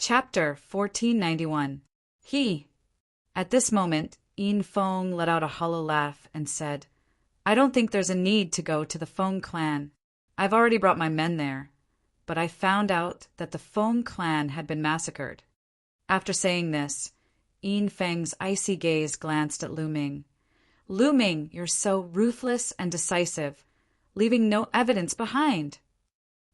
Chapter 1491. At this moment, Yin Feng let out a hollow laugh and said, I don't think there's a need to go to the Feng clan. I've already brought my men there. But I found out that the Feng clan had been massacred. After saying this, Yin Feng's icy gaze glanced at Lu Ming. Lu Ming, you're so ruthless and decisive, leaving no evidence behind.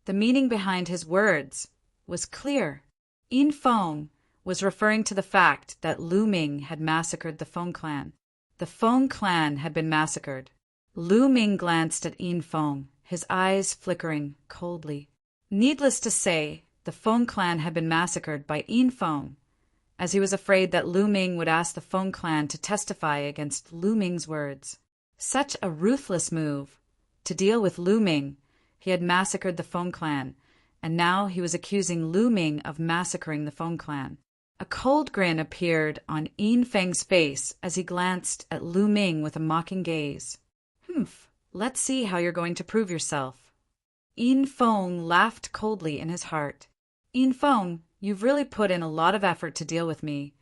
The meaning behind his words was clear. Yin Feng was referring to the fact that Lu Ming had massacred the Feng clan. The Feng clan had been massacred. Lu Ming glanced at Yin Feng, his eyes flickering coldly. Needless to say, the Feng clan had been massacred by Yin Feng, as he was afraid that Lu Ming would ask the Feng clan to testify against Lu Ming's words. Such a ruthless move. To deal with Lu Ming, he had massacred the Feng clan, and now he was accusing Lu Ming of massacring the Feng clan. A cold grin appeared on Yin Feng's face as he glanced at Lu Ming with a mocking gaze. Let's see how you're going to prove yourself. Yin Feng laughed coldly in his heart. Yin Feng, you've really put in a lot of effort to deal with me,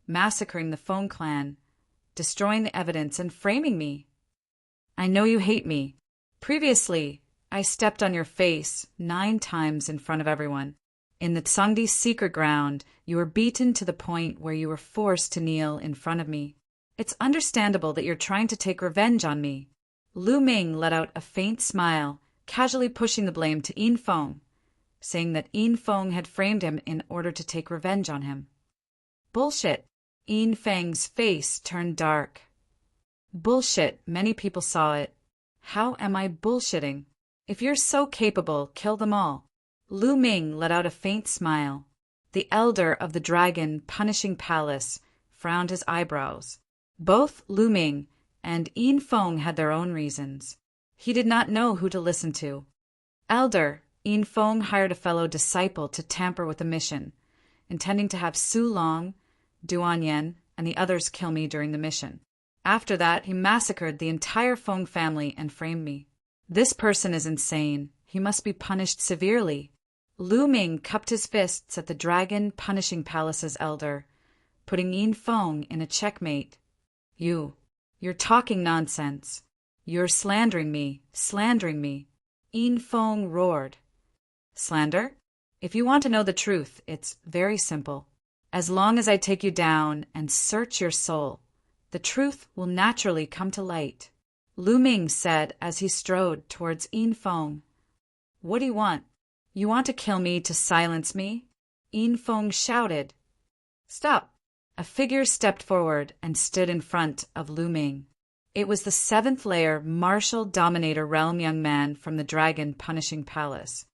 massacring the Feng clan, destroying the evidence, and framing me. I know you hate me. Previously, I stepped on your face 9 times in front of everyone. In the Tsangdi secret ground, you were beaten to the point where you were forced to kneel in front of me. It's understandable that you're trying to take revenge on me. Lu Ming let out a faint smile, casually pushing the blame to Yin Feng, saying that Yin Feng had framed him in order to take revenge on him. Bullshit. Yin Feng's face turned dark. Bullshit. Many people saw it. How am I bullshitting? If you're so capable, kill them all. Lu Ming let out a faint smile. The elder of the Dragon Punishing Palace frowned his eyebrows. Both Lu Ming and Yin Feng had their own reasons. He did not know who to listen to. Elder, Yin Feng hired a fellow disciple to tamper with the mission, intending to have Su Long, Duan Yen, and the others kill me during the mission. After that, he massacred the entire Feng family and framed me. This person is insane. He must be punished severely. Lu Ming cupped his fists at the Dragon Punishing Palace's elder, putting Yin Feng in a checkmate. You're talking nonsense. You're slandering me. Yin Feng roared. Slander? If you want to know the truth, it's very simple. As long as I take you down and search your soul, the truth will naturally come to light, Lu Ming said as he strode towards Yin Feng. What do you want? You want to kill me to silence me? Yin Feng shouted. Stop. A figure stepped forward and stood in front of Lu Ming. It was the 7th layer Martial Dominator Realm young man from the Dragon Punishing Palace.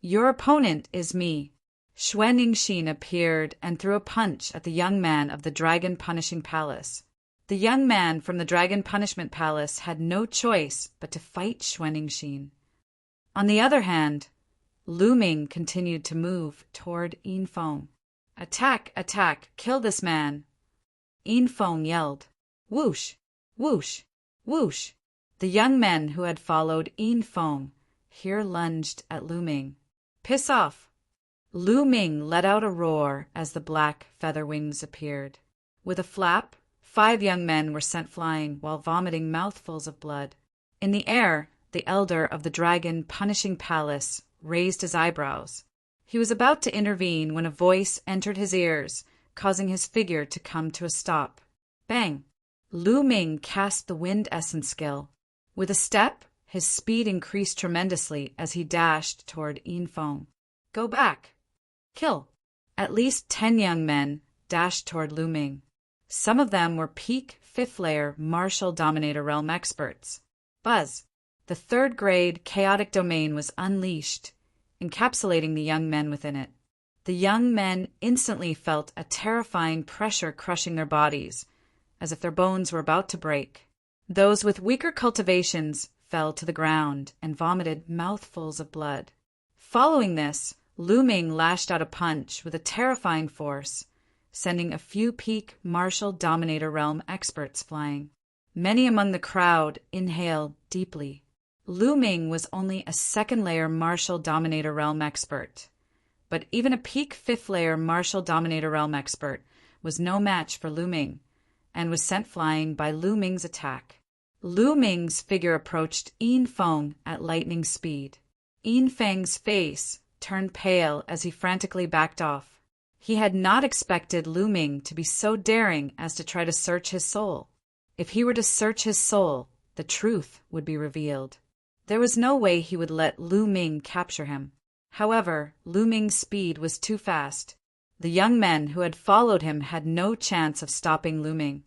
Your opponent is me. Xuan Ningxin appeared and threw a punch at the young man of the Dragon Punishing Palace. The young man from the Dragon Punishment Palace had no choice but to fight Xuan Ningxin. On the other hand, Lu Ming continued to move toward Yin Feng. Attack, attack, kill this man. Yin Feng yelled. Whoosh, whoosh, whoosh. The young men who had followed Yin Feng here lunged at Lu Ming. Piss off. Lu Ming let out a roar as the black feather wings appeared. With a flap, 5 young men were sent flying while vomiting mouthfuls of blood. In the air, the elder of the Dragon Punishing Palace raised his eyebrows. He was about to intervene when a voice entered his ears, causing his figure to come to a stop. Bang! Lu Ming cast the Wind Essence skill. With a step, his speed increased tremendously as he dashed toward Yin Feng. Go back! Kill! At least 10 young men dashed toward Lu Ming. Some of them were peak 5th layer Martial Dominator Realm experts. Buzz! The 3rd grade Chaotic Domain was unleashed, encapsulating the young men within it. The young men instantly felt a terrifying pressure crushing their bodies, as if their bones were about to break. Those with weaker cultivations fell to the ground and vomited mouthfuls of blood. Following this, Lu Ming lashed out a punch with a terrifying force, sending a few peak Martial Dominator Realm experts flying. Many among the crowd inhaled deeply. Lu Ming was only a 2nd layer Martial Dominator Realm expert, but even a peak 5th layer Martial Dominator Realm expert was no match for Lu Ming, and was sent flying by Lu Ming's attack. Lu Ming's figure approached Yin Feng at lightning speed. Yin Feng's face turned pale as he frantically backed off. He had not expected Lu Ming to be so daring as to try to search his soul. If he were to search his soul, the truth would be revealed. There was no way he would let Lu Ming capture him. However, Lu Ming's speed was too fast. The young men who had followed him had no chance of stopping Lu Ming.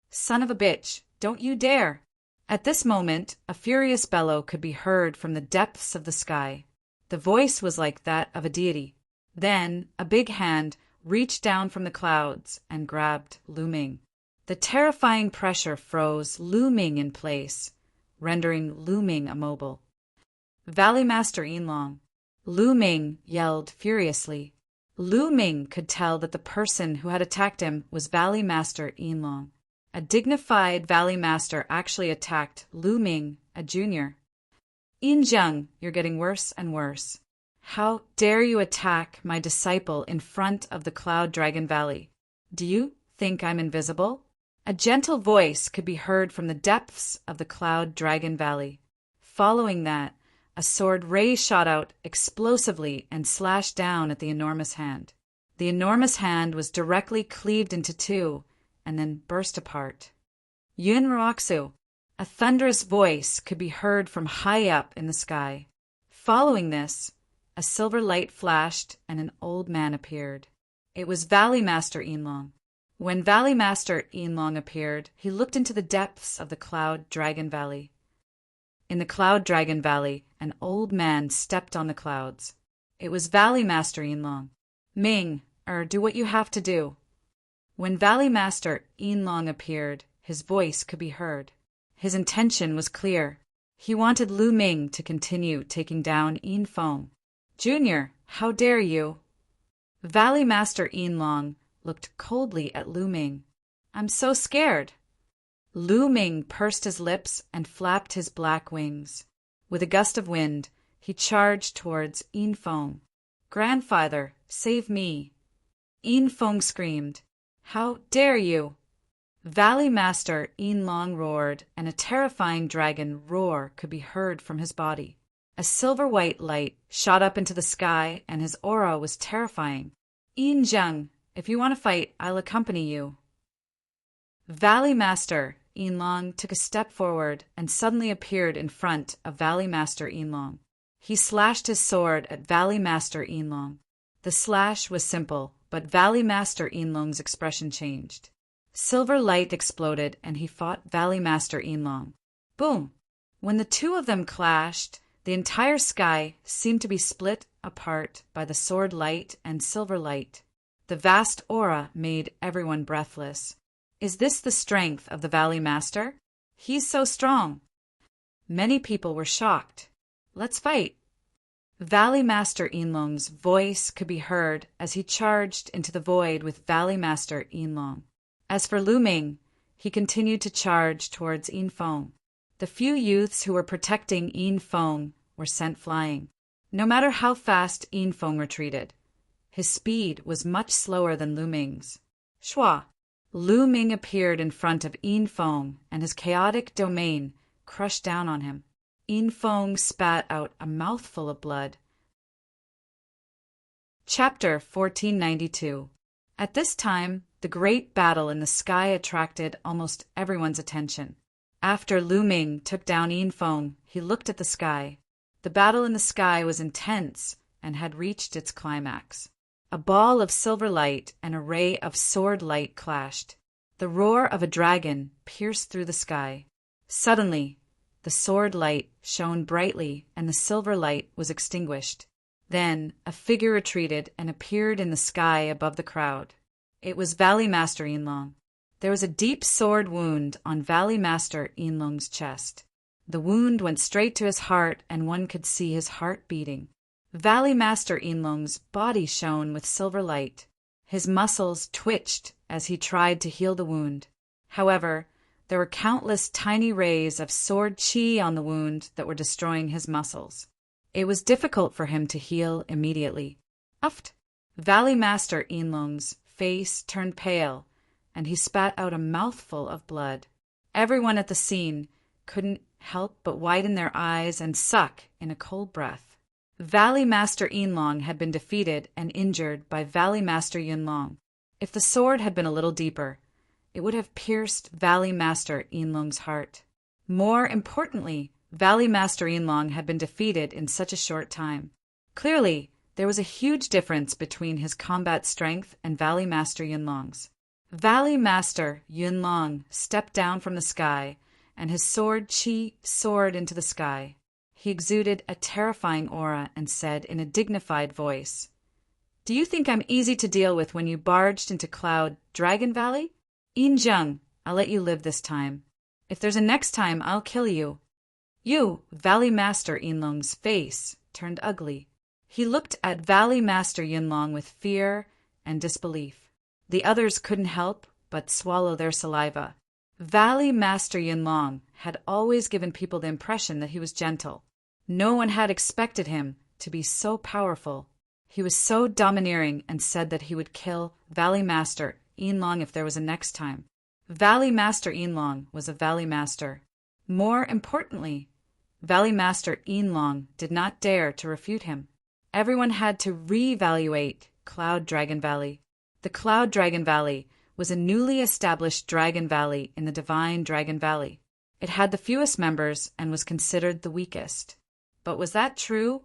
"Son of a bitch, don't you dare!" At this moment, a furious bellow could be heard from the depths of the sky. The voice was like that of a deity. Then, a big hand reached down from the clouds and grabbed Lu Ming. The terrifying pressure froze Lu Ming in place, rendering Lu Ming immobile. "Valley Master Yinlong!" Lu Ming yelled furiously. Lu Ming could tell that the person who had attacked him was Valley Master Yinlong. A dignified Valley Master actually attacked Lu Ming, a junior. "Yin Zheng, you're getting worse and worse. How dare you attack my disciple in front of the Cloud Dragon Valley? Do you think I'm invisible?" A gentle voice could be heard from the depths of the Cloud Dragon Valley. Following that, a sword ray shot out explosively and slashed down at the enormous hand. The enormous hand was directly cleaved into two and then burst apart. "Yun Roxu!" A thunderous voice could be heard from high up in the sky. Following this, a silver light flashed and an old man appeared. It was Valley Master Yinlong. When Valley Master Yinlong appeared, he looked into the depths of the Cloud Dragon Valley. In the Cloud Dragon Valley, an old man stepped on the clouds. It was Valley Master Yinlong. "Ming, do what you have to do." When Valley Master Yinlong appeared, his voice could be heard. His intention was clear. He wanted Lu Ming to continue taking down Yin Feng. "Junior, how dare you?" Valley Master Yinlong looked coldly at Lu Ming. "I'm so scared." Lu Ming pursed his lips and flapped his black wings. With a gust of wind, he charged towards Yin Feng. "Grandfather, save me!" Yin Feng screamed. "How dare you!" Valley Master Yinlong roared, and a terrifying dragon roar could be heard from his body. A silver-white light shot up into the sky, and his aura was terrifying. "Yin Zheng, if you want to fight, I'll accompany you." Valley Master Yinlong took a step forward and suddenly appeared in front of Valley Master Yinlong. He slashed his sword at Valley Master Yinlong. The slash was simple, but Valley Master Yinlong's expression changed. Silver light exploded and he fought Valley Master Yinlong. Boom! When the two of them clashed, the entire sky seemed to be split apart by the sword light and silver light. The vast aura made everyone breathless. Is this the strength of the Valley Master? He's so strong. Many people were shocked. "Let's fight." Valley Master Yinlong's voice could be heard as he charged into the void with Valley Master Yinlong. As for Lu Ming, he continued to charge towards Yin Feng. The few youths who were protecting Yin Feng were sent flying. No matter how fast Yin Feng retreated, his speed was much slower than Lu Ming's. Shua! Lu Ming appeared in front of Yin Feng, and his chaotic domain crushed down on him. Yin Feng spat out a mouthful of blood. Chapter 1492. At this time, the great battle in the sky attracted almost everyone's attention. After Lu Ming took down Yin Feng, he looked at the sky. The battle in the sky was intense and had reached its climax. A ball of silver light and a ray of sword light clashed. The roar of a dragon pierced through the sky. Suddenly, the sword light shone brightly and the silver light was extinguished. Then a figure retreated and appeared in the sky above the crowd. It was Valley Master Yinlong. There was a deep sword wound on Valley Master Yinlong's chest. The wound went straight to his heart and one could see his heart beating. Valley Master Yinlong's body shone with silver light. His muscles twitched as he tried to heal the wound. However, there were countless tiny rays of sword chi on the wound that were destroying his muscles. It was difficult for him to heal immediately. Uft! Valley Master Yinlong's face turned pale, and he spat out a mouthful of blood. Everyone at the scene couldn't help but widen their eyes and suck in a cold breath. Valley Master Yinlong had been defeated and injured by Valley Master Yunlong. If the sword had been a little deeper, it would have pierced Valley Master Yinlong's heart. More importantly, Valley Master Yinlong had been defeated in such a short time. Clearly, there was a huge difference between his combat strength and Valley Master Yunlong's. Valley Master Yunlong stepped down from the sky, and his sword Qi soared into the sky. He exuded a terrifying aura and said in a dignified voice, "Do you think I'm easy to deal with when you barged into Cloud Dragon Valley? Yin Zheng, I'll let you live this time. If there's a next time, I'll kill you." Valley Master Yinlong's face turned ugly. He looked at Valley Master Yunlong with fear and disbelief. The others couldn't help but swallow their saliva. Valley Master Yunlong had always given people the impression that he was gentle. No one had expected him to be so powerful. He was so domineering and said that he would kill Valley Master Yinlong if there was a next time. Valley Master Yinlong was a Valley Master. More importantly, Valley Master Yinlong did not dare to refute him. Everyone had to re-evaluate Cloud Dragon Valley. The Cloud Dragon Valley was a newly established Dragon Valley in the Divine Dragon Valley. It had the fewest members and was considered the weakest. But was that true?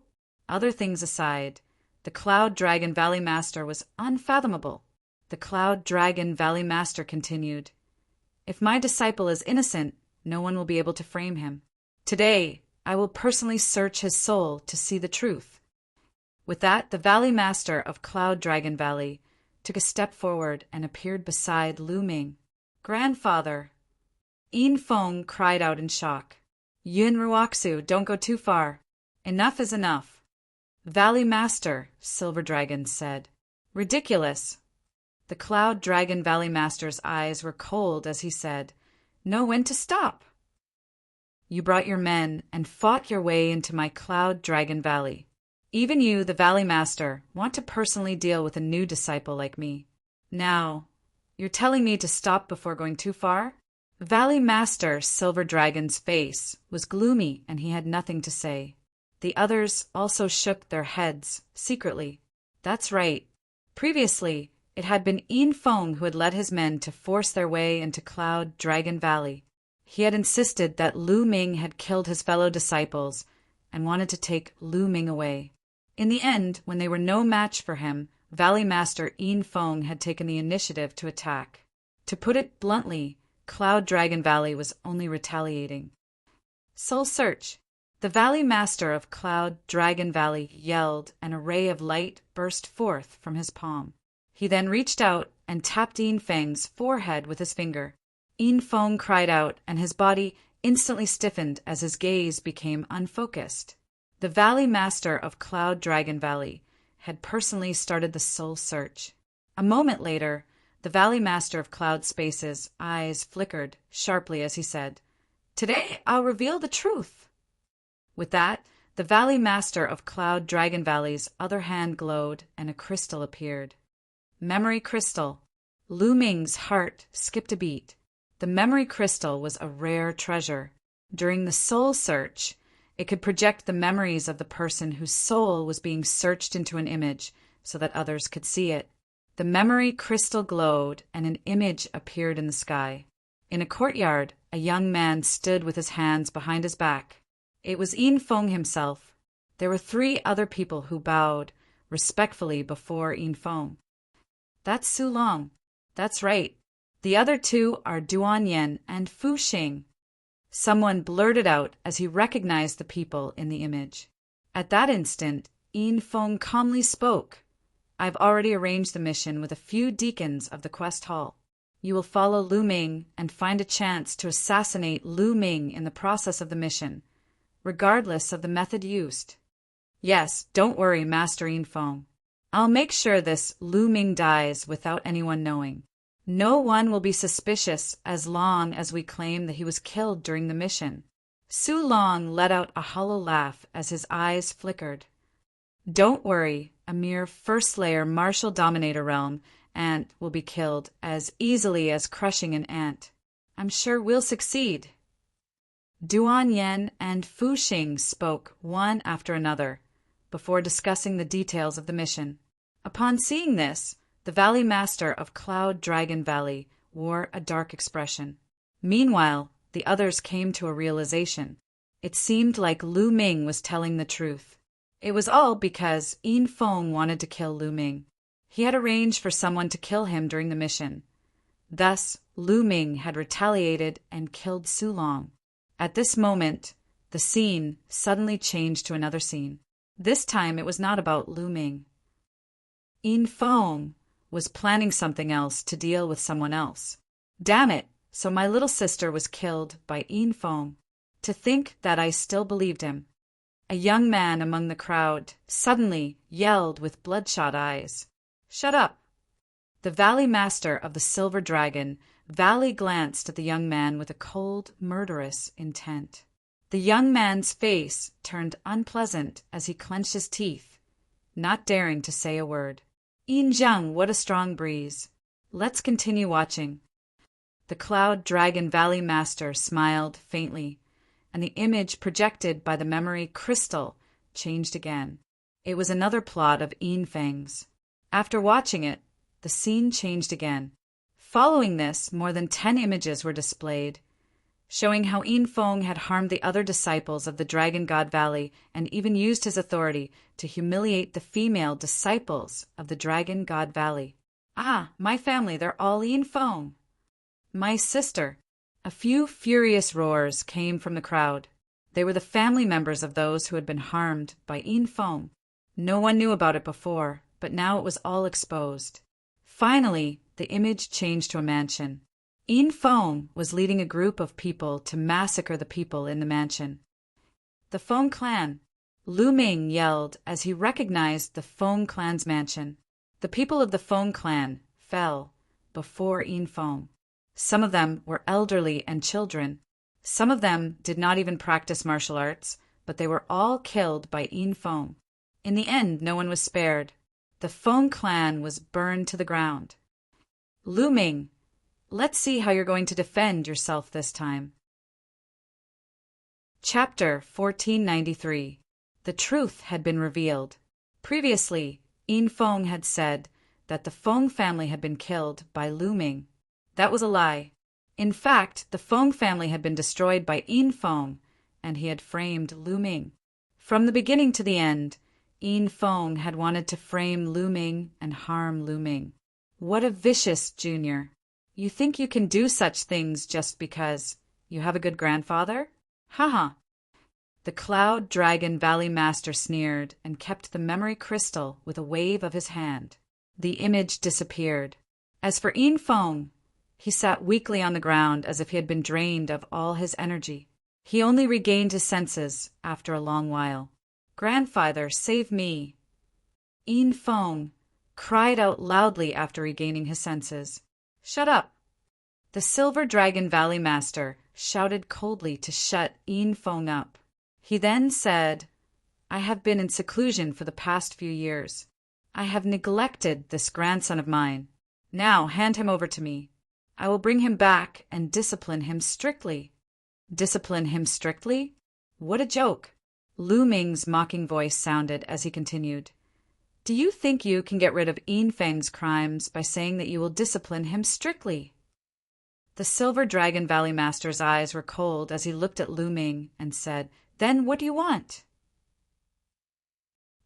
Other things aside, the Cloud Dragon Valley Master was unfathomable. The Cloud Dragon Valley Master continued, "If my disciple is innocent, no one will be able to frame him. Today, I will personally search his soul to see the truth." With that, the Valley Master of Cloud Dragon Valley took a step forward and appeared beside Lu Ming. "Grandfather!" Yin Feng cried out in shock. "Yun Ruoxu, don't go too far. Enough is enough." "Valley Master," Silver Dragon said. "Ridiculous." The Cloud Dragon Valley Master's eyes were cold as he said, "Know when to stop. You brought your men and fought your way into my Cloud Dragon Valley. Even you, the Valley Master, want to personally deal with a new disciple like me. Now, you're telling me to stop before going too far?" Valley Master Silver Dragon's face was gloomy and he had nothing to say. The others also shook their heads, secretly. That's right. Previously, it had been Yin Feng who had led his men to force their way into Cloud Dragon Valley. He had insisted that Lu Ming had killed his fellow disciples and wanted to take Lu Ming away. In the end, when they were no match for him, Valley Master Yin Feng had taken the initiative to attack. To put it bluntly, Cloud Dragon Valley was only retaliating. Soul Search. The Valley Master of Cloud Dragon Valley yelled, and a ray of light burst forth from his palm. He then reached out and tapped Yin Feng's forehead with his finger. Yin Feng cried out, and his body instantly stiffened as his gaze became unfocused. The Valley Master of Cloud Dragon Valley had personally started the Soul Search. A moment later, the Valley Master of Cloud Space's eyes flickered sharply as he said, "Today I'll reveal the truth." With that, the Valley Master of Cloud Dragon Valley's other hand glowed and a crystal appeared. Memory Crystal. Lu Ming's heart skipped a beat. The Memory Crystal was a rare treasure. During the Soul Search, it could project the memories of the person whose soul was being searched into an image so that others could see it. The Memory Crystal glowed and an image appeared in the sky. In a courtyard, a young man stood with his hands behind his back. It was Yin Feng himself. There were 3 other people who bowed respectfully before Yin Feng. "That's Su Long." "That's right. The other 2 are Duan Yen and Fu Xing." Someone blurted out as he recognized the people in the image. At that instant, Yin Feng calmly spoke. "I've already arranged the mission with a few deacons of the Quest Hall. You will follow Lu Ming and find a chance to assassinate Lu Ming in the process of the mission, regardless of the method used. Yes, don't worry, Master Yin Feng. I'll make sure this Lu Ming dies without anyone knowing. No one will be suspicious as long as we claim that he was killed during the mission." Su Long let out a hollow laugh as his eyes flickered. Don't worry, a mere first-layer martial dominator realm ant will be killed as easily as crushing an ant. I'm sure we'll succeed. Duan Yen and Fu Xing spoke one after another before discussing the details of the mission. Upon seeing this, the Valley Master of Cloud Dragon Valley wore a dark expression. Meanwhile, the others came to a realization. It seemed like Lu Ming was telling the truth. It was all because Yin Feng wanted to kill Lu Ming. He had arranged for someone to kill him during the mission. Thus, Lu Ming had retaliated and killed Su Long. At this moment, the scene suddenly changed to another scene. This time it was not about Lu Ming. Yin Feng was planning something else to deal with someone else. Damn it, so my little sister was killed by Yin Feng. To think that I still believed him. A young man among the crowd suddenly yelled with bloodshot eyes. Shut up! The Valley Master of the Silver Dragon Valley glanced at the young man with a cold, murderous intent. The young man's face turned unpleasant as he clenched his teeth, not daring to say a word. Yin Zhang, what a strong breeze. Let's continue watching. The Cloud Dragon Valley Master smiled faintly, and the image projected by the memory crystal changed again. It was another plot of Yin Feng's. After watching it, the scene changed again. Following this, more than 10 images were displayed, showing how Yin Feng had harmed the other disciples of the Dragon God Valley and even used his authority to humiliate the female disciples of the Dragon God Valley. Ah, my family, they're all Yin Feng. My sister. A few furious roars came from the crowd. They were the family members of those who had been harmed by Yin Feng. No one knew about it before, but now it was all exposed. Finally, the image changed to a mansion. Yin Feng was leading a group of people to massacre the people in the mansion. The Feng clan. Lu Ming yelled as he recognized the Feng clan's mansion. The people of the Feng clan fell before Yin Feng. Some of them were elderly and children. Some of them did not even practice martial arts, but they were all killed by Yin Feng. In the end, no one was spared. The Feng clan was burned to the ground. Lu Ming, let's see how you're going to defend yourself this time. Chapter 1493. The truth had been revealed. Previously, Yin Feng had said that the Feng family had been killed by Lu Ming. That was a lie. In fact, the Feng family had been destroyed by Yin Feng, and he had framed Lu Ming. From the beginning to the end, Yin Feng had wanted to frame Lu Ming and harm Lu Ming. What a vicious junior. You think you can do such things just because you have a good grandfather? Haha. The Cloud Dragon Valley Master sneered and kept the memory crystal with a wave of his hand. The image disappeared. As for Yin Feng, he sat weakly on the ground as if he had been drained of all his energy. He only regained his senses after a long while. Grandfather, save me. Yin Feng cried out loudly after regaining his senses. Shut up. The Silver Dragon Valley Master shouted coldly to shut Yin Feng up. He then said, I have been in seclusion for the past few years. I have neglected this grandson of mine. Now hand him over to me. I will bring him back and discipline him strictly. Discipline him strictly? What a joke. Lu Ming's mocking voice sounded as he continued. Do you think you can get rid of Yin Feng's crimes by saying that you will discipline him strictly? The Silver Dragon Valley Master's eyes were cold as he looked at Lu Ming and said, Then what do you want?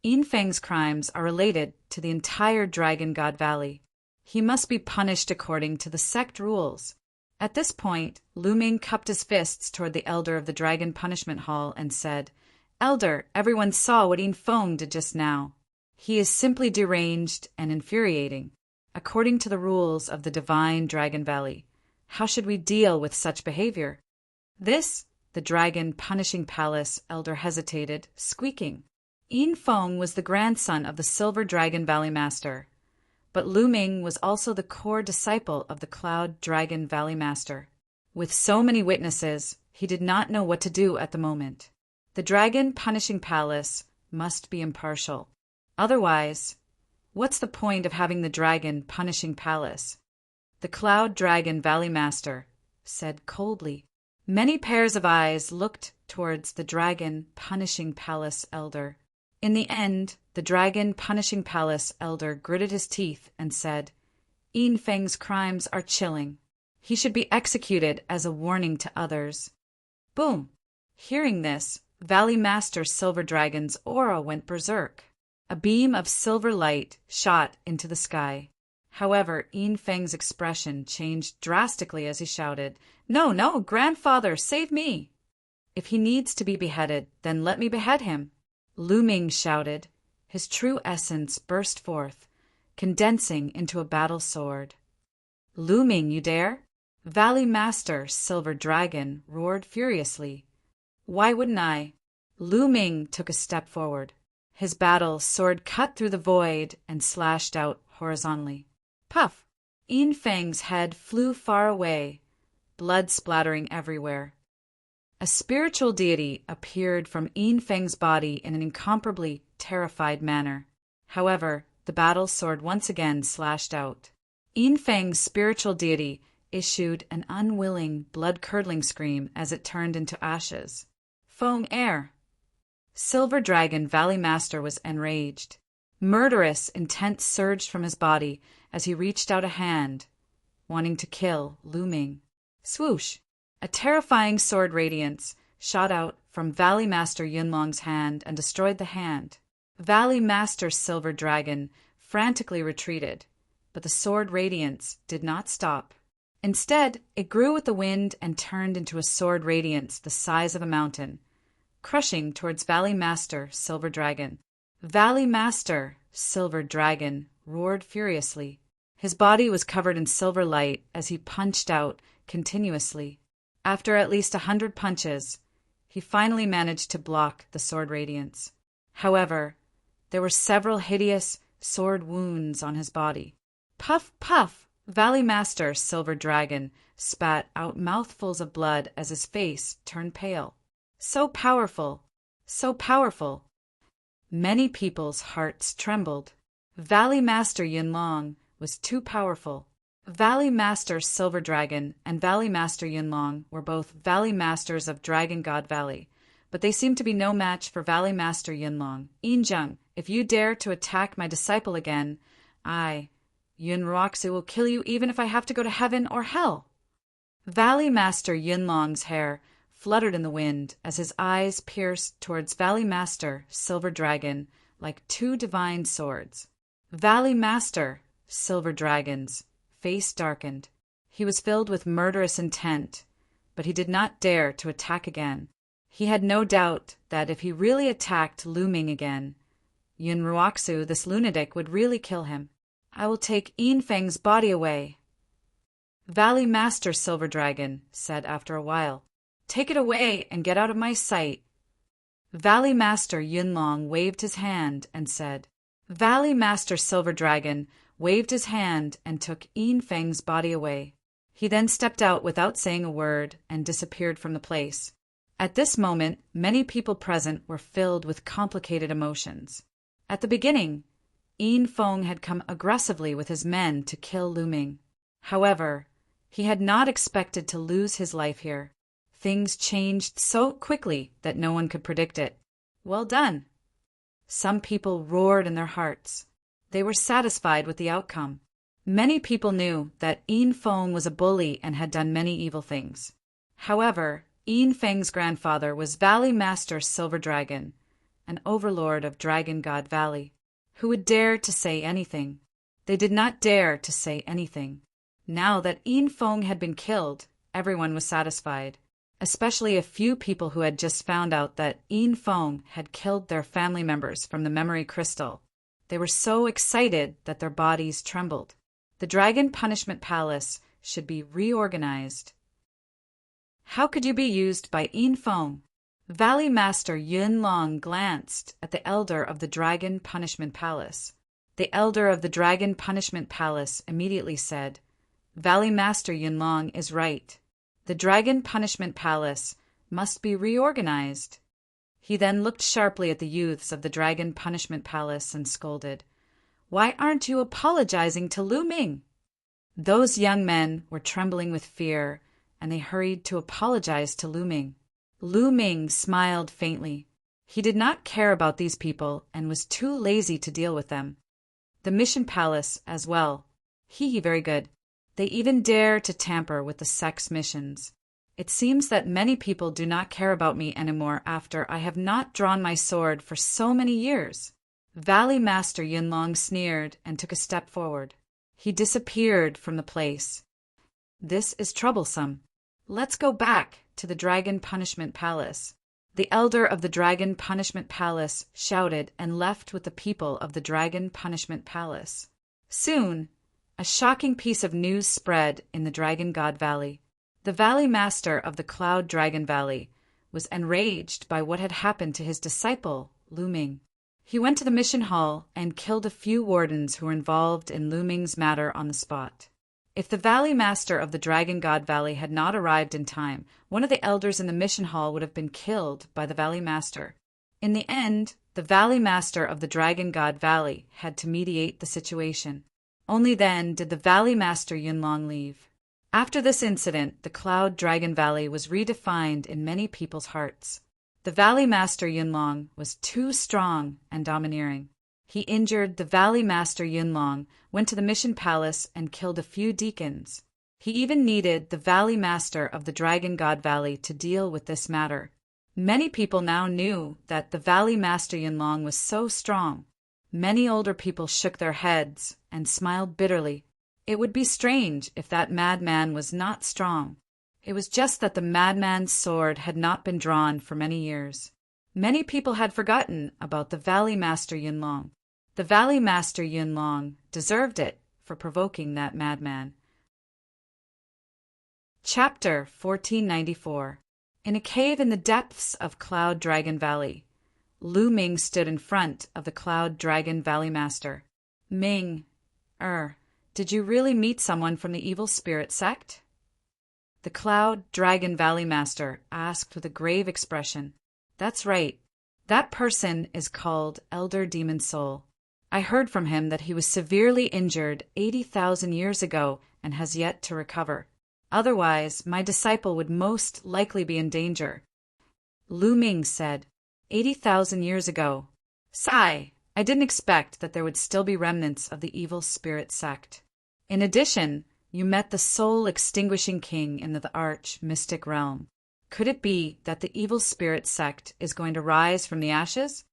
Yin Feng's crimes are related to the entire Dragon God Valley. He must be punished according to the sect rules. At this point, Lu Ming cupped his fists toward the elder of the Dragon Punishment Hall and said, Elder, everyone saw what Yin Feng did just now. He is simply deranged and infuriating. According to the rules of the Divine Dragon Valley, how should we deal with such behavior? This, the Dragon Punishing Palace elder hesitated, squeaking. Yin Feng was the grandson of the Silver Dragon Valley Master, but Lu Ming was also the core disciple of the Cloud Dragon Valley Master. With so many witnesses, he did not know what to do at the moment. The Dragon Punishing Palace must be impartial. Otherwise, what's the point of having the dragon punishing palace? The Cloud Dragon Valley Master said coldly. Many pairs of eyes looked towards the dragon punishing palace elder. In the end, the dragon punishing palace elder gritted his teeth and said, Yin Feng's crimes are chilling. He should be executed as a warning to others. Boom! Hearing this, Valley Master Silver Dragon's aura went berserk. A beam of silver light shot into the sky. However, Yin Feng's expression changed drastically as he shouted, No, no, grandfather, save me! If he needs to be beheaded, then let me behead him. Lu Ming shouted. His true essence burst forth, condensing into a battle sword. Lu Ming, you dare? Valley Master Silver Dragon roared furiously. Why wouldn't I? Lu Ming took a step forward. His battle sword cut through the void and slashed out horizontally. Puff! Yin Feng's head flew far away, blood splattering everywhere. A spiritual deity appeared from Yin Feng's body in an incomparably terrified manner. However, the battle sword once again slashed out. Yin Feng's spiritual deity issued an unwilling, blood-curdling scream as it turned into ashes. Feng air! Silver Dragon Valley Master was enraged. Murderous intent surged from his body as he reached out a hand, wanting to kill Lu Ming. Swoosh! A terrifying sword radiance shot out from Valley Master Yunlong's hand and destroyed the hand. Valley Master Silver Dragon frantically retreated, but the sword radiance did not stop. Instead, it grew with the wind and turned into a sword radiance the size of a mountain, crushing towards Valley Master Silver Dragon. Valley Master Silver Dragon roared furiously. His body was covered in silver light as he punched out continuously. After at least 100 punches, he finally managed to block the sword radiance. However, there were several hideous sword wounds on his body. Puff, puff! Valley Master Silver Dragon spat out mouthfuls of blood as his face turned pale. So powerful! So powerful! Many people's hearts trembled. Valley Master Yunlong was too powerful. Valley Master Silver Dragon and Valley Master Yunlong were both Valley Masters of Dragon God Valley, but they seemed to be no match for Valley Master Yunlong. Yinzheng, if you dare to attack my disciple again, I, Yun Roxu, will kill you even if I have to go to heaven or hell. Valley Master Yunlong's hair fluttered in the wind as his eyes pierced towards Valley Master Silver Dragon like two divine swords. Valley Master Silver Dragon's face darkened. He was filled with murderous intent, but he did not dare to attack again. He had no doubt that if he really attacked Lu Ming again, Yun Ruoxu, this lunatic, would really kill him. I will take Yin Feng's body away. Valley Master Silver Dragon said after a while, Take it away and get out of my sight. Valley Master Yunlong waved his hand and said, Valley Master Silver Dragon waved his hand and took Yin Feng's body away. He then stepped out without saying a word and disappeared from the place. At this moment, many people present were filled with complicated emotions. At the beginning, Yin Feng had come aggressively with his men to kill Lu Ming. However, he had not expected to lose his life here. Things changed so quickly that no one could predict it. Well done! Some people roared in their hearts. They were satisfied with the outcome. Many people knew that Yin Feng was a bully and had done many evil things. However, Yin Feng's grandfather was Valley Master Silver Dragon, an overlord of Dragon God Valley. Who would dare to say anything? They did not dare to say anything. Now that Yin Feng had been killed, everyone was satisfied, especially a few people who had just found out that Yin Feng had killed their family members from the memory crystal. They were so excited that their bodies trembled. The Dragon Punishment Palace should be reorganized. How could you be used by Yin Feng? Valley Master Yunlong glanced at the elder of the Dragon Punishment Palace. The elder of the Dragon Punishment Palace immediately said, Valley Master Yunlong is right. The Dragon Punishment Palace must be reorganized. He then looked sharply at the youths of the Dragon Punishment Palace and scolded, "Why aren't you apologizing to Lu Ming?" Those young men were trembling with fear, and they hurried to apologize to Lu Ming. Lu Ming smiled faintly. He did not care about these people and was too lazy to deal with them. The Mission Palace as well. Very good. They even dare to tamper with the sect's missions. It seems that many people do not care about me anymore after I have not drawn my sword for so many years. Valley Master Yunlong sneered and took a step forward. He disappeared from the place. This is troublesome. Let's go back to the Dragon Punishment Palace. The elder of the Dragon Punishment Palace shouted and left with the people of the Dragon Punishment Palace. Soon, a shocking piece of news spread in the Dragon God Valley. The Valley Master of the Cloud Dragon Valley was enraged by what had happened to his disciple, Lu Ming. He went to the mission hall and killed a few wardens who were involved in Lu Ming's matter on the spot. If the Valley Master of the Dragon God Valley had not arrived in time, one of the elders in the mission hall would have been killed by the Valley Master. In the end, the Valley Master of the Dragon God Valley had to mediate the situation. Only then did the Valley Master Yunlong leave. After this incident, the Cloud Dragon Valley was redefined in many people's hearts. The Valley Master Yunlong was too strong and domineering. He injured the Valley Master Yunlong, went to the Mission Palace, and killed a few deacons. He even needed the Valley Master of the Dragon God Valley to deal with this matter. Many people now knew that the Valley Master Yunlong was so strong. Many older people shook their heads and smiled bitterly. It would be strange if that madman was not strong. It was just that the madman's sword had not been drawn for many years. Many people had forgotten about the Valley Master Yunlong. The Valley Master Yunlong deserved it for provoking that madman. Chapter 1494. In a cave in the depths of Cloud Dragon Valley, Lu Ming stood in front of the Cloud Dragon Valley Master. Ming, did you really meet someone from the evil spirit sect? The Cloud Dragon Valley Master asked with a grave expression. That's right. That person is called Elder Demon Soul. I heard from him that he was severely injured 80,000 years ago and has yet to recover. Otherwise, my disciple would most likely be in danger. Lu Ming said, 80,000 years ago. Sigh, I didn't expect that there would still be remnants of the evil spirit sect. In addition, you met the soul-extinguishing king in the arch-mystic realm. Could it be that the evil spirit sect is going to rise from the ashes?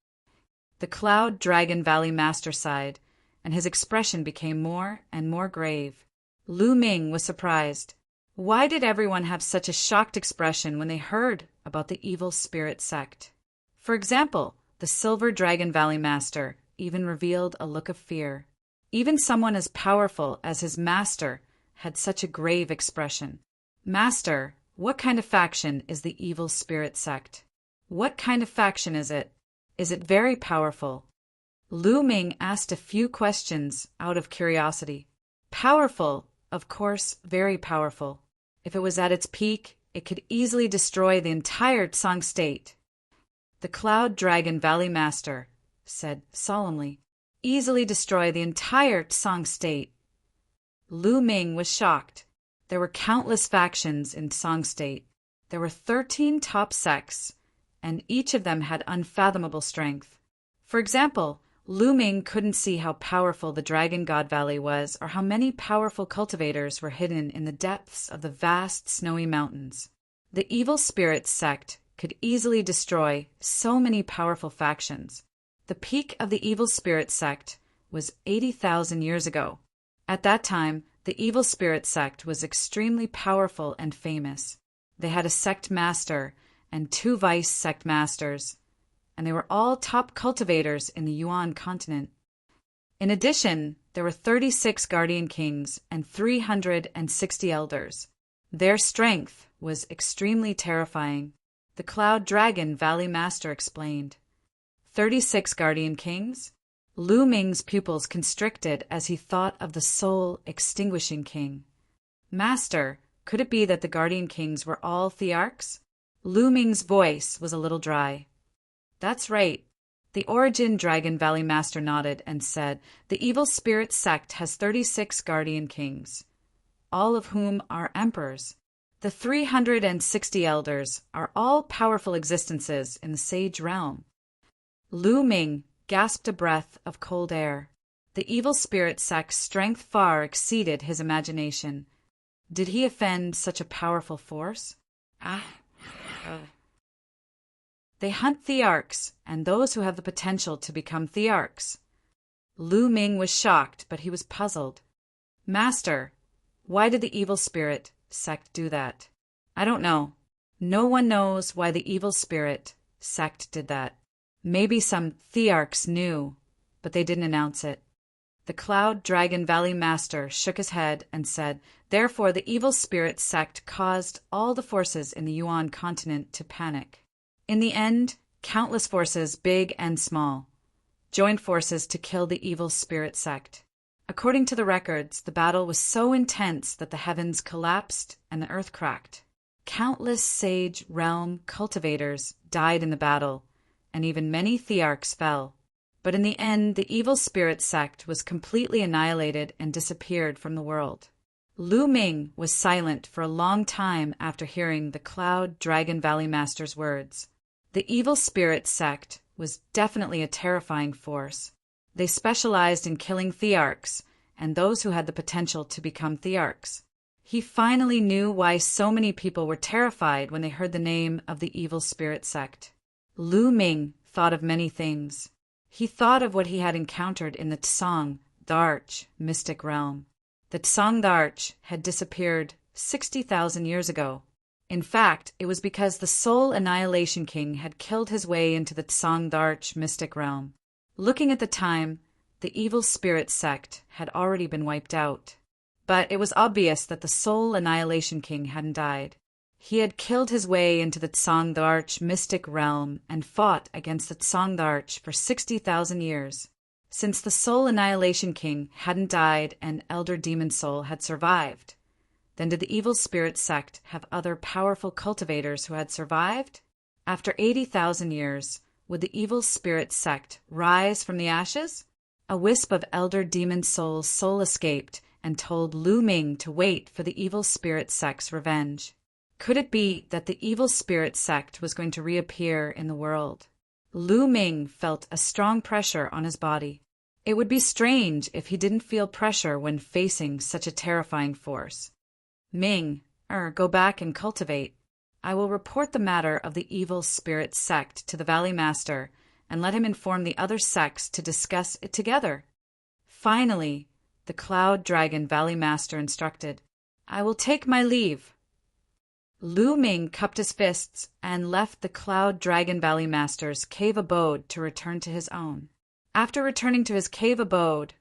The Cloud Dragon Valley Master sighed, and his expression became more and more grave. Lu Ming was surprised. Why did everyone have such a shocked expression when they heard about the evil spirit sect? For example, the Silver Dragon Valley Master even revealed a look of fear. Even someone as powerful as his master had such a grave expression. Master, what kind of faction is the evil spirit sect? What kind of faction is it? Is it very powerful? Lu Ming asked a few questions out of curiosity. Powerful, of course, very powerful. If it was at its peak, it could easily destroy the entire Tsang state. The Cloud Dragon Valley Master said solemnly, easily destroy the entire Tsang state. Lu Ming was shocked. There were countless factions in Tsang state. There were 13 top sects, and each of them had unfathomable strength. For example, Lu Ming couldn't see how powerful the Dragon God Valley was or how many powerful cultivators were hidden in the depths of the vast snowy mountains. The evil spirit sect could easily destroy so many powerful factions. The peak of the evil spirit sect was 80,000 years ago. At that time, the evil spirit sect was extremely powerful and famous. They had a sect master and 2 vice sect masters, and they were all top cultivators in the Yuan continent. In addition, there were 36 guardian kings and 360 elders. Their strength was extremely terrifying. The Cloud Dragon Valley Master explained. 36 guardian kings? Lu Ming's pupils constricted as he thought of the soul-extinguishing king. Master, could it be that the guardian kings were all thearchs? Lu Ming's voice was a little dry. That's right. The Origin Dragon Valley Master nodded and said, "The evil spirit sect has 36 guardian kings, all of whom are emperors. The 360 elders are all powerful existences in the sage realm." Lu Ming gasped a breath of cold air. The evil spirit sect's strength far exceeded his imagination. Did he offend such a powerful force? They hunt thearchs and those who have the potential to become thearchs. Lu Ming was shocked, but he was puzzled. "Master, why did the evil spirit sect do that?" "I don't know. No one knows why the evil spirit sect did that. Maybe some thearchs knew, but they didn't announce it." The Cloud Dragon Valley Master shook his head and said, "Therefore the evil spirit sect caused all the forces in the Yuan continent to panic. In the end, countless forces, big and small, joined forces to kill the evil spirit sect. According to the records, the battle was so intense that the heavens collapsed and the earth cracked. Countless sage realm cultivators died in the battle, and even many thearchs fell. But in the end, the evil spirit sect was completely annihilated and disappeared from the world." Lu Ming was silent for a long time after hearing the Cloud Dragon Valley Master's words. The evil spirit sect was definitely a terrifying force. They specialized in killing thearchs and those who had the potential to become thearchs. He finally knew why so many people were terrified when they heard the name of the evil spirit sect. Lu Ming thought of many things. He thought of what he had encountered in the Tsang Darch mystic realm. The Tsang Darch had disappeared 60,000 years ago. In fact, it was because the Soul Annihilation King had killed his way into the Tsang Darch mystic realm. Looking at the time, the evil spirit sect had already been wiped out. But it was obvious that the Soul Annihilation King hadn't died. He had killed his way into the Tsang Darch mystic realm and fought against the Tsang Darch for 60,000 years. Since the Soul Annihilation King hadn't died and Elder Demon Soul had survived, then did the evil spirit sect have other powerful cultivators who had survived? After 80,000 years, would the evil spirit sect rise from the ashes? A wisp of Elder Demon Soul's soul escaped and told Lu Ming to wait for the evil spirit sect's revenge. Could it be that the evil spirit sect was going to reappear in the world? Lu Ming felt a strong pressure on his body. It would be strange if he didn't feel pressure when facing such a terrifying force. "Ming, go back and cultivate. I will report the matter of the evil spirit sect to the Valley Master and let him inform the other sects to discuss it together." Finally, the Cloud Dragon Valley Master instructed, "I will take my leave." Lu Ming cupped his fists and left the Cloud Dragon Valley Master's cave abode to return to his own. After returning to his cave abode,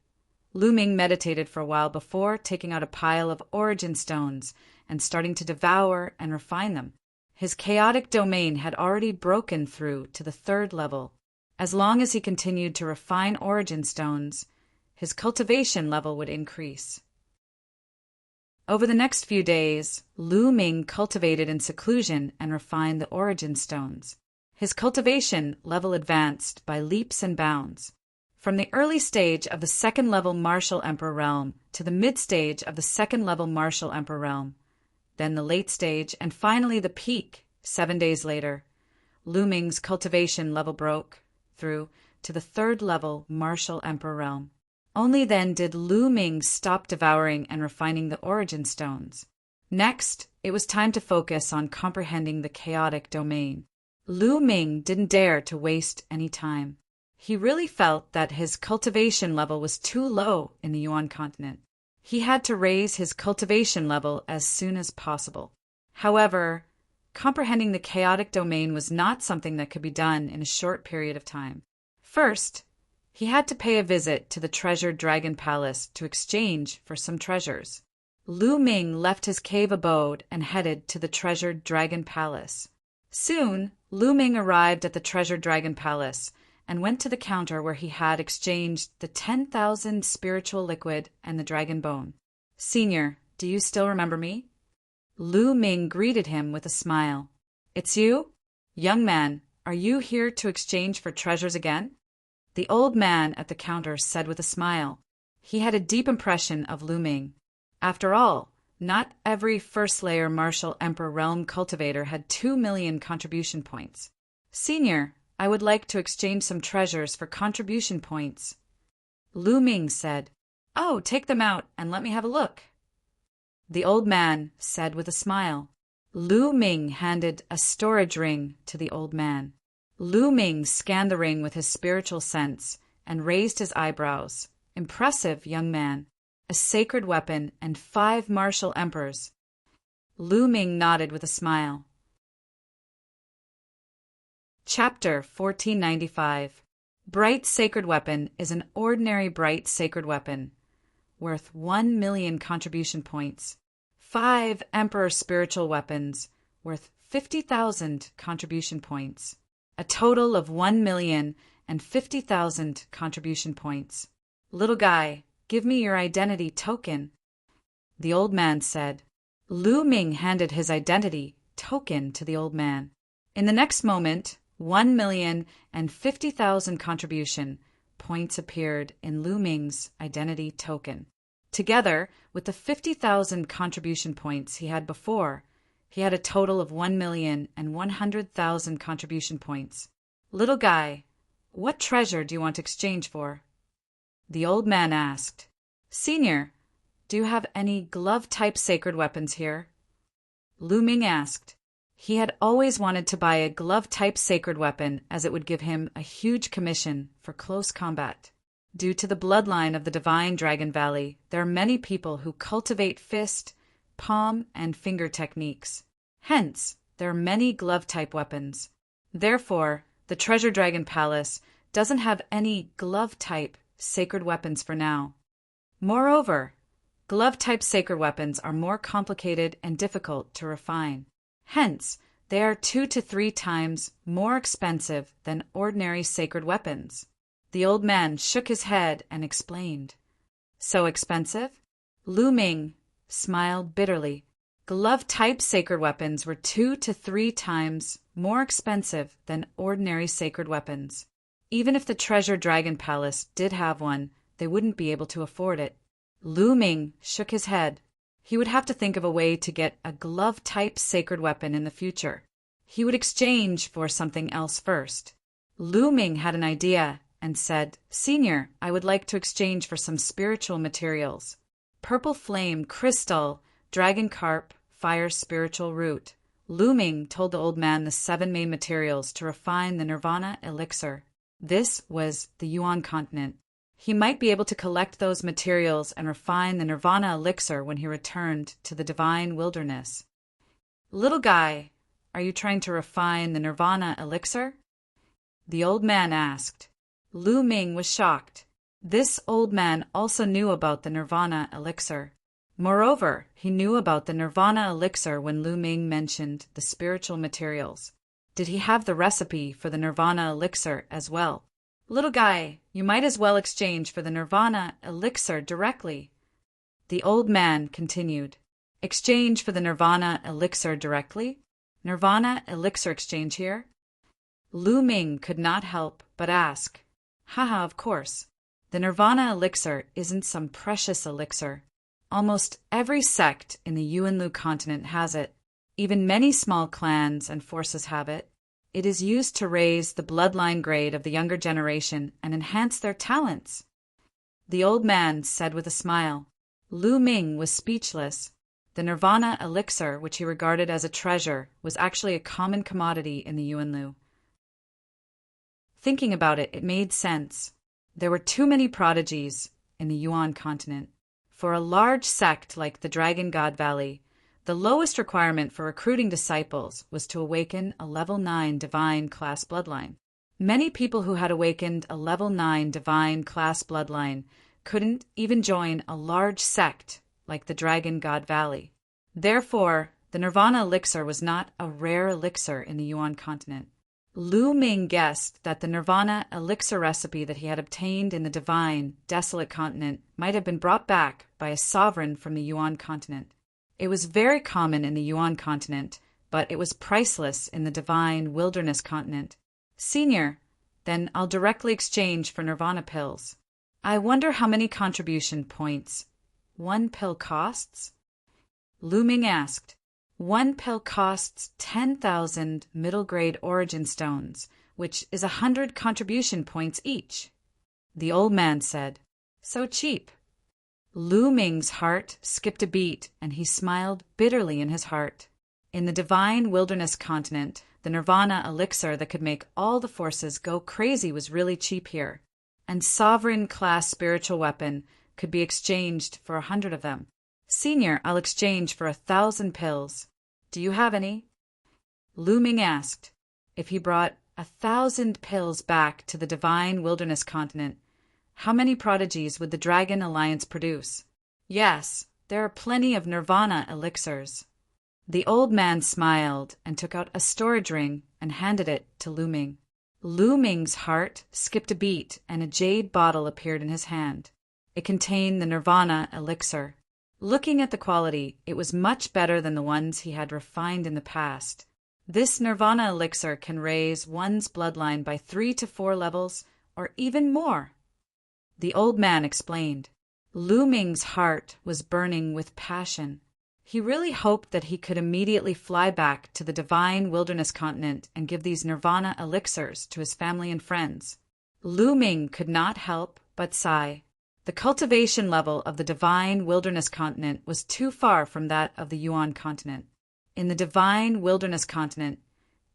Lu Ming meditated for a while before taking out a pile of origin stones and starting to devour and refine them. His chaotic domain had already broken through to the 3rd level. As long as he continued to refine origin stones, his cultivation level would increase. Over the next few days, Lu Ming cultivated in seclusion and refined the origin stones. His cultivation level advanced by leaps and bounds. From the early stage of the 2nd level Martial Emperor realm to the mid stage of the 2nd level Martial Emperor realm, then the late stage, and finally the peak 7 days later, Lu Ming's cultivation level broke through to the 3rd level Martial Emperor realm. Only then did Lu Ming stop devouring and refining the origin stones. Next, it was time to focus on comprehending the chaotic domain. Lu Ming didn't dare to waste any time. He really felt that his cultivation level was too low in the Yuan continent. He had to raise his cultivation level as soon as possible. However, comprehending the chaotic domain was not something that could be done in a short period of time. First, he had to pay a visit to the Treasured Dragon Palace to exchange for some treasures. Lu Ming left his cave abode and headed to the Treasured Dragon Palace. Soon, Lu Ming arrived at the Treasured Dragon Palace and went to the counter where he had exchanged the 10,000 spiritual liquid and the dragon bone. "Senior, do you still remember me?" Lu Ming greeted him with a smile. "It's you? Young man, are you here to exchange for treasures again? The old man at the counter said with a smile. He had a deep impression of Lu Ming. After all, not every first-layer Martial Emperor Realm cultivator had 2 million contribution points. Senior, I would like to exchange some treasures for contribution points. Lu Ming said, Oh, take them out and let me have a look. The old man said with a smile. Lu Ming handed a storage ring to the old man. Lu Ming scanned the ring with his spiritual sense and raised his eyebrows. Impressive, young man. A sacred weapon and 5 martial emperors. Lu Ming nodded with a smile. Chapter 1495. Bright Sacred Weapon is an ordinary bright sacred weapon, worth 1 million contribution points. 5 Emperor Spiritual Weapons, worth 50,000 contribution points. A total of 1,050,000 contribution points. Little guy, give me your identity token. The old man said. Lu Ming handed his identity token to the old man. In the next moment, 1,050,000 contribution points appeared in Lu Ming's identity token. Together with the 50,000 contribution points he had before, he had a total of 1,100,000 contribution points. Little guy, what treasure do you want to exchange for? The old man asked. Senior, do you have any glove-type sacred weapons here? Lu Ming asked. He had always wanted to buy a glove-type sacred weapon as it would give him a huge commission for close combat. Due to the bloodline of the divine Dragon Valley, there are many people who cultivate fist, palm, and finger techniques. Hence, there are many glove-type weapons. Therefore, the Treasure Dragon Palace doesn't have any glove-type sacred weapons for now. Moreover, glove-type sacred weapons are more complicated and difficult to refine. Hence, they are 2 to 3 times more expensive than ordinary sacred weapons. The old man shook his head and explained. So expensive? Lu Ming smiled bitterly. Glove-type sacred weapons were 2 to 3 times more expensive than ordinary sacred weapons. Even if the Treasure Dragon Palace did have one, they wouldn't be able to afford it. Lu Ming shook his head. He would have to think of a way to get a glove-type sacred weapon in the future. He would exchange for something else first. Lu Ming had an idea and said, Senior, I would like to exchange for some spiritual materials. Purple flame, crystal, dragon carp, fire spiritual root. Lu Ming told the old man the 7 main materials to refine the Nirvana elixir. This was the Yuan continent. He might be able to collect those materials and refine the Nirvana elixir when he returned to the divine wilderness. Little guy, are you trying to refine the Nirvana elixir? The old man asked. Lu Ming was shocked. This old man also knew about the Nirvana elixir. Moreover, he knew about the Nirvana elixir when Lu Ming mentioned the spiritual materials. Did he have the recipe for the Nirvana elixir as well? Little guy, you might as well exchange for the Nirvana elixir directly. The old man continued. Exchange for the Nirvana elixir directly? Nirvana elixir exchange here? Lu Ming could not help but ask. Haha, of course. The Nirvana elixir isn't some precious elixir. Almost every sect in the Yuanlu continent has it. Even many small clans and forces have it. It is used to raise the bloodline grade of the younger generation and enhance their talents. The old man said with a smile. Lu Ming was speechless. The Nirvana elixir, which he regarded as a treasure, was actually a common commodity in the Yuanlu. Thinking about it, it made sense. There were too many prodigies in the Yuan continent. For a large sect like the Dragon God Valley, the lowest requirement for recruiting disciples was to awaken a level 9 divine class bloodline. Many people who had awakened a level 9 divine class bloodline couldn't even join a large sect like the Dragon God Valley. Therefore, the Nirvana elixir was not a rare elixir in the Yuan continent. Lu Ming guessed that the Nirvana elixir recipe that he had obtained in the divine, desolate continent might have been brought back by a sovereign from the Yuan continent. It was very common in the Yuan continent, but it was priceless in the divine wilderness continent. Senior, then I'll directly exchange for Nirvana pills. I wonder how many contribution points one pill costs? Lu Ming asked. One pill costs 10,000 middle-grade origin stones, which is 100 contribution points each. The old man said, So cheap. Lu Ming's heart skipped a beat, and he smiled bitterly in his heart. In the divine wilderness continent, the Nirvana elixir that could make all the forces go crazy was really cheap here, and sovereign-class spiritual weapon could be exchanged for 100 of them. Senior, I'll exchange for 1,000 pills. Do you have any? Lu Ming asked. If he brought 1,000 pills back to the divine wilderness continent, how many prodigies would the Dragon Alliance produce? Yes, there are plenty of Nirvana elixirs. The old man smiled and took out a storage ring and handed it to Lu Ming. Lu Ming's heart skipped a beat, and a jade bottle appeared in his hand. It contained the Nirvana elixir. Looking at the quality, it was much better than the ones he had refined in the past. This Nirvana elixir can raise one's bloodline by 3 to 4 levels, or even more. The old man explained. Lu Ming's heart was burning with passion. He really hoped that he could immediately fly back to the divine wilderness continent and give these Nirvana elixirs to his family and friends. Lu Ming could not help but sigh. The cultivation level of the divine wilderness continent was too far from that of the Yuan continent. In the divine wilderness continent,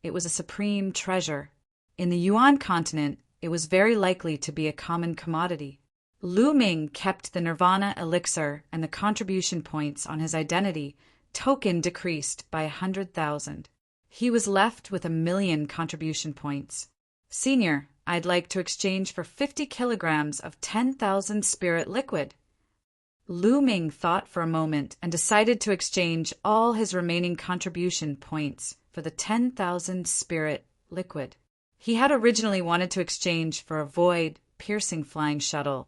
it was a supreme treasure. In the Yuan continent, it was very likely to be a common commodity. Lu Ming kept the Nirvana elixir, and the contribution points on his identity token decreased by 100,000. He was left with 1,000,000 contribution points. Senior, I'd like to exchange for 50 kilograms of 10,000 spirit liquid. Lu Ming thought for a moment and decided to exchange all his remaining contribution points for the 10,000 spirit liquid. He had originally wanted to exchange for a void-piercing flying shuttle,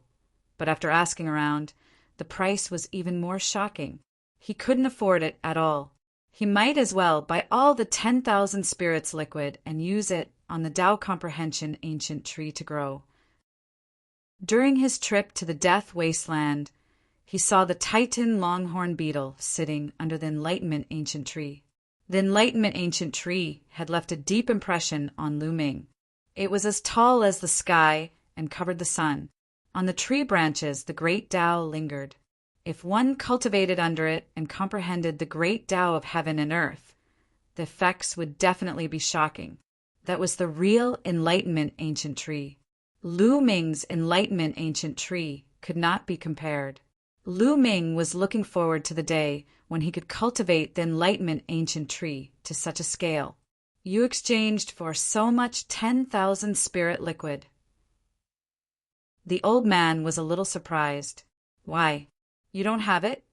but after asking around, the price was even more shocking. He couldn't afford it at all. He might as well buy all the 10,000 spirits liquid and use it on the Tao Comprehension ancient tree to grow. During his trip to the Death Wasteland, he saw the Titan longhorn beetle sitting under the Enlightenment ancient tree. The Enlightenment ancient tree had left a deep impression on Lu Ming. It was as tall as the sky and covered the sun. On the tree branches, the great Tao lingered. If one cultivated under it and comprehended the great Tao of heaven and earth, the effects would definitely be shocking. That was the real Enlightenment ancient tree. Lu Ming's Enlightenment ancient tree could not be compared. Lu Ming was looking forward to the day when he could cultivate the Enlightenment ancient tree to such a scale. You exchanged for so much 10,000 spirit liquid. The old man was a little surprised. Why, you don't have it?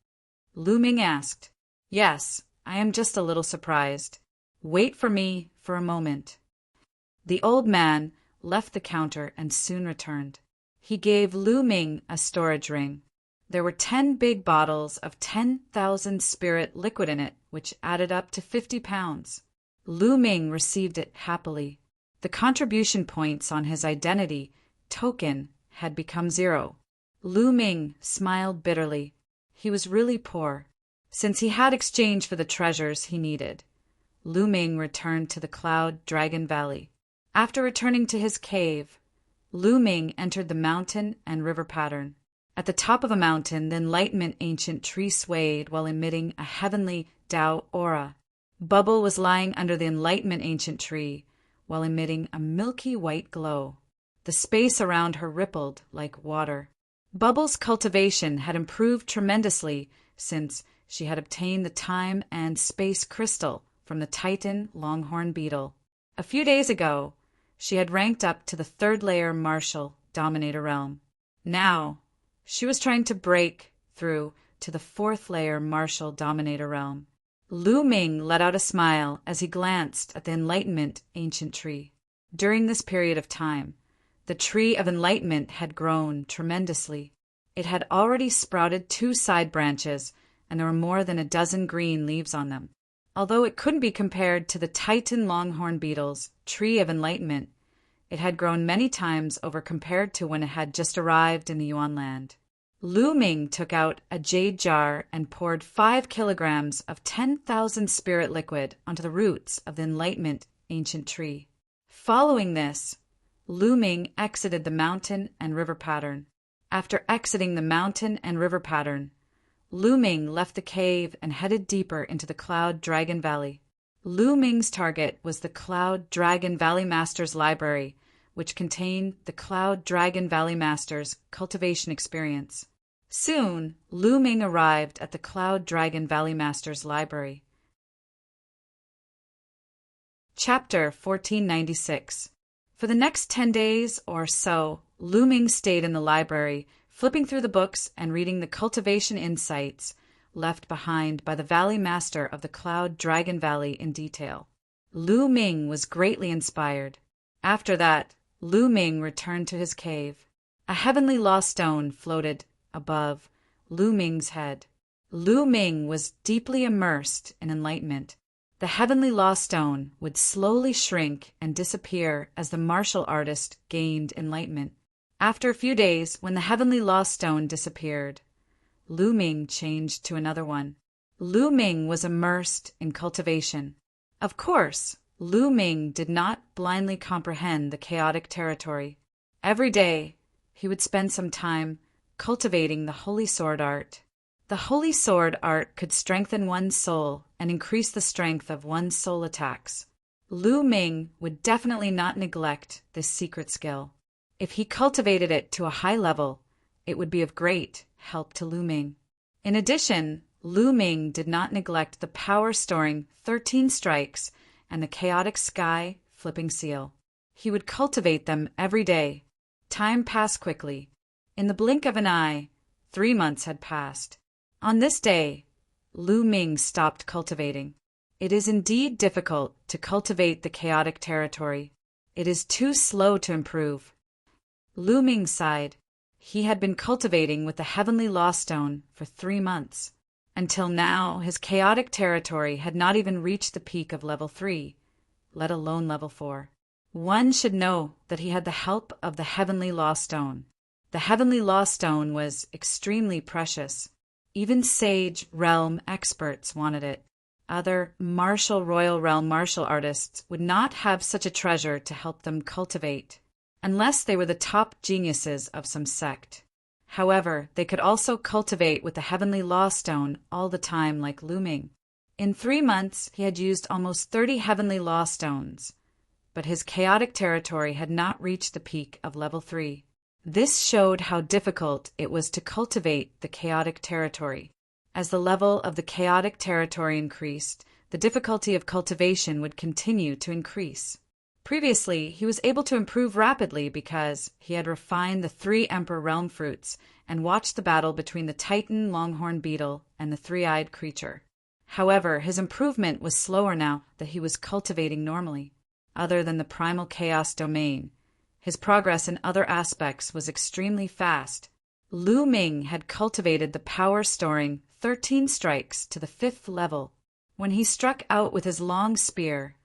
Lu Ming asked. Yes, I am just a little surprised. Wait for me for a moment. The old man left the counter and soon returned. He gave Lu Ming a storage ring. There were 10 big bottles of 10,000 spirit liquid in it, which added up to 50 pounds. Lu Ming received it happily. The contribution points on his identity token had become 0. Lu Ming smiled bitterly. He was really poor. Since he had exchanged for the treasures he needed, Lu Ming returned to the Cloud Dragon Valley. After returning to his cave, Lu Ming entered the mountain and river pattern. At the top of a mountain, the Enlightenment ancient tree swayed while emitting a heavenly Tao aura. Bubble was lying under the Enlightenment ancient tree while emitting a milky white glow. The space around her rippled like water. Bubble's cultivation had improved tremendously since she had obtained the time and space crystal from the Titan longhorn beetle. A few days ago, she had ranked up to the 3rd layer Martial Dominator realm. Now, she was trying to break through to the 4th layer Martial Dominator realm. Lu Ming let out a smile as he glanced at the Enlightenment ancient tree. During this period of time, the tree of enlightenment had grown tremendously. It had already sprouted 2 side branches, and there were more than a dozen green leaves on them. Although it couldn't be compared to the Titan longhorn beetle's tree of enlightenment, It had grown many times over compared to when it had just arrived in the Yuan land. Lu Ming took out a jade jar and poured 5 kilograms of 10,000 spirit liquid onto the roots of the enlightenment ancient tree. Following this, Lu Ming exited the mountain and river pattern. After exiting the mountain and river pattern, Lu Ming left the cave and headed deeper into the Cloud Dragon Valley. Lu Ming's target was the Cloud Dragon Valley Master's Library, which contained the Cloud Dragon Valley Master's cultivation experience. Soon, Lu Ming arrived at the Cloud Dragon Valley Master's Library. Chapter 1496. For the next 10 days or so, Lu Ming stayed in the library, flipping through the books and reading the cultivation insights left behind by the Valley Master of the Cloud Dragon Valley in detail. Lu Ming was greatly inspired. After that, Lu Ming returned to his cave. A heavenly law stone floated above Lu Ming's head. Lu Ming was deeply immersed in enlightenment. The heavenly law stone would slowly shrink and disappear as the martial artist gained enlightenment. After a few days, when the heavenly law stone disappeared, Lu Ming changed to another one. Lu Ming was immersed in cultivation. Of course, Lu Ming did not blindly comprehend the chaotic territory. Every day, he would spend some time cultivating the Holy Sword art. The Holy Sword art could strengthen one's soul and increase the strength of one's soul attacks. Lu Ming would definitely not neglect this secret skill. If he cultivated it to a high level, it would be of great help to Lu Ming. In addition, Lu Ming did not neglect the power-storing 13 strikes and the chaotic sky flipping seal. He would cultivate them every day. Time passed quickly. In the blink of an eye, 3 months had passed. On this day, Lu Ming stopped cultivating. It is indeed difficult to cultivate the chaotic territory. It is too slow to improve. Lu Ming sighed. He had been cultivating with the heavenly law stone for 3 months. Until now, his chaotic territory had not even reached the peak of level 3, let alone level 4. One should know that he had the help of the heavenly law stone. The heavenly law stone was extremely precious. Even Sage Realm experts wanted it. Other Royal Realm martial artists would not have such a treasure to help them cultivate, unless they were the top geniuses of some sect. However, they could also cultivate with the heavenly law stone all the time like Lu Ming. In 3 months, he had used almost 30 heavenly law stones, but his chaotic territory had not reached the peak of level 3. This showed how difficult it was to cultivate the chaotic territory. As the level of the chaotic territory increased, the difficulty of cultivation would continue to increase. Previously, he was able to improve rapidly because he had refined the 3 Emperor Realm fruits and watched the battle between the Titan Longhorn Beetle and the 3-eyed creature. However, his improvement was slower now that he was cultivating normally. Other than the Primal Chaos domain, his progress in other aspects was extremely fast. Lu Ming had cultivated the power-storing 13 strikes to the 5th level. When he struck out with his long spear,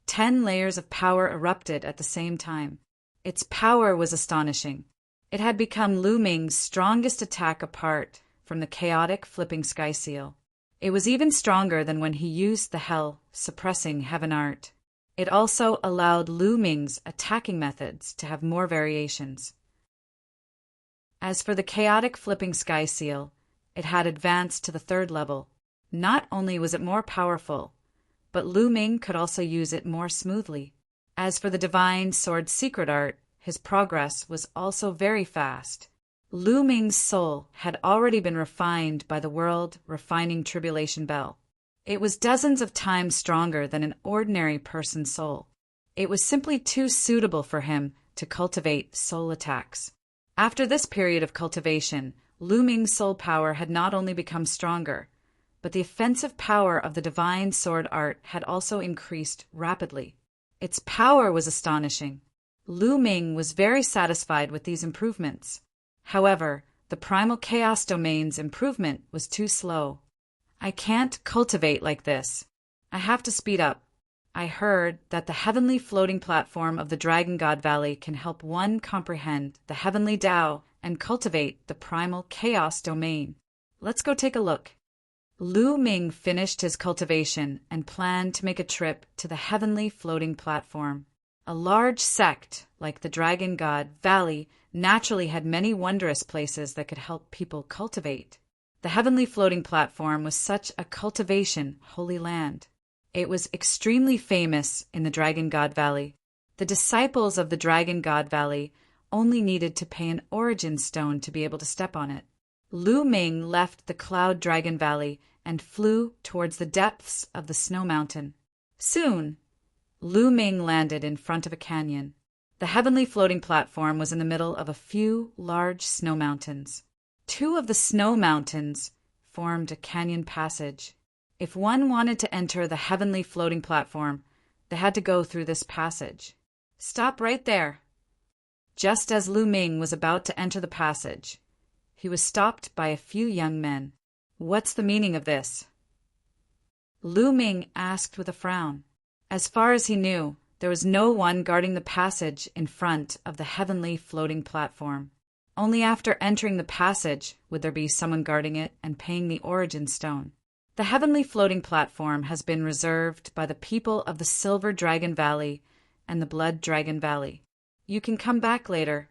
10 layers of power erupted at the same time. Its power was astonishing. It had become Lu Ming's strongest attack apart from the chaotic flipping sky seal. It was even stronger than when he used the hell-suppressing heaven art. It also allowed Lu Ming's attacking methods to have more variations. As for the chaotic flipping sky seal, it had advanced to the 3rd level. Not only was it more powerful, but Lu Ming could also use it more smoothly. As for the divine sword secret art, his progress was also very fast. Lu Ming's soul had already been refined by the world refining tribulation bell. It was dozens of times stronger than an ordinary person's soul. It was simply too suitable for him to cultivate soul attacks. After this period of cultivation, Lu Ming's soul power had not only become stronger, but the offensive power of the divine sword art had also increased rapidly. Its power was astonishing. Lu Ming was very satisfied with these improvements. However, the Primal Chaos domain's improvement was too slow. I can't cultivate like this. I have to speed up. I heard that the heavenly floating platform of the Dragon God Valley can help one comprehend the heavenly Tao and cultivate the primal chaos domain. Let's go take a look. Lu Ming finished his cultivation and planned to make a trip to the heavenly floating platform. A large sect like the Dragon God Valley naturally had many wondrous places that could help people cultivate. The heavenly floating platform was such a cultivation holy land. It was extremely famous in the Dragon God Valley. The disciples of the Dragon God Valley only needed to pay an origin stone to be able to step on it. Lu Ming left the Cloud Dragon Valley and flew towards the depths of the snow mountain. Soon, Lu Ming landed in front of a canyon. The heavenly floating platform was in the middle of a few large snow mountains. Two of the snow mountains formed a canyon passage. If one wanted to enter the heavenly floating platform, they had to go through this passage. Stop right there. Just as Lu Ming was about to enter the passage, he was stopped by a few young men. What's the meaning of this? Lu Ming asked with a frown. As far as he knew, there was no one guarding the passage in front of the heavenly floating platform. Only after entering the passage would there be someone guarding it and paying the origin stone. The heavenly floating platform has been reserved by the people of the Silver Dragon Valley and the Blood Dragon Valley. You can come back later.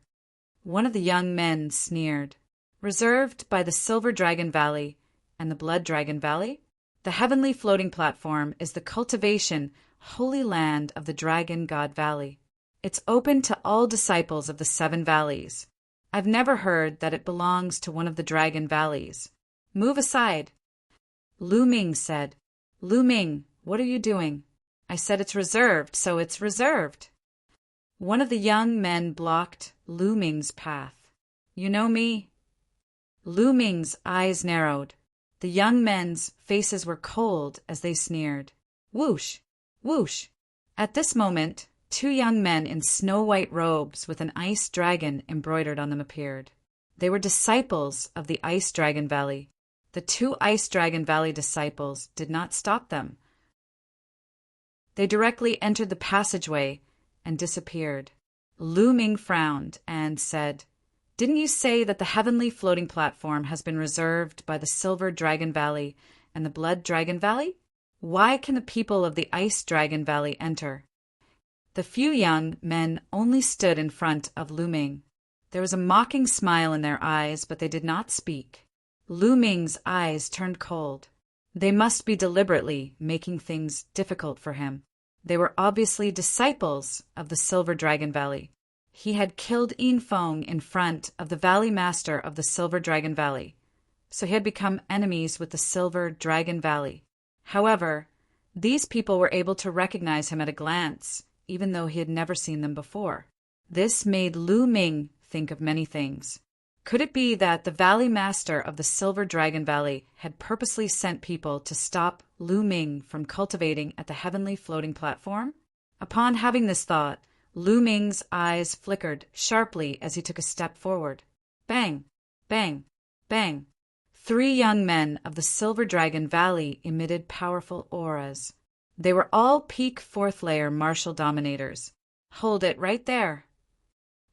One of the young men sneered. Reserved by the Silver Dragon Valley and the Blood Dragon Valley? The heavenly floating platform is the cultivation holy land of the Dragon God Valley. It's open to all disciples of the 7 valleys. I've never heard that it belongs to one of the Dragon Valleys. Move aside. Lu Ming said. Lu Ming, what are you doing? I said it's reserved, so it's reserved. One of the young men blocked Lu Ming's path. You know me? Lu Ming's eyes narrowed. The young men's faces were cold as they sneered. Whoosh! Whoosh! At this moment, 2 young men in snow-white robes with an ice dragon embroidered on them appeared. They were disciples of the Ice Dragon Valley. The 2 Ice Dragon Valley disciples did not stop them. They directly entered the passageway and disappeared. Lu Ming frowned and said, Didn't you say that the heavenly floating platform has been reserved by the Silver Dragon Valley and the Blood Dragon Valley? Why can the people of the Ice Dragon Valley enter? The few young men only stood in front of Lu Ming. There was a mocking smile in their eyes, but they did not speak. Lu Ming's eyes turned cold. They must be deliberately making things difficult for him. They were obviously disciples of the Silver Dragon Valley. He had killed Yin Feng in front of the Valley Master of the Silver Dragon Valley, so he had become enemies with the Silver Dragon Valley. However, these people were able to recognize him at a glance, even though he had never seen them before. This made Lu Ming think of many things. Could it be that the Valley Master of the Silver Dragon Valley had purposely sent people to stop Lu Ming from cultivating at the heavenly floating platform? Upon having this thought, Lu Ming's eyes flickered sharply as he took a step forward. Bang! Bang! Bang! 3 young men of the Silver Dragon Valley emitted powerful auras. They were all peak 4th layer martial dominators. Hold it right there.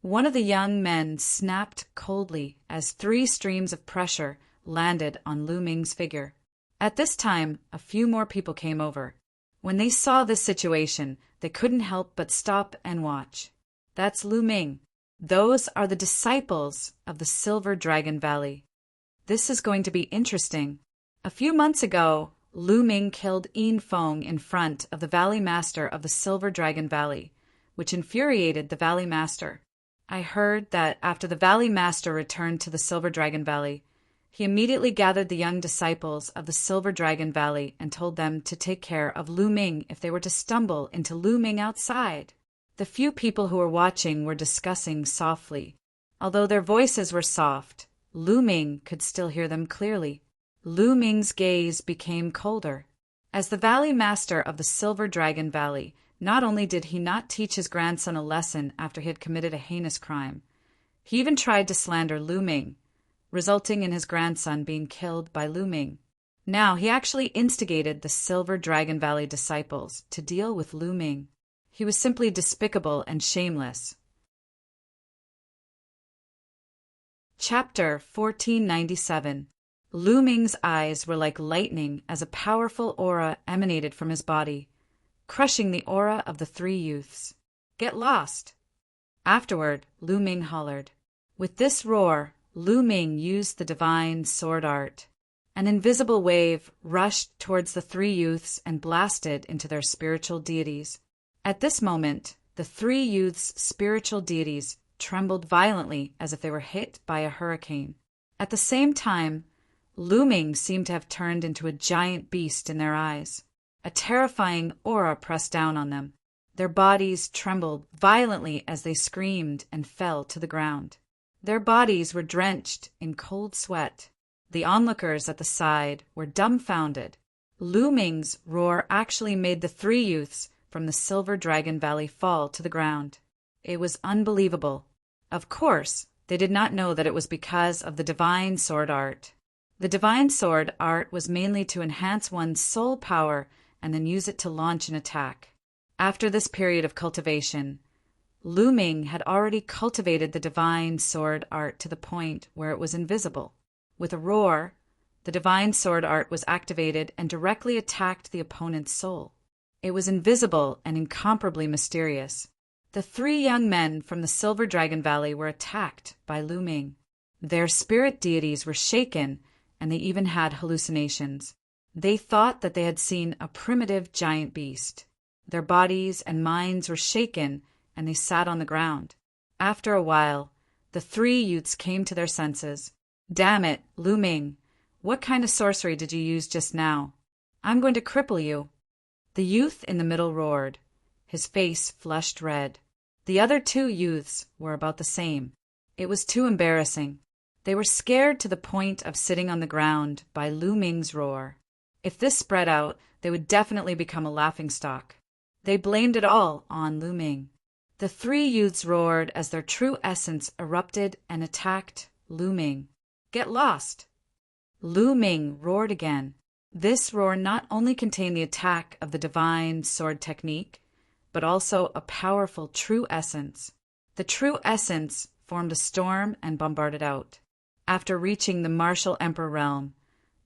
One of the young men snapped coldly as 3 streams of pressure landed on Lu Ming's figure. At this time, a few more people came over. When they saw this situation, they couldn't help but stop and watch. That's Lu Ming. Those are the disciples of the Silver Dragon Valley. This is going to be interesting. A few months ago, Lu Ming killed Yin Feng in front of the Valley Master of the Silver Dragon Valley, which infuriated the Valley Master. I heard that after the Valley Master returned to the Silver Dragon Valley, he immediately gathered the young disciples of the Silver Dragon Valley and told them to take care of Lu Ming if they were to stumble into Lu Ming outside. The few people who were watching were discussing softly. Although their voices were soft, Lu Ming could still hear them clearly. Lu Ming's gaze became colder. As the Valley Master of the Silver Dragon Valley, not only did he not teach his grandson a lesson after he had committed a heinous crime, he even tried to slander Lu Ming, resulting in his grandson being killed by Lu Ming. Now, he actually instigated the Silver Dragon Valley disciples to deal with Lu Ming. He was simply despicable and shameless. Chapter 1497. Lu Ming's eyes were like lightning as a powerful aura emanated from his body, crushing the aura of the three youths. "Get lost!" Afterward, Lu Ming hollered. With this roar, Lu Ming used the divine sword art. An invisible wave rushed towards the three youths and blasted into their spiritual deities. At this moment, the three youths' spiritual deities trembled violently as if they were hit by a hurricane. At the same time, Lu Ming seemed to have turned into a giant beast in their eyes. A terrifying aura pressed down on them. Their bodies trembled violently as they screamed and fell to the ground. Their bodies were drenched in cold sweat. The onlookers at the side were dumbfounded. Lu Ming's roar actually made the three youths from the Silver Dragon Valley fall to the ground. It was unbelievable. Of course, they did not know that it was because of the divine sword art. The divine sword art was mainly to enhance one's soul power and then use it to launch an attack. After this period of cultivation, Lu Ming had already cultivated the divine sword art to the point where it was invisible. With a roar, the divine sword art was activated and directly attacked the opponent's soul. It was invisible and incomparably mysterious. The three young men from the Silver Dragon Valley were attacked by Lu Ming. Their spirit deities were shaken, and they even had hallucinations. They thought that they had seen a primitive giant beast. Their bodies and minds were shaken, and they sat on the ground. After a while, the three youths came to their senses. "Damn it, Lu Ming, what kind of sorcery did you use just now? I'm going to cripple you." The youth in the middle roared. His face flushed red. The other two youths were about the same. It was too embarrassing. They were scared to the point of sitting on the ground by Lu Ming's roar. If this spread out, they would definitely become a laughingstock. They blamed it all on Lu Ming. The three youths roared as their true essence erupted and attacked Lu Ming. "Get lost!" Lu Ming roared again. This roar not only contained the attack of the divine sword technique, but also a powerful true essence. The true essence formed a storm and bombarded out. After reaching the martial emperor realm,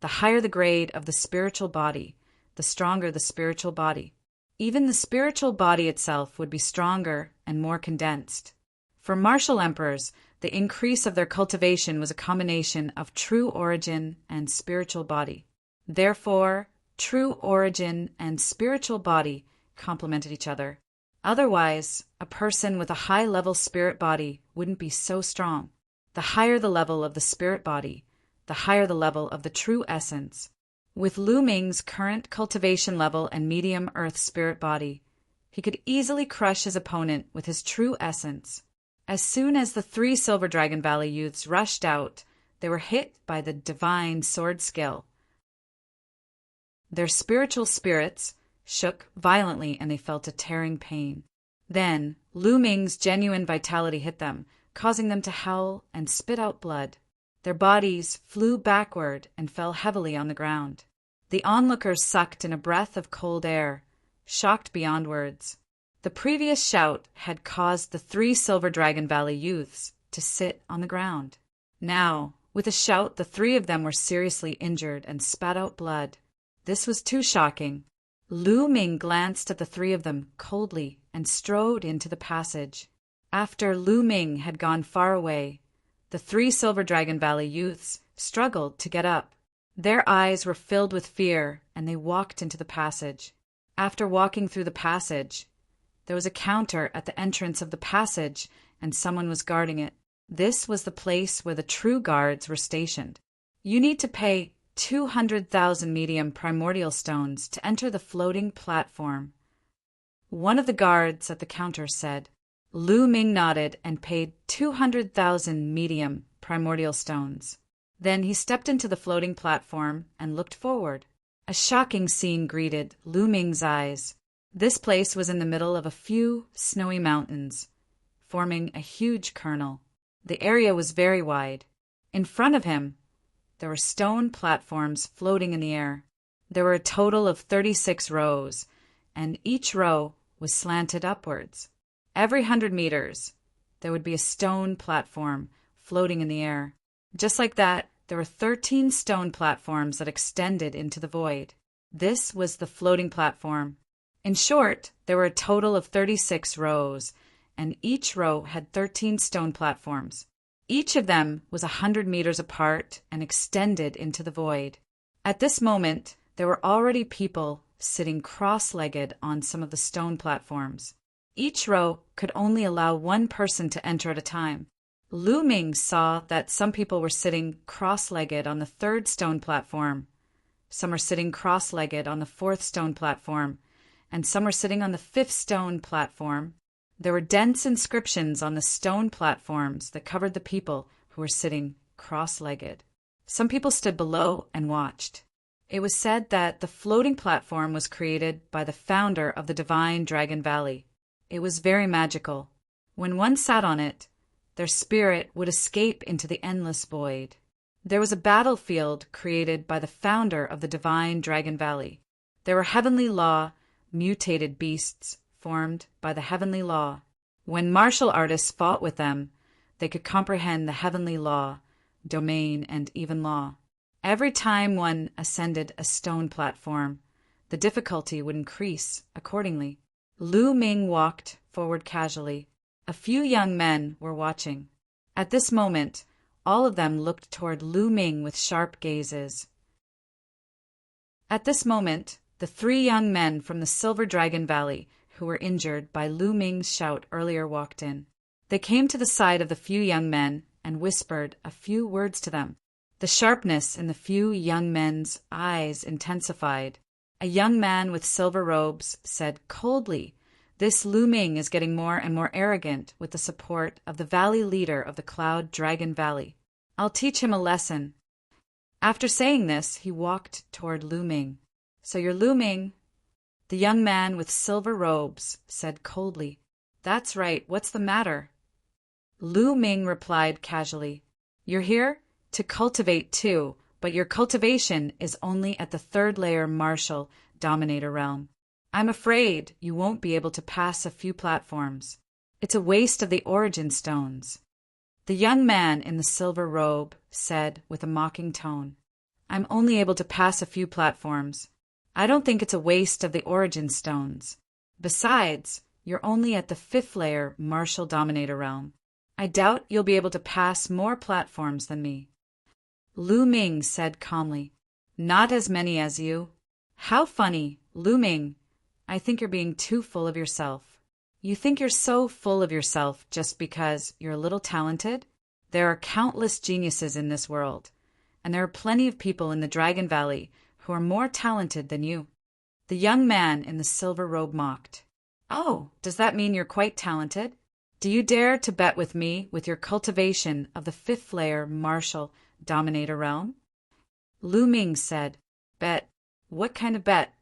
the higher the grade of the spiritual body, the stronger the spiritual body. Even the spiritual body itself would be stronger and more condensed. For martial emperors, the increase of their cultivation was a combination of true origin and spiritual body. Therefore, true origin and spiritual body complemented each other. Otherwise, a person with a high-level spirit body wouldn't be so strong. The higher the level of the spirit body, the higher the level of the true essence. With Lu Ming's current cultivation level and medium earth spirit body, he could easily crush his opponent with his true essence. As soon as the three Silver Dragon Valley youths rushed out, they were hit by the divine sword skill. Their spiritual spirits shook violently and they felt a tearing pain. Then, Lu Ming's genuine vitality hit them, causing them to howl and spit out blood. Their bodies flew backward and fell heavily on the ground. The onlookers sucked in a breath of cold air, shocked beyond words. The previous shout had caused the three Silver Dragon Valley youths to sit on the ground. Now, with a shout, the three of them were seriously injured and spat out blood. This was too shocking. Lu Ming glanced at the three of them coldly and strode into the passage. After Lu Ming had gone far away, the three Silver Dragon Valley youths struggled to get up. Their eyes were filled with fear, and they walked into the passage. After walking through the passage, there was a counter at the entrance of the passage, and someone was guarding it. This was the place where the true guards were stationed. You need to pay 200,000 medium primordial stones to enter the floating platform. One of the guards at the counter said. Lu Ming nodded and paid 200,000 medium primordial stones. Then he stepped into the floating platform and looked forward. A shocking scene greeted Lu Ming's eyes. This place was in the middle of a few snowy mountains, forming a huge kernel. The area was very wide. In front of him there were stone platforms floating in the air. There were a total of 36 rows, and each row was slanted upwards. Every 100 meters, there would be a stone platform floating in the air. Just like that, there were 13 stone platforms that extended into the void. This was the floating platform. In short, there were a total of 36 rows, and each row had 13 stone platforms. Each of them was 100 meters apart and extended into the void. At this moment, there were already people sitting cross-legged on some of the stone platforms. Each row could only allow one person to enter at a time. Lu Ming saw that some people were sitting cross-legged on the third stone platform. Some were sitting cross-legged on the fourth stone platform, and some were sitting on the fifth stone platform. There were dense inscriptions on the stone platforms that covered the people who were sitting cross-legged. Some people stood below and watched. It was said that the floating platform was created by the founder of the divine Dragon Valley. It was very magical. When one sat on it, their spirit would escape into the endless void. There was a battlefield created by the founder of the divine Dragon Valley. There were heavenly law, mutated beasts formed by the heavenly law. When martial artists fought with them, they could comprehend the heavenly law, domain, and even law. Every time one ascended a stone platform, the difficulty would increase accordingly. Lu Ming walked forward casually. A few young men were watching. At this moment, all of them looked toward Lu Ming with sharp gazes. At this moment, the 3 young men from the Silver Dragon Valley who were injured by Lu Ming's shout earlier walked in. They came to the side of the few young men and whispered a few words to them. The sharpness in the few young men's eyes intensified. A young man with silver robes said coldly, "This Lu Ming is getting more and more arrogant with the support of the valley leader of the Cloud Dragon Valley. I'll teach him a lesson." After saying this, he walked toward Lu Ming. "So you're Lu Ming?" The young man with silver robes said coldly, "That's right, what's the matter?" Lu Ming replied casually, "You're here to cultivate too, but your cultivation is only at the 3rd layer martial dominator realm. I'm afraid you won't be able to pass a few platforms. It's a waste of the origin stones." The young man in the silver robe said with a mocking tone, "I'm only able to pass a few platforms. I don't think it's a waste of the origin stones. Besides, you're only at the 5th layer martial dominator realm. I doubt you'll be able to pass more platforms than me." Lu Ming said calmly, "Not as many as you." "How funny, Lu Ming. I think you're being too full of yourself." "You think you're so full of yourself just because you're a little talented? There are countless geniuses in this world, and there are plenty of people in the Dragon Valley who are more talented than you." The young man in the silver robe mocked. "Oh, does that mean you're quite talented? Do you dare to bet with me with your cultivation of the 5th layer martial dominator realm?" Lu Ming said, "Bet? What kind of bet?"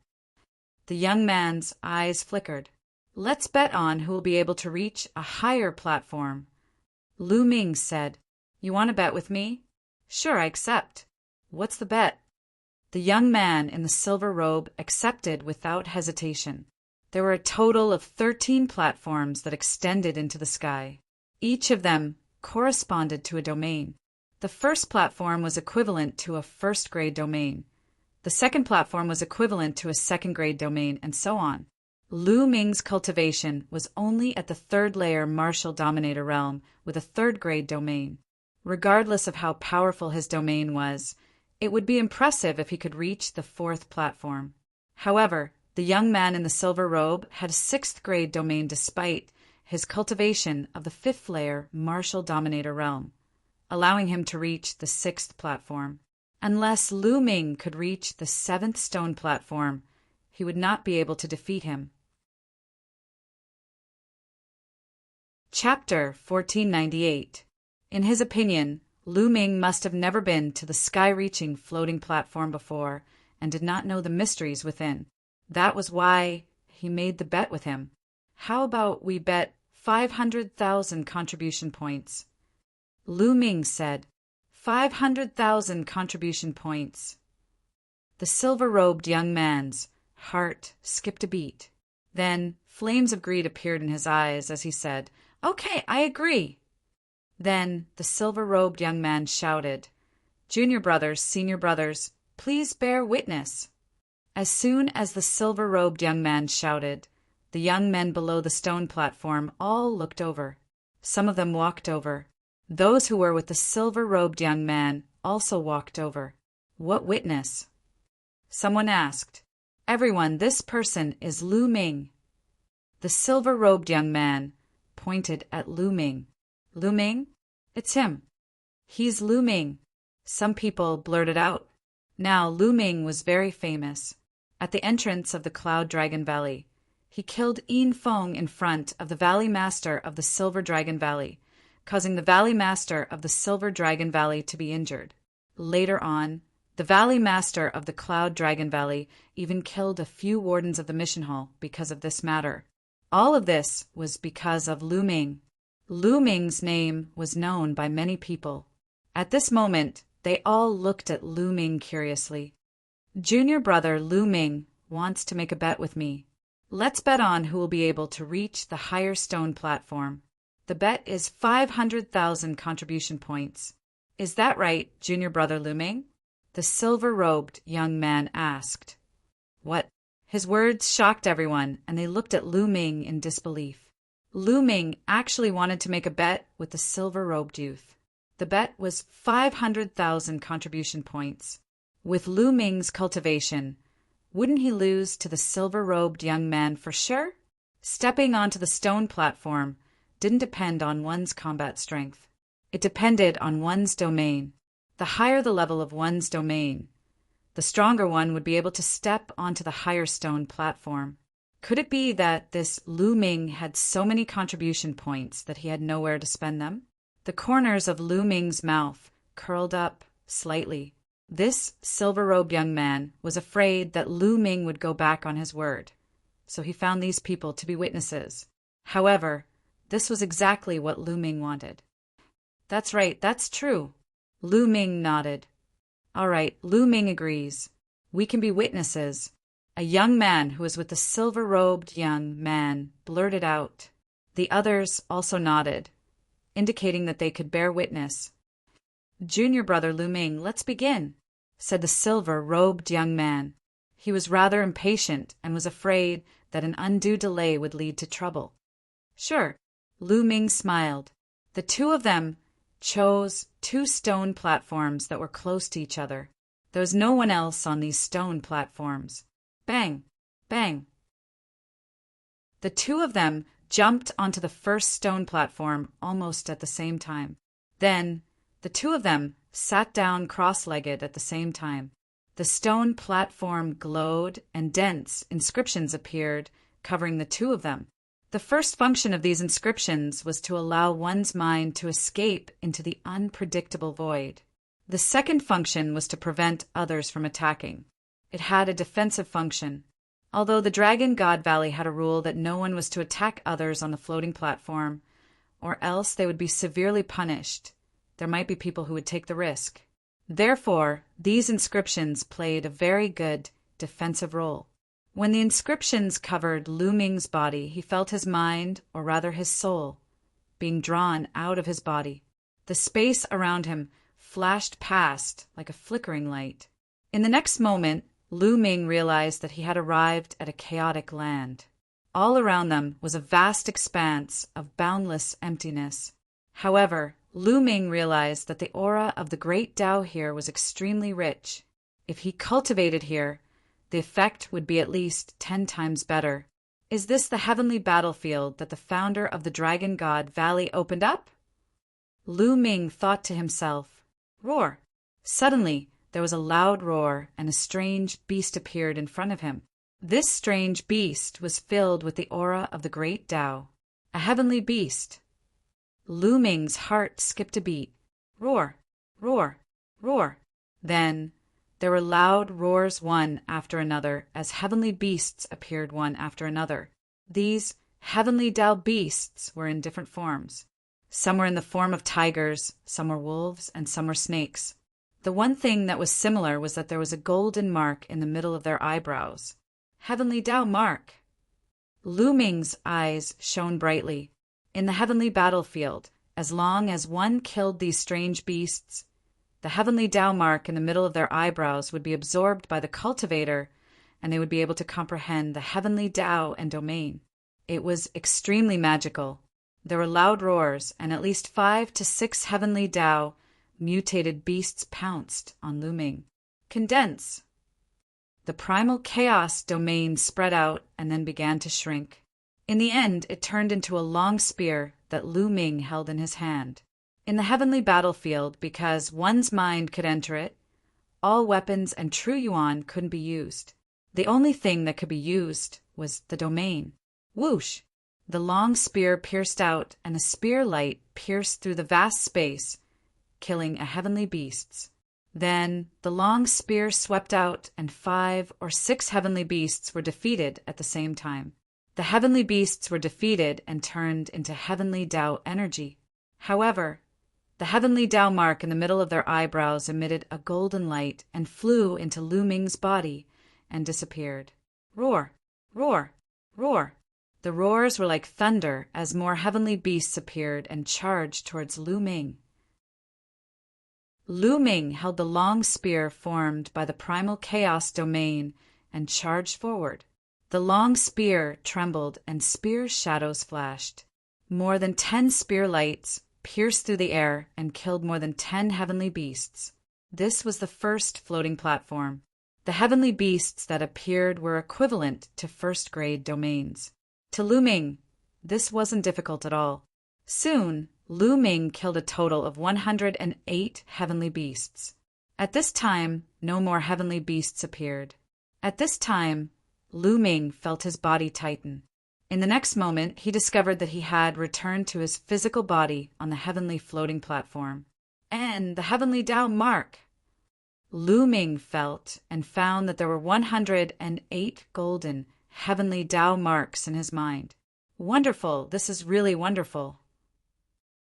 The young man's eyes flickered. "Let's bet on who will be able to reach a higher platform." Lu Ming said, "You want to bet with me?" "Sure, I accept. What's the bet?" The young man in the silver robe accepted without hesitation. There were a total of 13 platforms that extended into the sky. Each of them corresponded to a domain. The first platform was equivalent to a 1st-grade domain. The second platform was equivalent to a 2nd-grade domain, and so on. Lu Ming's cultivation was only at the 3rd layer martial dominator realm with a 3rd-grade domain. Regardless of how powerful his domain was, it would be impressive if he could reach the 4th platform. However, the young man in the silver robe had a 6th-grade domain despite his cultivation of the 5th layer martial dominator realm, allowing him to reach the 6th platform. Unless Lu Ming could reach the 7th stone platform, he would not be able to defeat him. Chapter 1498. In his opinion, Lu Ming must have never been to the sky-reaching floating platform before and did not know the mysteries within. That was why he made the bet with him. "How about we bet 500,000 contribution points?" Lu Ming said, 500,000 contribution points. The silver-robed young man's heart skipped a beat. Then flames of greed appeared in his eyes as he said, "Okay, I agree." Then the silver-robed young man shouted, "Junior brothers, senior brothers, please bear witness." As soon as the silver-robed young man shouted, the young men below the stone platform all looked over. Some of them walked over. Those who were with the silver-robed young man also walked over. What witness? Someone asked. "Everyone, this person is Lu Ming." The silver-robed young man pointed at Lu Ming. "Lu Ming? It's him. He's Lu Ming." Some people blurted out. Now Lu Ming was very famous. At the entrance of the Cloud Dragon Valley, he killed Yin Feng in front of the Valley Master of the Silver Dragon Valley, causing the Valley Master of the Silver Dragon Valley to be injured. Later on, the Valley Master of the Cloud Dragon Valley even killed a few wardens of the mission hall because of this matter. All of this was because of Lu Ming. Lu Ming's name was known by many people. At this moment, they all looked at Lu Ming curiously. Junior brother Lu Ming wants to make a bet with me. Let's bet on who will be able to reach the higher stone platform. The bet is 500,000 contribution points. Is that right, junior brother Lu Ming? The silver-robed young man asked. What? His words shocked everyone, and they looked at Lu Ming in disbelief. Lu Ming actually wanted to make a bet with the silver-robed youth. The bet was 500,000 contribution points. With Lu Ming's cultivation, wouldn't he lose to the silver-robed young man for sure? Stepping onto the stone platform didn't depend on one's combat strength. It depended on one's domain. The higher the level of one's domain, the stronger one would be able to step onto the higher stone platform. Could it be that this Lu Ming had so many contribution points that he had nowhere to spend them? The corners of Lu Ming's mouth curled up slightly. This silver-robed young man was afraid that Lu Ming would go back on his word, so he found these people to be witnesses. However, this was exactly what Lu Ming wanted. That's right, that's true. Lu Ming nodded. All right, Lu Ming agrees. We can be witnesses. A young man who was with the silver-robed young man blurted out. The others also nodded, indicating that they could bear witness. Junior brother Lu Ming, let's begin, said the silver-robed young man. He was rather impatient and was afraid that an undue delay would lead to trouble. Sure, Lu Ming smiled. The two of them chose 2 stone platforms that were close to each other. There was no one else on these stone platforms. Bang! Bang! The two of them jumped onto the first stone platform almost at the same time. Then, the two of them sat down cross-legged at the same time. The stone platform glowed and dense inscriptions appeared, covering the two of them. The first function of these inscriptions was to allow one's mind to escape into the unpredictable void. The second function was to prevent others from attacking. It had a defensive function. Although the Dragon God Valley had a rule that no one was to attack others on the floating platform, or else they would be severely punished, there might be people who would take the risk. Therefore, these inscriptions played a very good defensive role. When the inscriptions covered Lu Ming's body, he felt his mind, or rather his soul, being drawn out of his body. The space around him flashed past like a flickering light. In the next moment, Lu Ming realized that he had arrived at a chaotic land. All around them was a vast expanse of boundless emptiness. However, Lu Ming realized that the aura of the great Tao here was extremely rich. If he cultivated here, the effect would be at least 10 times better. Is this the heavenly battlefield that the founder of the Dragon God Valley opened up? Lu Ming thought to himself, roar. Suddenly, there was a loud roar, and a strange beast appeared in front of him. This strange beast was filled with the aura of the great Tao, a heavenly beast. Lu Ming's heart skipped a beat. Roar, roar, roar. Then there were loud roars one after another as heavenly beasts appeared one after another. These heavenly Tao beasts were in different forms. Some were in the form of tigers, some were wolves, and some were snakes. The one thing that was similar was that there was a golden mark in the middle of their eyebrows. Heavenly Tao mark! Lu Ming's eyes shone brightly. In the heavenly battlefield, as long as one killed these strange beasts, the heavenly Tao mark in the middle of their eyebrows would be absorbed by the cultivator, and they would be able to comprehend the heavenly Tao and domain. It was extremely magical. There were loud roars, and at least 5 to 6 heavenly Tao mutated beasts pounced on Lu Ming. Condense! The primal chaos domain spread out and then began to shrink. In the end, it turned into a long spear that Lu Ming held in his hand. In the heavenly battlefield, because one's mind could enter it, all weapons and true yuan couldn't be used. The only thing that could be used was the domain. Whoosh! The long spear pierced out, and a spear light pierced through the vast space, killing a heavenly beasts. Then the long spear swept out, and 5 or 6 heavenly beasts were defeated at the same time. The heavenly beasts were defeated and turned into heavenly Tao energy. However, the heavenly Tao mark in the middle of their eyebrows emitted a golden light and flew into Lu Ming's body and disappeared. Roar! Roar! Roar! The roars were like thunder as more heavenly beasts appeared and charged towards Lu Ming. Lu Ming held the long spear formed by the primal chaos domain and charged forward. The long spear trembled and spear shadows flashed. More than 10 spear lights pierced through the air and killed more than 10 heavenly beasts. This was the first floating platform. The heavenly beasts that appeared were equivalent to first-grade domains. To Lu Ming, this wasn't difficult at all. Soon, Lu Ming killed a total of 108 heavenly beasts. At this time, no more heavenly beasts appeared. At this time, Lu Ming felt his body tighten. In the next moment, he discovered that he had returned to his physical body on the heavenly floating platform. And the heavenly Tao mark! Lu Ming felt and found that there were 108 golden, heavenly Tao marks in his mind. Wonderful! This is really wonderful.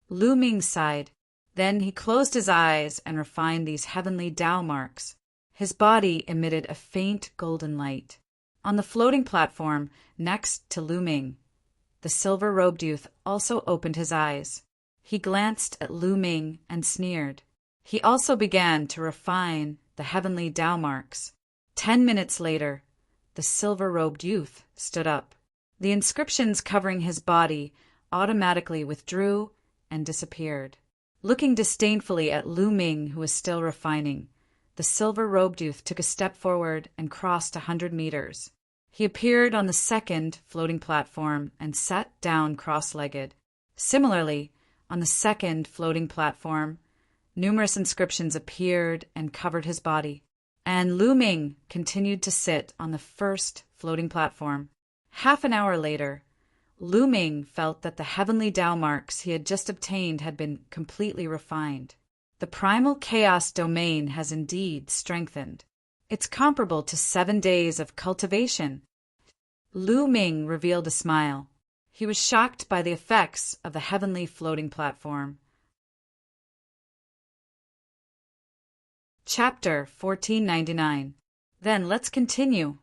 Lu Ming sighed. Then he closed his eyes and refined these heavenly Tao marks. His body emitted a faint golden light. On the floating platform next to Lu Ming, the silver-robed youth also opened his eyes. He glanced at Lu Ming and sneered. He also began to refine the heavenly Tao marks. 10 minutes later, the silver-robed youth stood up. The inscriptions covering his body automatically withdrew and disappeared. Looking disdainfully at Lu Ming, who was still refining, the silver-robed youth took a step forward and crossed 100 meters. He appeared on the second floating platform and sat down cross-legged. Similarly, on the second floating platform, numerous inscriptions appeared and covered his body. And Lu Ming continued to sit on the first floating platform. Half an hour later, Lu Ming felt that the heavenly Tao marks he had just obtained had been completely refined. The primal chaos domain has indeed strengthened. It's comparable to 7 days of cultivation. Lu Ming revealed a smile. He was shocked by the effects of the heavenly floating platform. Chapter 1499. Then let's continue.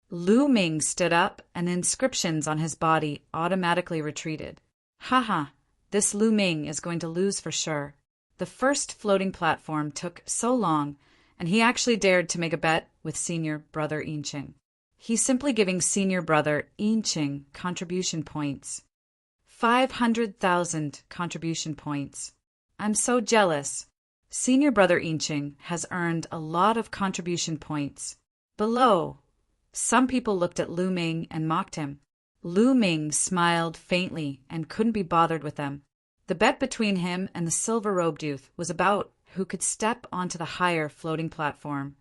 Lu Ming stood up, and the inscriptions on his body automatically retreated. Haha, this Lu Ming is going to lose for sure. The first floating platform took so long, and he actually dared to make a bet with senior brother Yinqing. He's simply giving senior brother Yinqing contribution points. 500,000 contribution points. I'm so jealous. Senior brother Yinqing has earned a lot of contribution points. Below, some people looked at Lu Ming and mocked him. Lu Ming smiled faintly and couldn't be bothered with them. The bet between him and the silver-robed youth was about who could step onto the higher floating platform,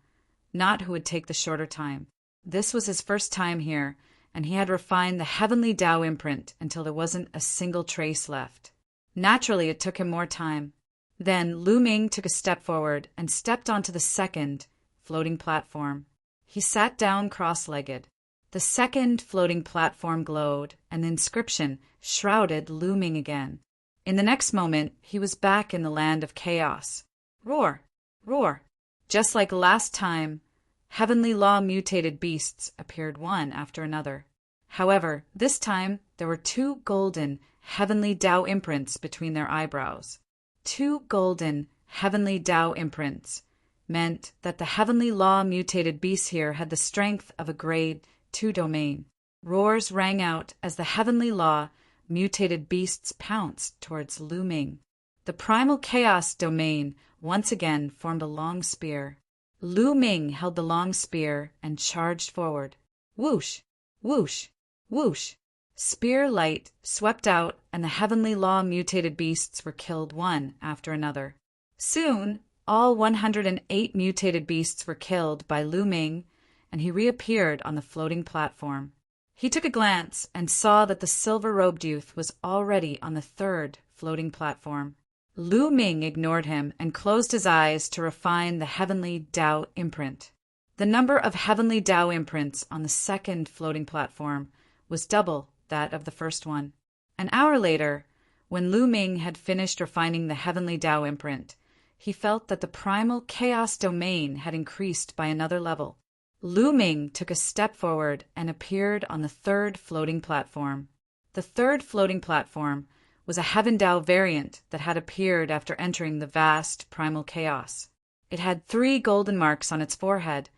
not who would take the shorter time. This was his first time here, and he had refined the heavenly Tao imprint until there wasn't a single trace left. Naturally, it took him more time. Then Lu Ming took a step forward and stepped onto the second floating platform. He sat down cross-legged. The second floating platform glowed, and the inscription shrouded Lu Ming again. In the next moment, he was back in the land of chaos. Roar! Roar! Just like last time, heavenly law mutated beasts appeared one after another. However, this time there were 2 golden, heavenly Tao imprints between their eyebrows. 2 golden, heavenly Tao imprints meant that the heavenly law mutated beasts here had the strength of a grade 2 domain. Roars rang out as the heavenly law mutated beasts pounced towards Lu Ming. The primal chaos domain once again formed a long spear. Lu Ming held the long spear and charged forward. Whoosh! Whoosh! Whoosh! Spear light swept out, and the heavenly law mutated beasts were killed one after another. Soon, all 108 mutated beasts were killed by Lu Ming, and he reappeared on the floating platform. He took a glance and saw that the silver-robed youth was already on the 3rd floating platform. Lu Ming ignored him and closed his eyes to refine the heavenly Tao imprint. The number of heavenly Tao imprints on the 2nd floating platform was double that of the first one. An hour later, when Lu Ming had finished refining the heavenly Tao imprint, he felt that the primal chaos domain had increased by another level. Lu Ming took a step forward and appeared on the 3rd floating platform. The 3rd floating platform was a Heaven Tao variant that had appeared after entering the vast primal chaos. It had 3 golden marks on its forehead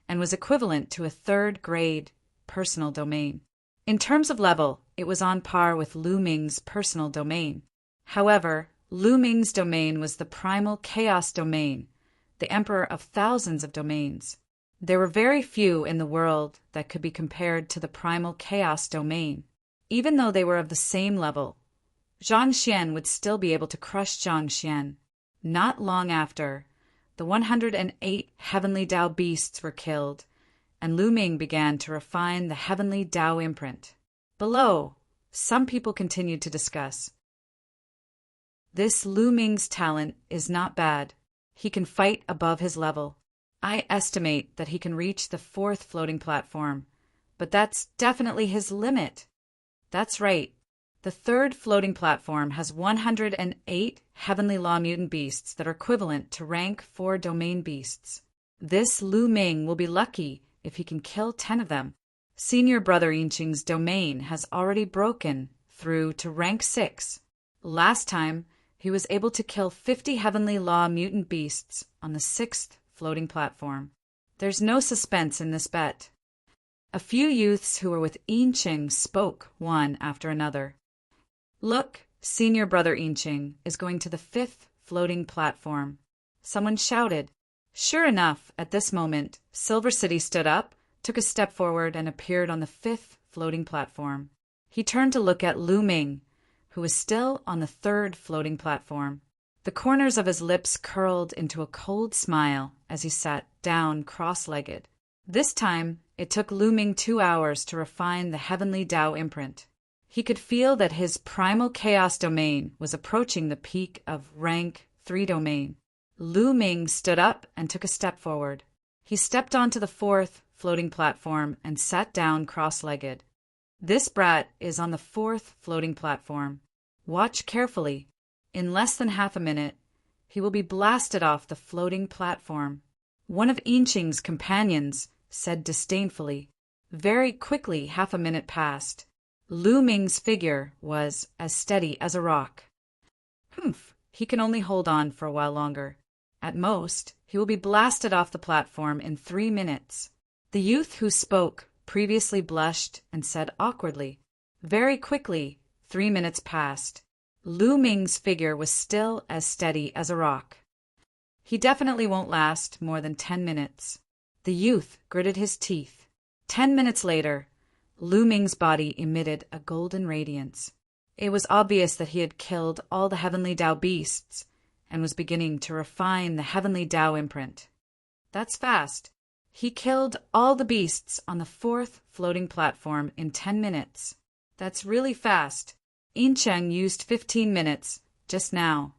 and was equivalent to a 3rd grade personal domain. In terms of level, it was on par with Lu Ming's personal domain. However, Lu Ming's domain was the primal chaos domain, the emperor of thousands of domains. There were very few in the world that could be compared to the primal chaos domain. Even though they were of the same level, Zhang Xian would still be able to crush Zhang Xian. Not long after, the 108 heavenly Tao beasts were killed, and Lu Ming began to refine the heavenly Tao imprint. Below, some people continued to discuss. This Lu Ming's talent is not bad. He can fight above his level. I estimate that he can reach the 4th floating platform, but that's definitely his limit. That's right. The 3rd floating platform has 108 heavenly law mutant beasts that are equivalent to rank 4 domain beasts. This Lu Ming will be lucky if he can kill 10 of them. Senior brother Yinqing's domain has already broken through to rank 6. Last time, he was able to kill 50 heavenly law mutant beasts on the 6th floating platform. There's no suspense in this bet. A few youths who were with Yinqing spoke one after another. Look, senior brother Yinqing is going to the 5th floating platform. Someone shouted. Sure enough, at this moment, Silver City stood up, took a step forward, and appeared on the 5th floating platform. He turned to look at Lu Ming, who was still on the 3rd floating platform. The corners of his lips curled into a cold smile as he sat down cross-legged. This time, it took Lu Ming 2 hours to refine the heavenly Tao imprint. He could feel that his primal chaos domain was approaching the peak of rank 3 domain. Lu Ming stood up and took a step forward. He stepped onto the 4th floating platform and sat down cross-legged. This brat is on the 4th floating platform. Watch carefully. In less than half a minute, he will be blasted off the floating platform. One of Yinqing's companions said disdainfully. Very quickly, half a minute passed. Lu Ming's figure was as steady as a rock. Humph, he can only hold on for a while longer. At most, he will be blasted off the platform in 3 minutes. The youth who spoke previously blushed and said awkwardly. Very quickly, 3 minutes passed. Lu Ming's figure was still as steady as a rock. He definitely won't last more than 10 minutes. The youth gritted his teeth. 10 minutes later, Lu Ming's body emitted a golden radiance. It was obvious that he had killed all the heavenly Tao beasts and was beginning to refine the heavenly Tao imprint. That's fast. He killed all the beasts on the 4th floating platform in 10 minutes. That's really fast. Yinqing used 15 minutes just now.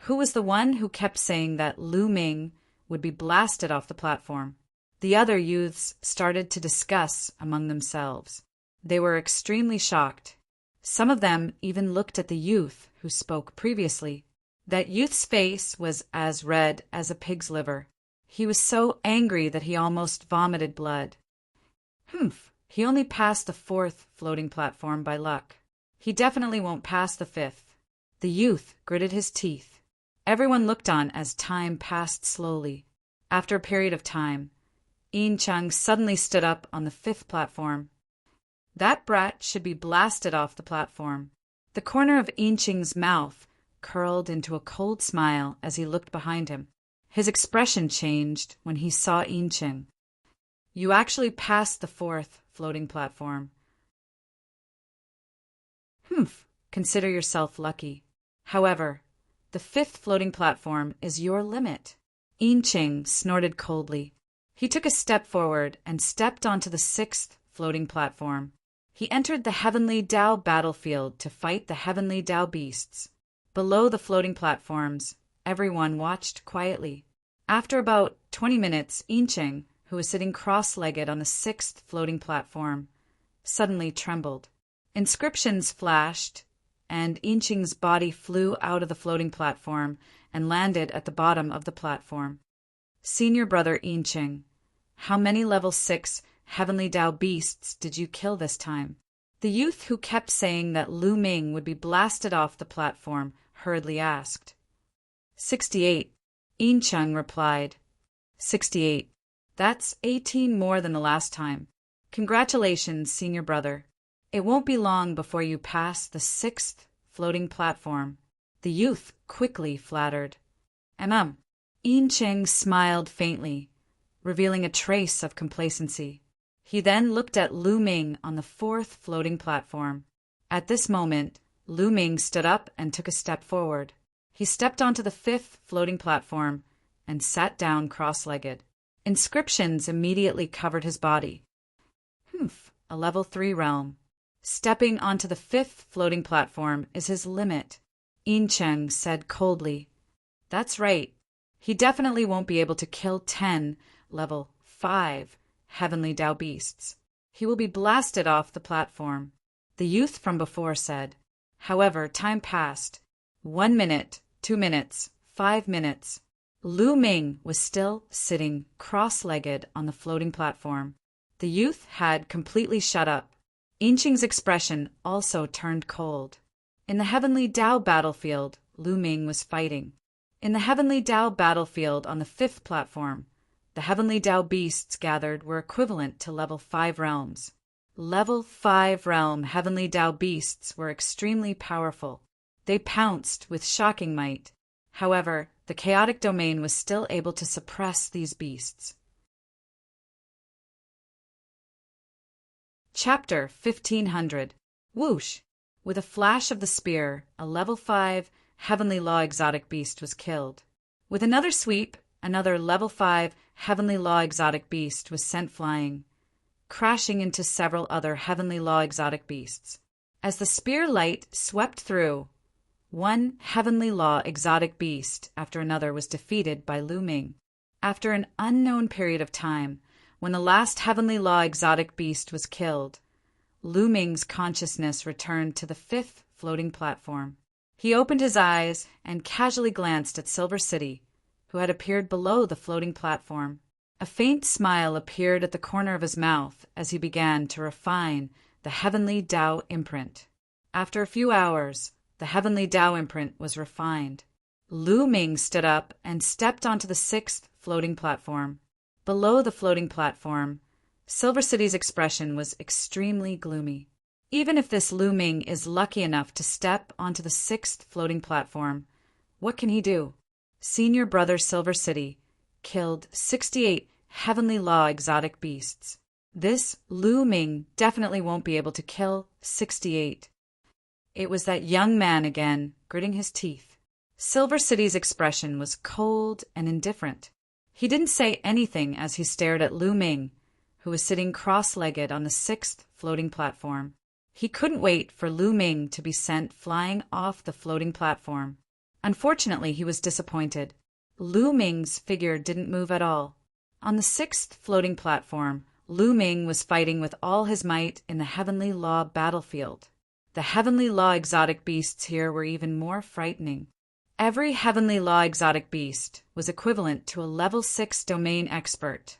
Who was the one who kept saying that Lu Ming would be blasted off the platform? The other youths started to discuss among themselves. They were extremely shocked. Some of them even looked at the youth who spoke previously. That youth's face was as red as a pig's liver. He was so angry that he almost vomited blood. He only passed the 4th floating platform by luck. He definitely won't pass the 5th. The youth gritted his teeth. Everyone looked on as time passed slowly. After a period of time, Yin Chung suddenly stood up on the 5th platform. That brat should be blasted off the platform. The corner of Yin Chung's mouth curled into a cold smile as he looked behind him. His expression changed when he saw Yin Chung. You actually passed the 4th floating platform. Consider yourself lucky. However, the 5th floating platform is your limit. Yin Chung snorted coldly. He took a step forward and stepped onto the 6th floating platform. He entered the Heavenly Dao battlefield to fight the Heavenly Dao beasts. Below the floating platforms, everyone watched quietly. After about 20 minutes, Yin Chung, who was sitting cross-legged on the 6th floating platform, suddenly trembled. Inscriptions flashed, and Yin Chung's body flew out of the floating platform and landed at the bottom of the platform. Senior brother Yin Chung, how many level 6 Heavenly Dao beasts did you kill this time? The youth who kept saying that Lu Ming would be blasted off the platform hurriedly asked. 68. Yin Chung replied. 68. That's 18 more than the last time. Congratulations, senior brother. It won't be long before you pass the 6th floating platform. The youth quickly flattered. Yin Chung smiled faintly, revealing a trace of complacency. He then looked at Lu Ming on the 4th floating platform. At this moment, Lu Ming stood up and took a step forward. He stepped onto the 5th floating platform and sat down cross-legged. Inscriptions immediately covered his body. A level 3 realm. Stepping onto the 5th floating platform is his limit, Yin Chung said coldly. That's right. He definitely won't be able to kill 10 level 5 Heavenly Dao beasts. He will be blasted off the platform. The youth from before said. However, time passed. 1 minute, 2 minutes, 5 minutes. Lu Ming was still sitting cross-legged on the floating platform. The youth had completely shut up. Yin Chung's expression also turned cold. In the Heavenly Dao battlefield, Lu Ming was fighting. In the Heavenly Dao battlefield on the 5th platform, the Heavenly Dao beasts gathered were equivalent to level 5 realms. Level 5 realm Heavenly Dao beasts were extremely powerful. They pounced with shocking might. However, the chaotic domain was still able to suppress these beasts. Chapter 1500. Whoosh! With a flash of the spear, a level 5 Heavenly Law exotic beast was killed. With another sweep, another level 5 Heavenly Law exotic beast was sent flying, crashing into several other Heavenly Law exotic beasts. As the spear light swept through, one Heavenly Law exotic beast after another was defeated by Lu Ming. After an unknown period of time, when the last Heavenly Law exotic beast was killed, Lu Ming's consciousness returned to the 5th floating platform. He opened his eyes and casually glanced at Silver City, who had appeared below the floating platform. A faint smile appeared at the corner of his mouth as he began to refine the Heavenly Dao imprint. After a few hours, the Heavenly Dao imprint was refined. Lu Ming stood up and stepped onto the 6th floating platform. Below the floating platform, Silver City's expression was extremely gloomy. Even if this Lu Ming is lucky enough to step onto the 6th floating platform, what can he do? Senior brother Silver City killed 68 Heavenly Law exotic beasts. This Lu Ming definitely won't be able to kill 68. It was that young man again, gritting his teeth. Silver City's expression was cold and indifferent. He didn't say anything as he stared at Lu Ming, who was sitting cross-legged on the 6th floating platform. He couldn't wait for Lu Ming to be sent flying off the floating platform. Unfortunately, he was disappointed. Lu Ming's figure didn't move at all. On the sixth floating platform, Lu Ming was fighting with all his might in the Heavenly Law battlefield. The Heavenly Law exotic beasts here were even more frightening. Every Heavenly Law exotic beast was equivalent to a level 6 domain expert,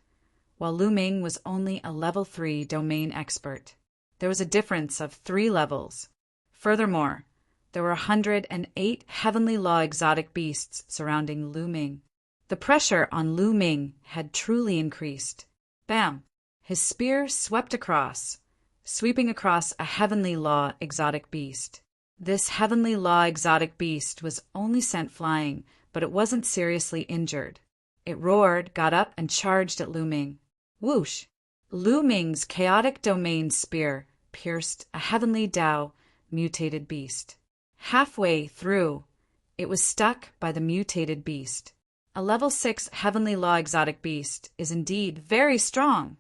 while Lu Ming was only a level 3 domain expert. There was a difference of 3 levels. Furthermore, there were 108 Heavenly Law exotic beasts surrounding Lu Ming. The pressure on Lu Ming had truly increased. Bam! His spear swept across, sweeping across a Heavenly Law exotic beast. This Heavenly Law exotic beast was only sent flying, but it wasn't seriously injured. It roared, got up, and charged at Lu Ming. Whoosh! Lu Ming's chaotic domain spear pierced a Heavenly Dao mutated beast. Halfway through, it was stuck by the mutated beast. A level 6 Heavenly Law exotic beast is indeed very strong.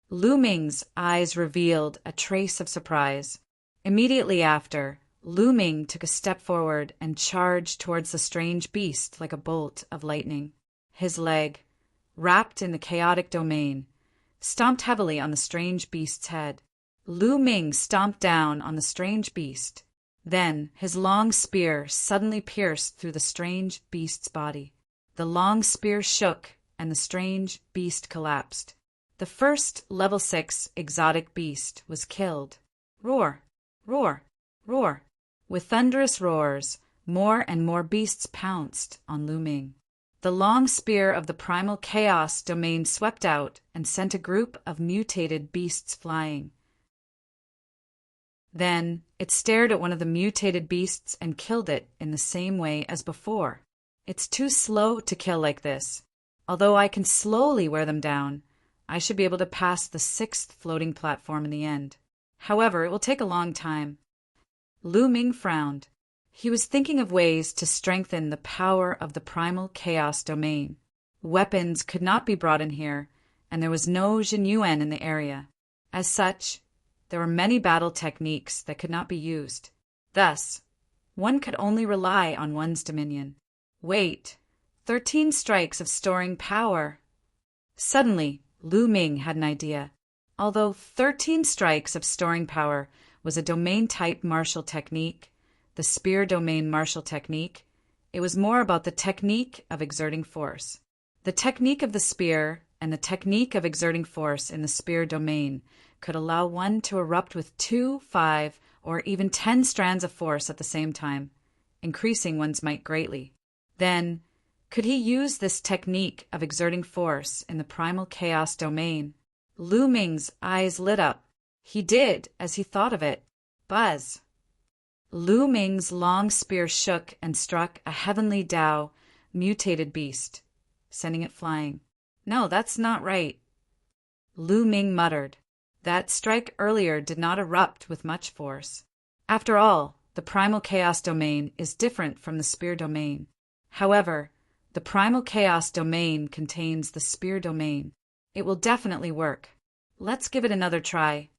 Lu Ming's eyes revealed a trace of surprise. Immediately after, Lu Ming took a step forward and charged towards the strange beast like a bolt of lightning. His leg, wrapped in the chaotic domain, stomped heavily on the strange beast's head. Lu Ming stomped down on the strange beast. Then his long spear suddenly pierced through the strange beast's body. The long spear shook, and the strange beast collapsed. The first level 6 exotic beast was killed. Roar, roar, roar. With thunderous roars, more and more beasts pounced on Lu Ming. The long spear of the primal chaos domain swept out and sent a group of mutated beasts flying. Then it stared at one of the mutated beasts and killed it in the same way as before. It's too slow to kill like this. Although I can slowly wear them down, I should be able to pass the 6th floating platform in the end. However, it will take a long time. Lu Ming frowned. He was thinking of ways to strengthen the power of the primal chaos domain. Weapons could not be brought in here, and there was no Jinyuan in the area. As such, there were many battle techniques that could not be used. Thus, one could only rely on one's dominion. Wait, 13 strikes of storing power. Suddenly, Lu Ming had an idea. Although 13 strikes of storing power was a domain-type martial technique, the spear domain martial technique, it was more about the technique of exerting force. The technique of the spear and the technique of exerting force in the spear domain could allow one to erupt with 2, 5, or even 10 strands of force at the same time, increasing one's might greatly. Then, could he use this technique of exerting force in the primal chaos domain? Lu Ming's eyes lit up. He did as he thought of it. Buzz! Lu Ming's long spear shook and struck a Heavenly Dao mutated beast, sending it flying. No, that's not right. Lu Ming muttered. That strike earlier did not erupt with much force. After all, the primal chaos domain is different from the spear domain. However, the primal chaos domain contains the spear domain. It will definitely work. Let's give it another try.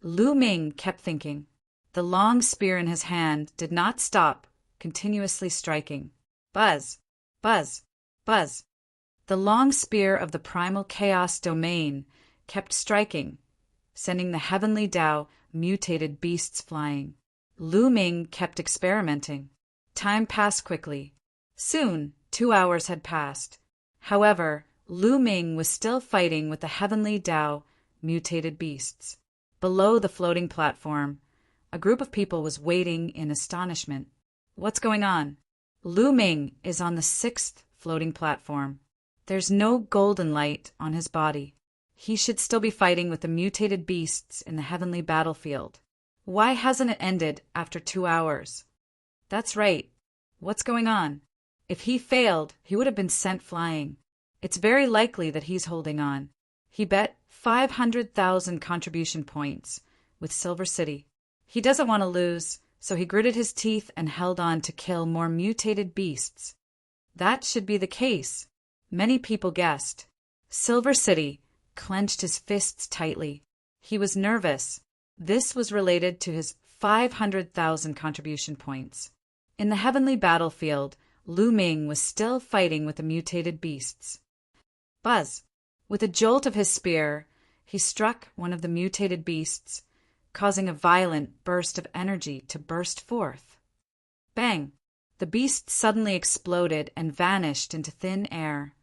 Lu Ming kept thinking. The long spear in his hand did not stop, continuously striking. Buzz, buzz, buzz. The long spear of the primal chaos domain kept striking, sending the Heavenly Dao mutated beasts flying. Lu Ming kept experimenting. Time passed quickly. Soon, 2 hours had passed. However, Lu Ming was still fighting with the Heavenly Dao mutated beasts. Below the floating platform, a group of people was waiting in astonishment. What's going on? Lu Ming is on the 6th floating platform. There's no golden light on his body. He should still be fighting with the mutated beasts in the heavenly battlefield. Why hasn't it ended after 2 hours? That's right. What's going on? If he failed, he would have been sent flying. It's very likely that he's holding on. He bet 500,000 contribution points with Silver City. He doesn't want to lose, so he gritted his teeth and held on to kill more mutated beasts. That should be the case. Many people guessed. Silver City clenched his fists tightly. He was nervous. This was related to his 500,000 contribution points. In the heavenly battlefield, Lu Ming was still fighting with the mutated beasts. Buzz, With a jolt of his spear, he struck one of the mutated beasts, causing a violent burst of energy to burst forth. Bang! The beast suddenly exploded and vanished into thin air.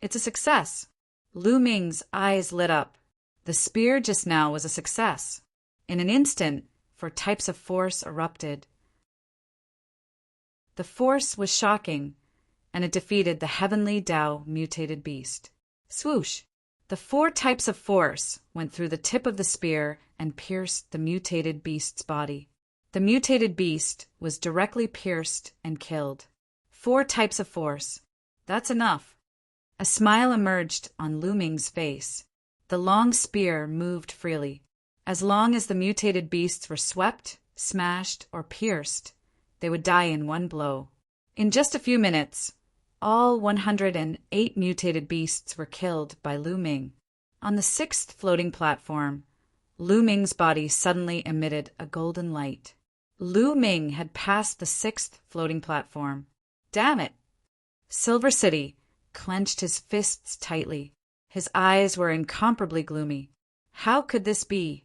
It's a success. Lu Ming's eyes lit up. The spear just now was a success. In an instant, 4 types of force erupted. The force was shocking, and it defeated the heavenly Tao mutated beast. Swoosh! The 4 types of force went through the tip of the spear and pierced the mutated beast's body. The mutated beast was directly pierced and killed. 4 types of force. That's enough. A smile emerged on Lu Ming's face. The long spear moved freely. As long as the mutated beasts were swept, smashed, or pierced, they would die in one blow. In just a few minutes, all 108 mutated beasts were killed by Lu Ming. On the 6th floating platform, Lu Ming's body suddenly emitted a golden light. Lu Ming had passed the 6th floating platform. Damn it! Silver City clenched his fists tightly. His eyes were incomparably gloomy. How could this be?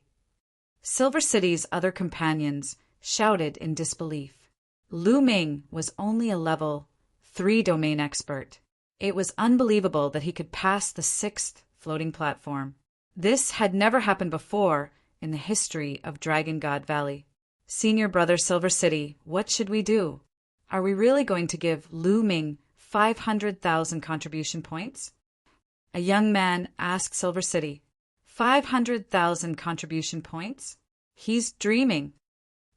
Silver City's other companions shouted in disbelief. Lu Ming was only a level 3 domain expert. It was unbelievable that he could pass the 6th floating platform. This had never happened before in the history of Dragon God Valley. Senior Brother Silver City, what should we do? Are we really going to give Lu Ming 500,000 contribution points? A young man asked Silver City. 500,000 contribution points? He's dreaming.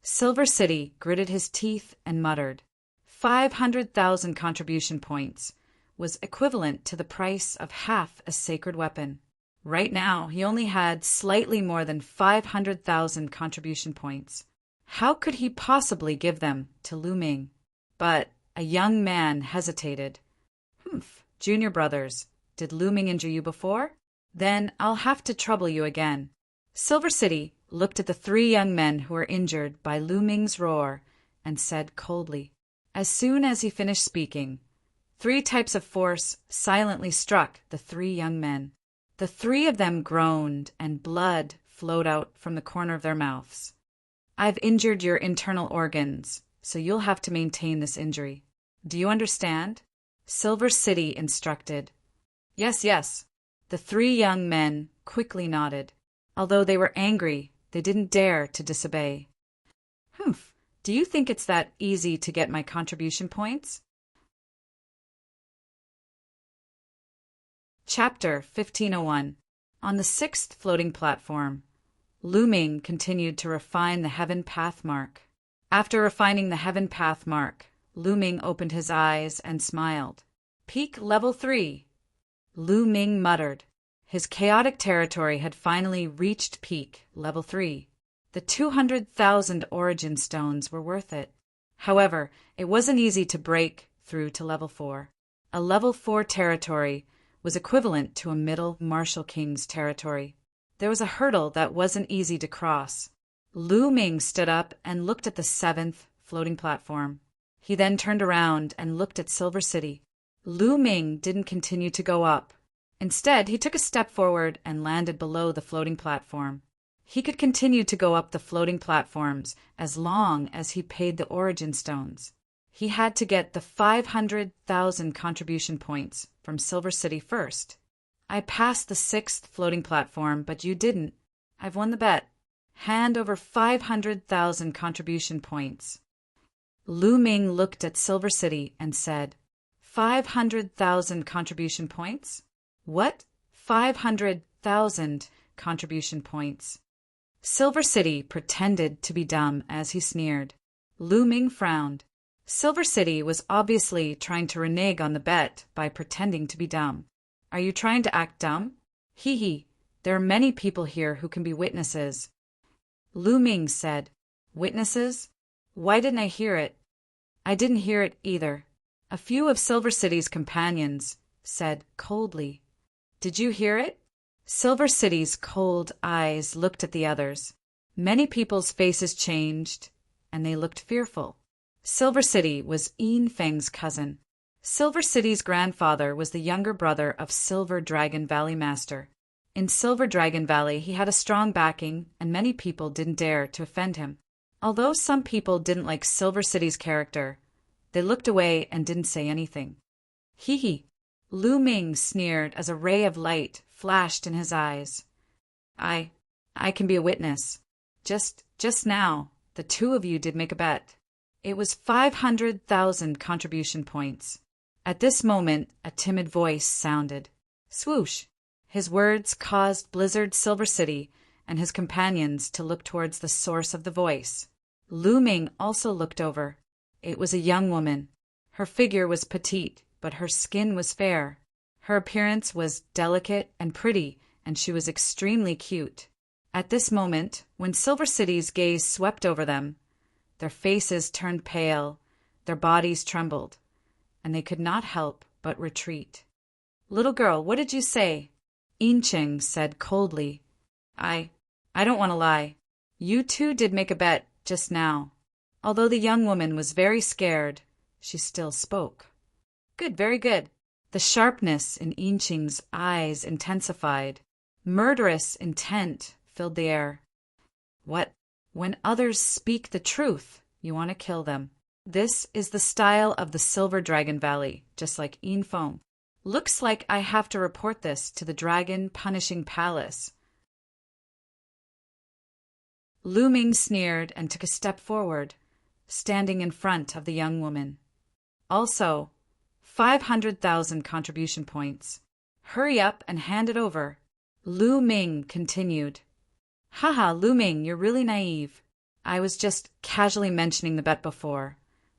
Silver City gritted his teeth and muttered. 500,000 contribution points was equivalent to the price of half a sacred weapon. Right now, he only had slightly more than 500,000 contribution points. How could he possibly give them to Lu Ming? But a young man hesitated. Junior brothers, did Lu Ming injure you before? Then I'll have to trouble you again. Silver City looked at the 3 young men who were injured by Lu Ming's roar and said coldly. As soon as he finished speaking, 3 types of force silently struck the 3 young men. The 3 of them groaned and blood flowed out from the corner of their mouths. I've injured your internal organs, so you'll have to maintain this injury. Do you understand? Silver City instructed. Yes, yes. The 3 young men quickly nodded. Although they were angry, they didn't dare to disobey. Do you think it's that easy to get my contribution points? Chapter 1501. On the 6th floating platform, Lu Ming continued to refine the heaven path mark. After refining the heaven path mark, Lu Ming opened his eyes and smiled. Peak level 3. Lu Ming muttered. His chaotic territory had finally reached peak level 3. The 200,000 origin stones were worth it. However, it wasn't easy to break through to level 4. A level 4 territory was equivalent to a middle Martial King's territory. There was a hurdle that wasn't easy to cross. Lu Ming stood up and looked at the 7th floating platform. He then turned around and looked at Silver City. Lu Ming didn't continue to go up. Instead, he took a step forward and landed below the floating platform. He could continue to go up the floating platforms as long as he paid the origin stones. He had to get the 500,000 contribution points from Silver City first. I passed the 6th floating platform, but you didn't. I've won the bet. Hand over 500,000 contribution points. Lu Ming looked at Silver City and said, 500,000 contribution points? What? 500,000 contribution points. Silver City pretended to be dumb as he sneered. Lu Ming frowned. Silver City was obviously trying to renege on the bet by pretending to be dumb. Are you trying to act dumb? Hee hee, there are many people here who can be witnesses. Lu Ming said, Witnesses? Why didn't I hear it? I didn't hear it either. A few of Silver City's companions said coldly. Did you hear it? Silver City's cold eyes looked at the others. Many people's faces changed, and they looked fearful. Silver City was Yin Feng's cousin. Silver City's grandfather was the younger brother of Silver Dragon Valley Master. In Silver Dragon Valley, he had a strong backing, and many people didn't dare to offend him. Although some people didn't like Silver City's character, they looked away and didn't say anything. Hee hee. Lu Ming sneered as a ray of light flashed in his eyes. I can be a witness. Just now, the two of you did make a bet. It was 500,000 contribution points. At this moment, a timid voice sounded. Swoosh! His words caused Blizzard Silver City and his companions to look towards the source of the voice. Lu Ming also looked over. It was a young woman. Her figure was petite, but her skin was fair. Her appearance was delicate and pretty, and she was extremely cute. At this moment, when Silver City's gaze swept over them, their faces turned pale, their bodies trembled, and they could not help but retreat. Little girl, what did you say? Inching said coldly. I don't want to lie. You two did make a bet just now. Although the young woman was very scared, she still spoke. Good, very good. The sharpness in Inching's eyes intensified. Murderous intent filled the air. What? When others speak the truth, you want to kill them. This is the style of the Silver Dragon Valley, just like Yin Feng. Looks like I have to report this to the Dragon Punishing Palace. Lu Ming sneered and took a step forward, standing in front of the young woman. Also, 500,000 contribution points. Hurry up and hand it over. Lu Ming continued. Haha, Lu Ming, you're really naive. I was just casually mentioning the bet before,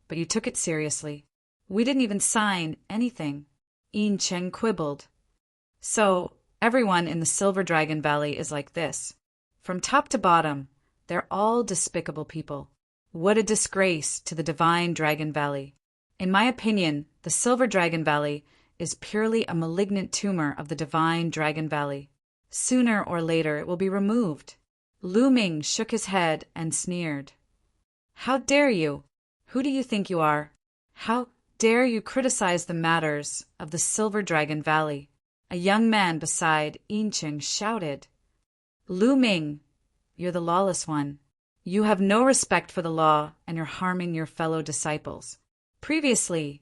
but you took it seriously. We didn't even sign anything. Yin Cheng quibbled. So, everyone in the Silver Dragon Valley is like this. From top to bottom, they're all despicable people. What a disgrace to the Divine Dragon Valley. In my opinion, the Silver Dragon Valley is purely a malignant tumor of the Divine Dragon Valley. Sooner or later it will be removed. Lu Ming shook his head and sneered. How dare you? Who do you think you are? How dare you criticize the matters of the Silver Dragon Valley? A young man beside Inching shouted. Lu Ming, you're the lawless one. You have no respect for the law and you're harming your fellow disciples. Previously,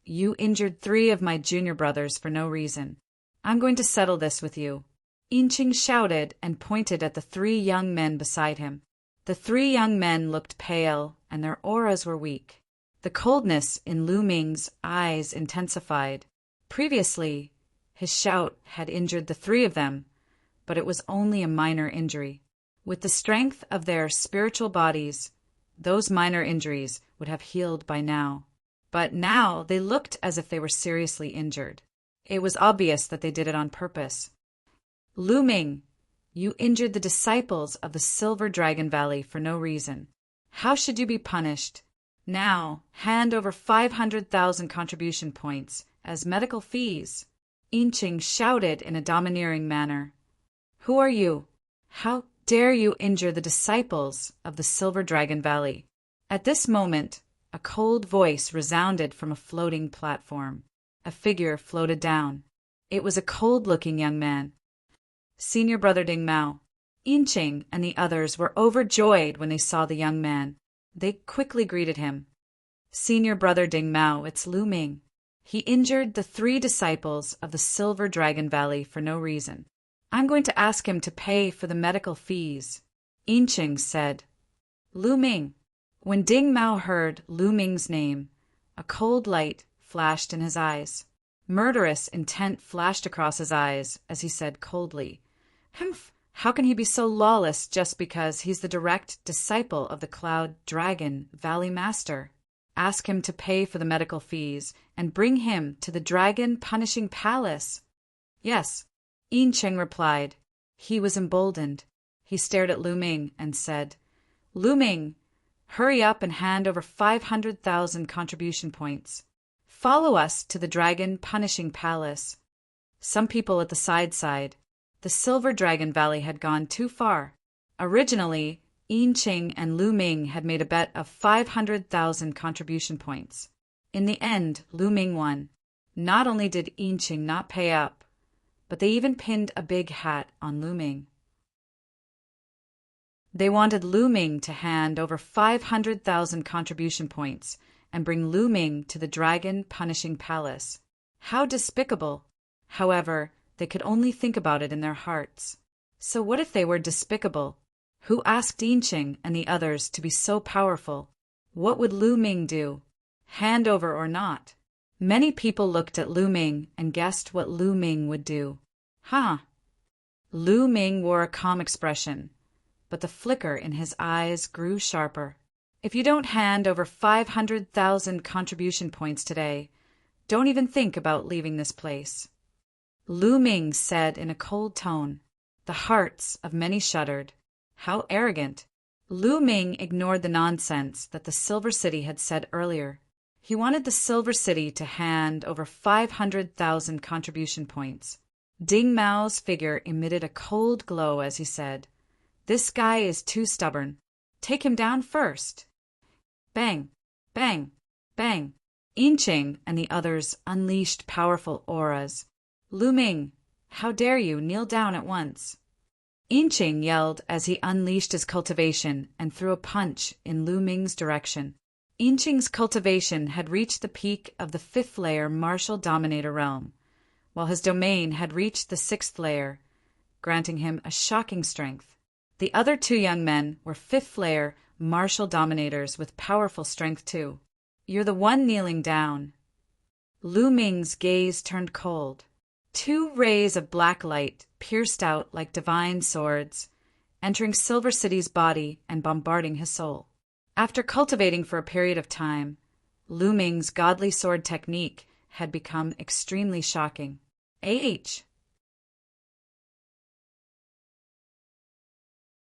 you injured 3 of my junior brothers for no reason. I'm going to settle this with you. Inching shouted and pointed at the 3 young men beside him. The 3 young men looked pale and their auras were weak. The coldness in Lu Ming's eyes intensified. Previously, his shout had injured the 3 of them, but it was only a minor injury. With the strength of their spiritual bodies, those minor injuries would have healed by now. But now they looked as if they were seriously injured. It was obvious that they did it on purpose. Lu Ming, you injured the disciples of the Silver Dragon Valley for no reason. How should you be punished? Now, hand over 500,000 contribution points as medical fees. Inching shouted in a domineering manner. Who are you? How dare you injure the disciples of the Silver Dragon Valley? At this moment, a cold voice resounded from a floating platform. A figure floated down. It was a cold-looking young man. Senior Brother Ding Mao. Inching and the others were overjoyed when they saw the young man. They quickly greeted him. Senior Brother Ding Mao, it's Lu Ming. He injured the 3 disciples of the Silver Dragon Valley for no reason. I'm going to ask him to pay for the medical fees. Inching said. Lu Ming. When Ding Mao heard Lu Ming's name, a cold light flashed in his eyes. Murderous intent flashed across his eyes as he said coldly, Humph, how can he be so lawless just because he's the direct disciple of the Cloud Dragon Valley Master? Ask him to pay for the medical fees and bring him to the Dragon Punishing Palace. Yes, Yin Cheng replied. He was emboldened. He stared at Lu Ming and said, Lu Ming, hurry up and hand over 500,000 contribution points. Follow us to the Dragon Punishing Palace. Some people at the side sighed. The Silver Dragon Valley had gone too far. Originally, Yin Cheng and Lu Ming had made a bet of 500,000 contribution points. In the end, Lu Ming won. Not only did Yinqing not pay up, but they even pinned a big hat on Lu Ming. They wanted Lu Ming to hand over 500,000 contribution points and bring Lu Ming to the Dragon Punishing Palace. How despicable! However, they could only think about it in their hearts. So what if they were despicable? Who asked Yinqing and the others to be so powerful? What would Lu Ming do? Hand over or not? Many people looked at Lu Ming and guessed what Lu Ming would do. Lu Ming wore a calm expression, but the flicker in his eyes grew sharper. If you don't hand over 500,000 contribution points today, don't even think about leaving this place. Lu Ming said in a cold tone. The hearts of many shuddered. How arrogant! Lu Ming ignored the nonsense that the Silver City had said earlier. He wanted the Silver City to hand over 500,000 contribution points. Ding Mao's figure emitted a cold glow as he said, "This guy is too stubborn. Take him down first." Bang! Bang! Bang! Yinqing and the others unleashed powerful auras. Lu Ming, how dare you kneel down at once? Yinqing yelled as he unleashed his cultivation and threw a punch in Lu Ming's direction. Yinqing's cultivation had reached the peak of the 5th layer Martial Dominator realm, while his domain had reached the 6th layer, granting him a shocking strength. The other 2 young men were 5th layer Martial Dominators with powerful strength too. You're the one kneeling down. Lu Ming's gaze turned cold. 2 rays of black light pierced out like divine swords, entering Silver City's body and bombarding his soul. After cultivating for a period of time, Lu Ming's godly sword technique had become extremely shocking.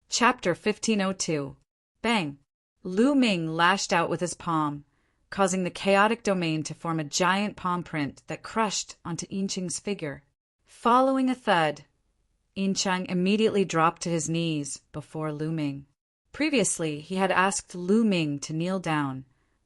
Chapter 1502. Bang! Lu Ming lashed out with his palm, causing the chaotic domain to form a giant palm print that crushed onto Yinqing's figure. Following a thud, Yinqing immediately dropped to his knees before Lu Ming. Previously, he had asked Lu Ming to kneel down,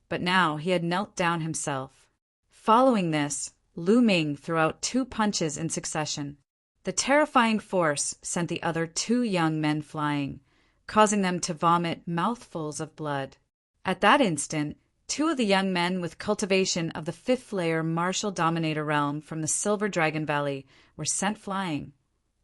but now he had knelt down himself. Following this, Lu Ming threw out 2 punches in succession. The terrifying force sent the other 2 young men flying, causing them to vomit mouthfuls of blood. At that instant, 2 of the young men with cultivation of the 5th layer Martial Dominator realm from the Silver Dragon Valley were sent flying,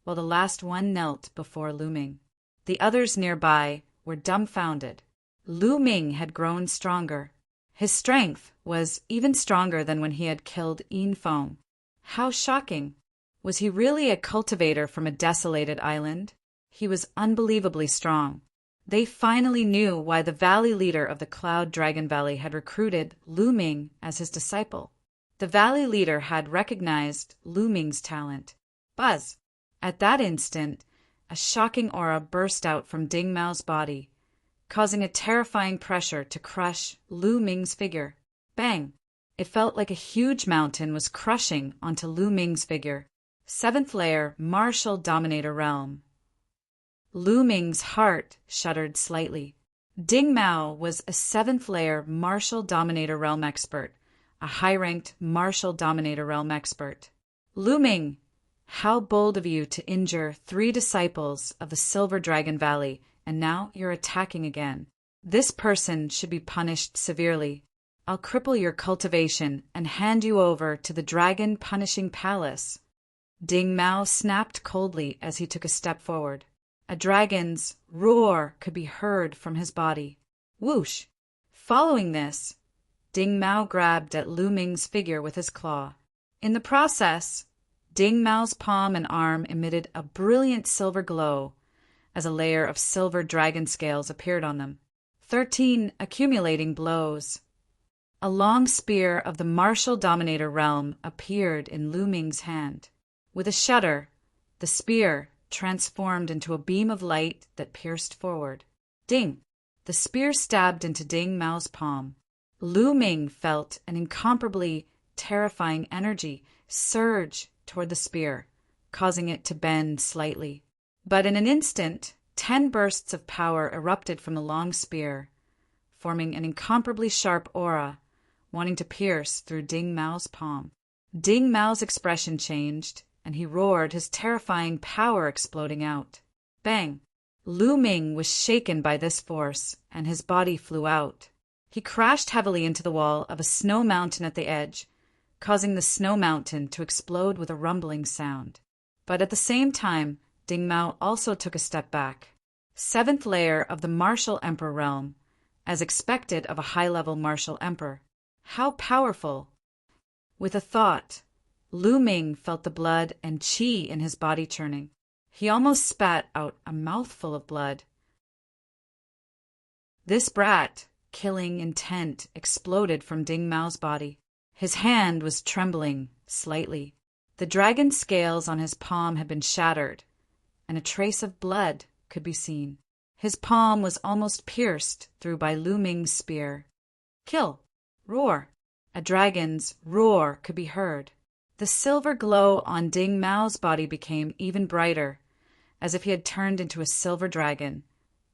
while the last one knelt before Lu Ming. The others nearby were dumbfounded. Lu Ming had grown stronger. His strength was even stronger than when he had killed Yin Feng. How shocking! Was he really a cultivator from a desolated island? He was unbelievably strong. They finally knew why the valley leader of the Cloud Dragon Valley had recruited Lu Ming as his disciple. The valley leader had recognized Lu Ming's talent. Buzz! At that instant, a shocking aura burst out from Ding Mao's body, causing a terrifying pressure to crush Lu Ming's figure. Bang! It felt like a huge mountain was crushing onto Lu Ming's figure. 7th layer Martial Dominator realm. Lu Ming's heart shuddered slightly. Ding Mao was a 7th layer Martial Dominator realm expert, a high-ranked Martial Dominator realm expert. Lu Ming, how bold of you to injure 3 disciples of the Silver Dragon Valley, and now you're attacking again. This person should be punished severely. I'll cripple your cultivation and hand you over to the Dragon Punishing Palace. Ding Mao snapped coldly as he took a step forward. A dragon's roar could be heard from his body. Whoosh! Following this, Ding Mao grabbed at Lu Ming's figure with his claw. In the process, Ding Mao's palm and arm emitted a brilliant silver glow as a layer of silver dragon scales appeared on them. 13 accumulating blows. A long spear of the Martial Dominator realm appeared in Lu Ming's hand. With a shudder, the spear transformed into a beam of light that pierced forward. Ding! The spear stabbed into Ding Mao's palm. Lu Ming felt an incomparably terrifying energy surge toward the spear, causing it to bend slightly. But in an instant, 10 bursts of power erupted from the long spear, forming an incomparably sharp aura, wanting to pierce through Ding Mao's palm. Ding Mao's expression changed, and he roared, his terrifying power exploding out. Bang! Lu Ming was shaken by this force, and his body flew out. He crashed heavily into the wall of a snow mountain at the edge, causing the snow mountain to explode with a rumbling sound. But at the same time, Ding Mao also took a step back. Seventh layer of the martial emperor realm, as expected of a high-level martial emperor. How powerful! With a thought, Lu Ming felt the blood and qi in his body churning. He almost spat out a mouthful of blood. This brat, killing intent, exploded from Ding Mao's body. His hand was trembling slightly. The dragon scales on his palm had been shattered, and a trace of blood could be seen. His palm was almost pierced through by Lu Ming's spear. Kill! Roar! A dragon's roar could be heard. The silver glow on Ding Mao's body became even brighter, as if he had turned into a silver dragon,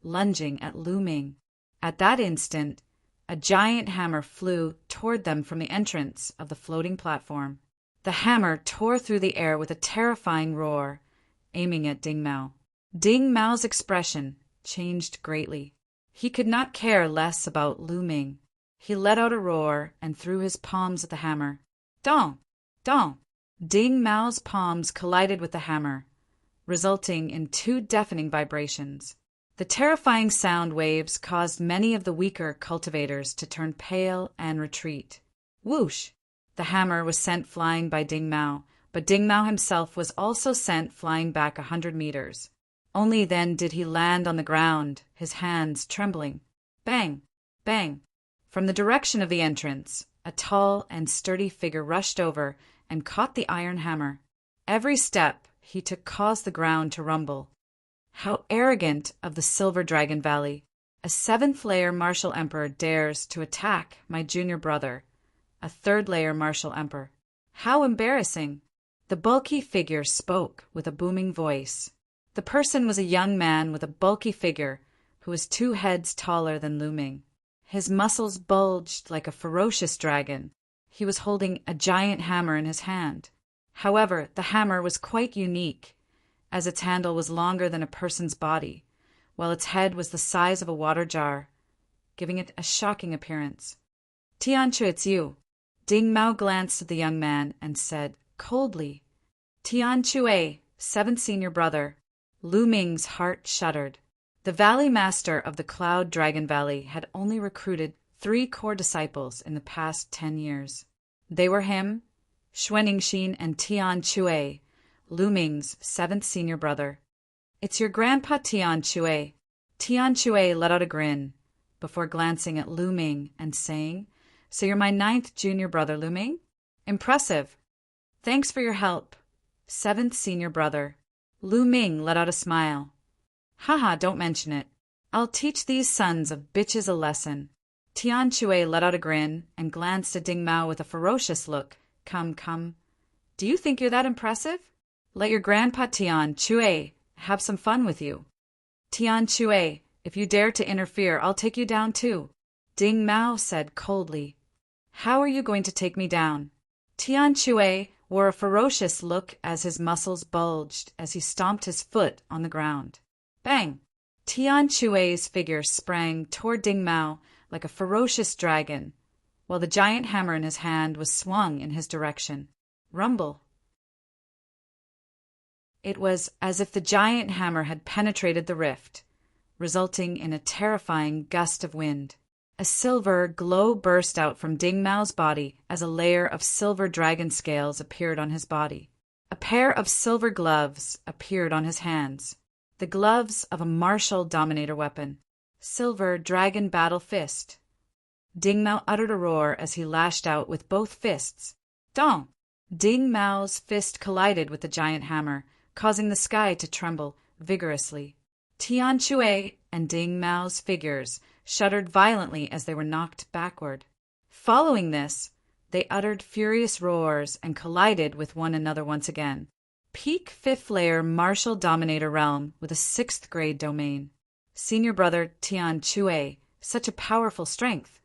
lunging at Lu Ming. At that instant, a giant hammer flew toward them from the entrance of the floating platform. The hammer tore through the air with a terrifying roar, aiming at Ding Mao. Ding Mao's expression changed greatly. He could not care less about Lu Ming. He let out a roar and threw his palms at the hammer. Dong! Dong! Ding Mao's palms collided with the hammer, resulting in two deafening vibrations. The terrifying sound waves caused many of the weaker cultivators to turn pale and retreat. Whoosh! The hammer was sent flying by Ding Mao, but Ding Mao himself was also sent flying back 100 meters. Only then did he land on the ground, his hands trembling. Bang! Bang! From the direction of the entrance, a tall and sturdy figure rushed over and caught the iron hammer. Every step he took caused the ground to rumble. How arrogant of the Silver Dragon Valley! A seventh-layer martial emperor dares to attack my junior brother, a third-layer martial emperor. How embarrassing! The bulky figure spoke with a booming voice. The person was a young man with a bulky figure who was 2 heads taller than Lu Ming. His muscles bulged like a ferocious dragon. He was holding a giant hammer in his hand. However, the hammer was quite unique, as its handle was longer than a person's body, while its head was the size of a water jar, giving it a shocking appearance. Tianchu, it's you. Ding Mao glanced at the young man and said coldly, Tianchu, 7th senior brother. Lu Ming's heart shuddered. The valley master of the Cloud Dragon Valley had only recruited 3 core disciples in the past 10 years. They were him, Xuaningxin, and Tianchu, Lu Ming's 7th senior brother. It's your grandpa Tianchu. Tianchu let out a grin before glancing at Lu Ming and saying, So you're my 9th junior brother, Lu Ming? Impressive. Thanks for your help, 7th senior brother. Lu Ming let out a smile. Haha, don't mention it. I'll teach these sons of bitches a lesson. Tianchu let out a grin and glanced at Ding Mao with a ferocious look. Come. Do you think you're that impressive? Let your grandpa Tianchu have some fun with you. Tianchu, if you dare to interfere, I'll take you down too. Ding Mao said coldly. How are you going to take me down? Tianchu wore a ferocious look as his muscles bulged as he stomped his foot on the ground. Bang! Tianchu's figure sprang toward Ding Mao like a ferocious dragon, while the giant hammer in his hand was swung in his direction. Rumble! It was as if the giant hammer had penetrated the rift, resulting in a terrifying gust of wind. A silver glow burst out from Ding Mao's body as a layer of silver dragon scales appeared on his body. A pair of silver gloves appeared on his hands, the gloves of a martial dominator weapon. Silver dragon battle fist. Ding Mao uttered a roar as he lashed out with both fists. Dong! Ding Mao's fist collided with the giant hammer, causing the sky to tremble vigorously. Tianchu and Ding Mao's figures shuddered violently as they were knocked backward. Following this, they uttered furious roars and collided with one another once again. Peak 5th layer martial dominator realm with a 6th grade domain. Senior brother Tianchu, such a powerful strength.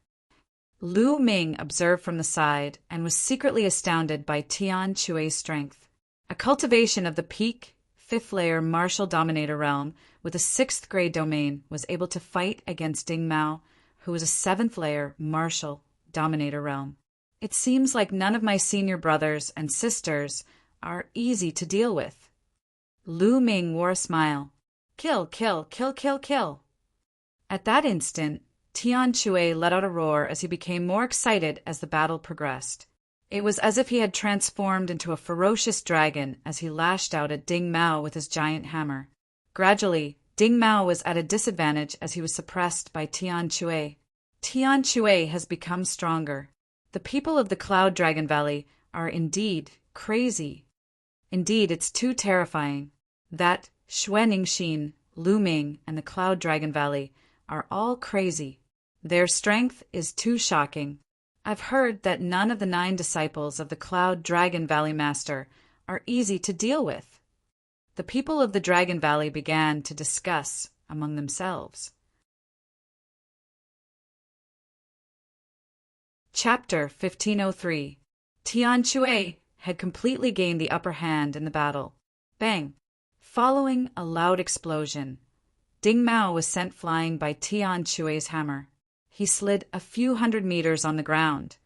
Lu Ming observed from the side and was secretly astounded by Tian Chui's strength. A cultivation of the peak, 5th-layer martial dominator realm with a 6th-grade domain was able to fight against Ding Mao, who was a 7th-layer martial dominator realm. It seems like none of my senior brothers and sisters are easy to deal with. Lu Ming wore a smile. Kill, kill, kill, kill, kill. At that instant, Tian Chui let out a roar as he became more excited as the battle progressed. It was as if he had transformed into a ferocious dragon as he lashed out at Ding Mao with his giant hammer. Gradually, Ding Mao was at a disadvantage as he was suppressed by Tian Chui. Tian Chui has become stronger. The people of the Cloud Dragon Valley are indeed crazy. Indeed, it's too terrifying. That Xuaningxin, Lu Ming, and the Cloud Dragon Valley are all crazy. Their strength is too shocking. I've heard that none of the 9 disciples of the Cloud Dragon Valley Master are easy to deal with. The people of the Dragon Valley began to discuss among themselves. Chapter 1503. Tian Chui had completely gained the upper hand in the battle. Bang! Following a loud explosion, Ding Mao was sent flying by Tian Chui's hammer. He slid a few hundred meters on the ground,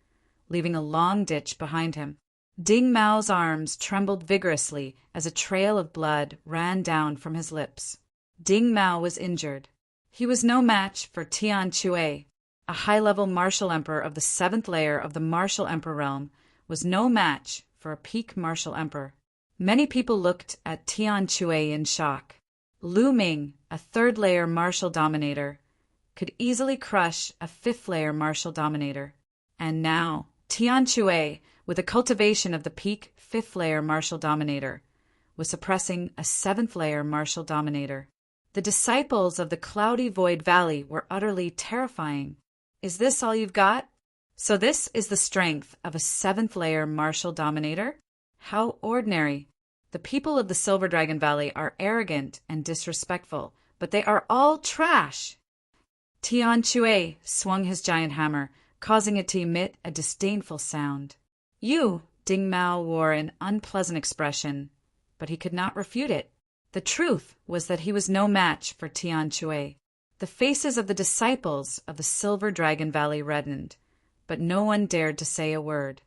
leaving a long ditch behind him. Ding Mao's arms trembled vigorously as a trail of blood ran down from his lips. Ding Mao was injured. He was no match for Tian Chui. A high-level martial emperor of the 7th layer of the martial emperor realm was no match for a peak martial emperor. Many people looked at Tian Chui in shock. Lu Ming, a 3rd-layer martial dominator, could easily crush a 5th-layer martial dominator. And now, Tian Chui, with a cultivation of the peak 5th-layer martial dominator, was suppressing a 7th-layer martial dominator. The disciples of the Cloudy Void Valley were utterly terrifying. Is this all you've got? So this is the strength of a 7th-layer martial dominator? How ordinary. The people of the Silver Dragon Valley are arrogant and disrespectful, but they are all trash. Tian Chui swung his giant hammer, causing it to emit a disdainful sound. Ding Mao wore an unpleasant expression, but he could not refute it. The truth was that he was no match for Tian Chui. The faces of the disciples of the Silver Dragon Valley reddened, but no one dared to say a word.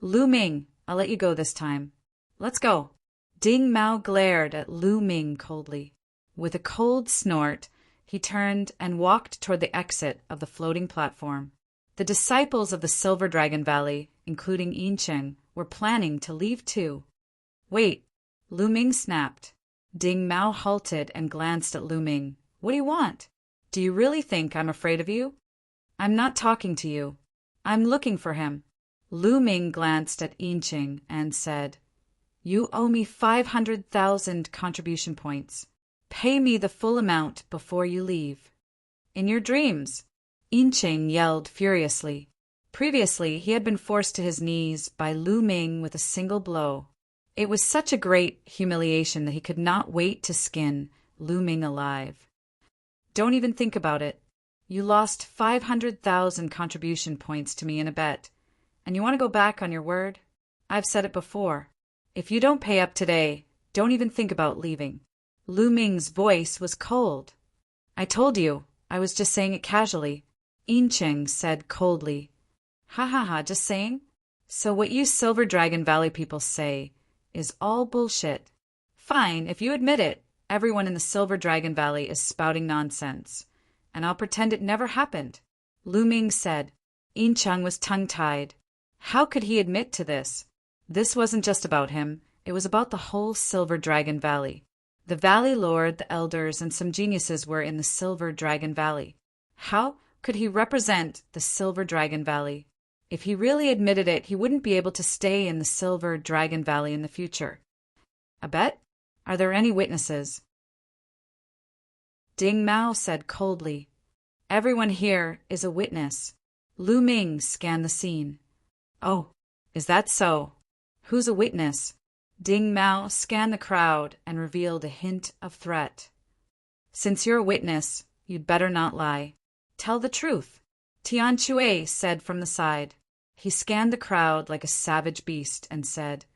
Lu Ming, I'll let you go this time. Let's go. Ding Mao glared at Lu Ming coldly. With a cold snort, he turned and walked toward the exit of the floating platform. The disciples of the Silver Dragon Valley, including Yincheng, were planning to leave too. Wait, Lu Ming snapped. Ding Mao halted and glanced at Lu Ming. What do you want? Do you really think I'm afraid of you? I'm not talking to you. I'm looking for him. Lu Ming glanced at Yincheng and said, You owe me 500,000 contribution points. Pay me the full amount before you leave. In your dreams, Yincheng yelled furiously. Previously, he had been forced to his knees by Lu Ming with a single blow. It was such a great humiliation that he could not wait to skin Lu Ming alive. Don't even think about it. You lost 500,000 contribution points to me in a bet, and you want to go back on your word? I've said it before. If you don't pay up today, don't even think about leaving. Lu Ming's voice was cold. I told you, I was just saying it casually. Yincheng said coldly. Ha ha ha, just saying? So what you Silver Dragon Valley people say is all bullshit. Fine, if you admit it, everyone in the Silver Dragon Valley is spouting nonsense, and I'll pretend it never happened. Lu Ming said. Yincheng was tongue-tied. How could he admit to this? This wasn't just about him, it was about the whole Silver Dragon Valley. The Valley Lord, the Elders, and some geniuses were in the Silver Dragon Valley. How could he represent the Silver Dragon Valley? If he really admitted it, he wouldn't be able to stay in the Silver Dragon Valley in the future. A bet? Are there any witnesses? Ding Mao said coldly. Everyone here is a witness. Lu Ming scanned the scene. Oh, is that so? Who's a witness? Ding Mao scanned the crowd and revealed a hint of threat. Since you're a witness, you'd better not lie. Tell the truth. Tian Shui said from the side. He scanned the crowd like a savage beast and said,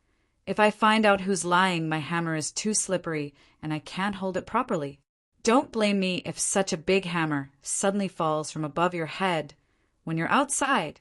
"If I find out who's lying, my hammer is too slippery and I can't hold it properly. Don't blame me if such a big hammer suddenly falls from above your head when you're outside."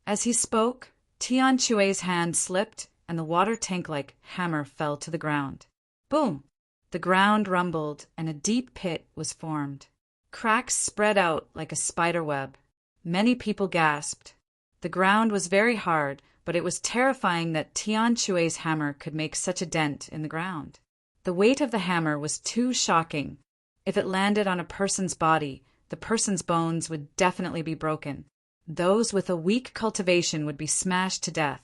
As he spoke, Tian Shui's hand slipped and the water tank-like hammer fell to the ground. Boom! The ground rumbled and a deep pit was formed. Cracks spread out like a spider web. Many people gasped. The ground was very hard, but it was terrifying that Tian Shui's hammer could make such a dent in the ground. The weight of the hammer was too shocking. If it landed on a person's body, the person's bones would definitely be broken. Those with a weak cultivation would be smashed to death.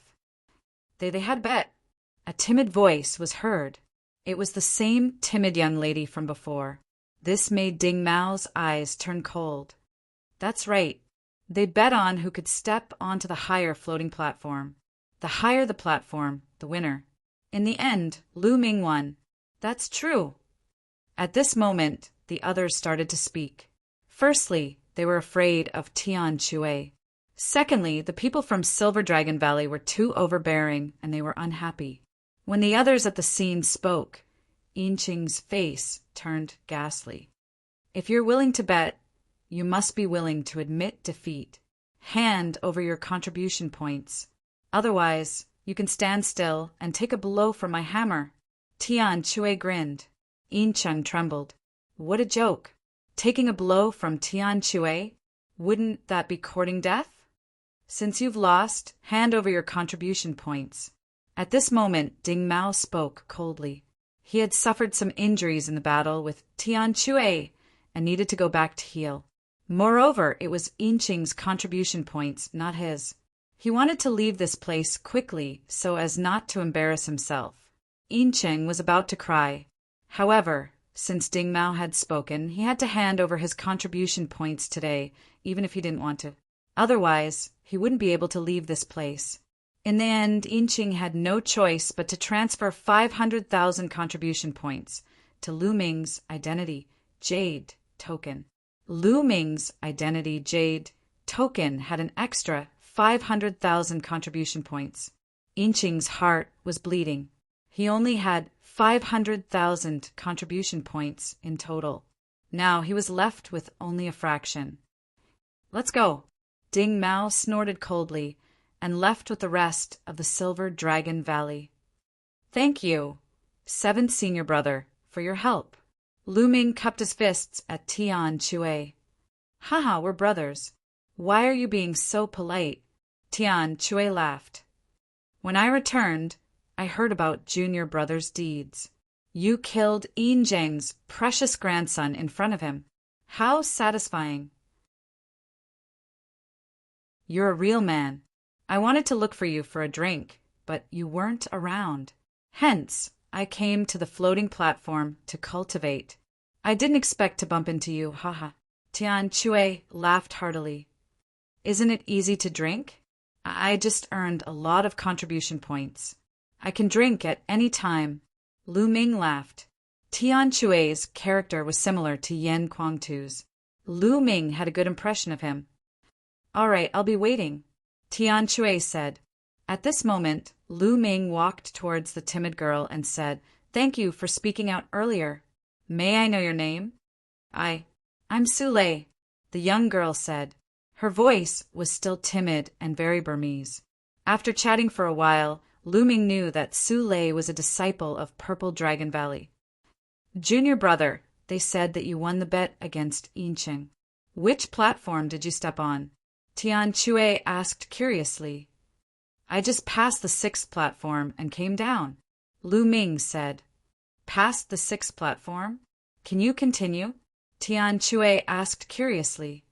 They had bet. A timid voice was heard. It was the same timid young lady from before. This made Ding Mao's eyes turn cold. That's right. They bet on who could step onto the higher floating platform. The higher the platform, the winner. In the end, Lu Ming won. That's true. At this moment, the others started to speak. Firstly, they were afraid of Tian Shui. Secondly, the people from Silver Dragon Valley were too overbearing and they were unhappy. When the others at the scene spoke, Yinqing's face turned ghastly. If you're willing to bet, you must be willing to admit defeat. Hand over your contribution points. Otherwise, you can stand still and take a blow from my hammer. Tian Shui grinned. Yincheng trembled. What a joke. Taking a blow from Tian Shui? Wouldn't that be courting death? Since you've lost, hand over your contribution points. At this moment, Ding Mao spoke coldly. He had suffered some injuries in the battle with Tian Shui and needed to go back to heal. Moreover, it was Yinqing's contribution points, not his. He wanted to leave this place quickly so as not to embarrass himself. Yinqing was about to cry. However, since Ding Mao had spoken, he had to hand over his contribution points today, even if he didn't want to. Otherwise, he wouldn't be able to leave this place. In the end, Yinqing had no choice but to transfer 500,000 contribution points to Lu Ming's identity Jade token. Lu Ming's identity Jade token had an extra 500,000 contribution points. Yinqing's heart was bleeding. He only had 500,000 contribution points in total. Now he was left with only a fraction. Let's go. Ding Mao snorted coldly and left with the rest of the Silver Dragon Valley. Thank you, seventh senior brother, for your help. Lu Ming cupped his fists at Tian Shui. Haha, we're brothers. Why are you being so polite? Tian Shui laughed. When I returned, I heard about junior brother's deeds. You killed Yinzheng's precious grandson in front of him. How satisfying. You're a real man. I wanted to look for you for a drink, but you weren't around. Hence, I came to the floating platform to cultivate. I didn't expect to bump into you, haha. Tian Shui laughed heartily. Isn't it easy to drink? I just earned a lot of contribution points. I can drink at any time. Lu Ming laughed. Tian Shui's character was similar to Yan Kuangtu's. Lu Ming had a good impression of him. All right, I'll be waiting, Tian Shui said. At this moment, Lu Ming walked towards the timid girl and said, Thank you for speaking out earlier. May I know your name? I'm Su Lei, the young girl said. Her voice was still timid and very Burmese. After chatting for a while, Lu Ming knew that Su Lei was a disciple of Purple Dragon Valley. Junior brother, they said that you won the bet against Yinqing. Which platform did you step on? Tian Shui asked curiously. I just passed the 6th platform and came down, Lu Ming said. Past the 6th platform? Can you continue? Tian Shui asked curiously.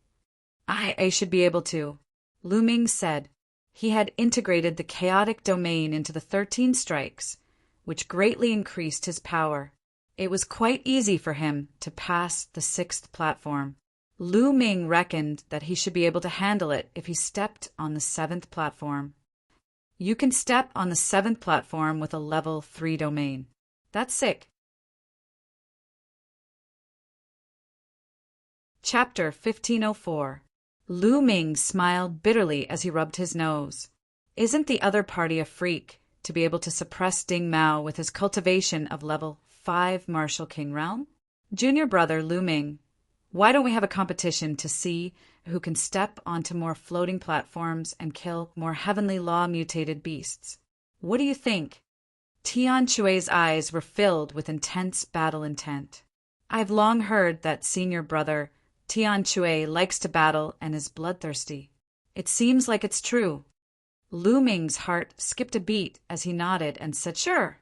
I should be able to, Lu Ming said. He had integrated the chaotic domain into the 13 strikes, which greatly increased his power. It was quite easy for him to pass the 6th platform. Lu Ming reckoned that he should be able to handle it if he stepped on the 7th platform. You can step on the 7th platform with a level 3 domain. That's sick. Chapter 1504. Lu Ming smiled bitterly as he rubbed his nose. Isn't the other party a freak to be able to suppress Ding Mao with his cultivation of level 5 Martial King realm? Junior brother Lu Ming, why don't we have a competition to see who can step onto more floating platforms and kill more heavenly law mutated beasts? What do you think? Tian Chui's eyes were filled with intense battle intent. I've long heard that senior brother Tian Chui likes to battle and is bloodthirsty. It seems like it's true. Lu Ming's heart skipped a beat as he nodded and said, "Sure.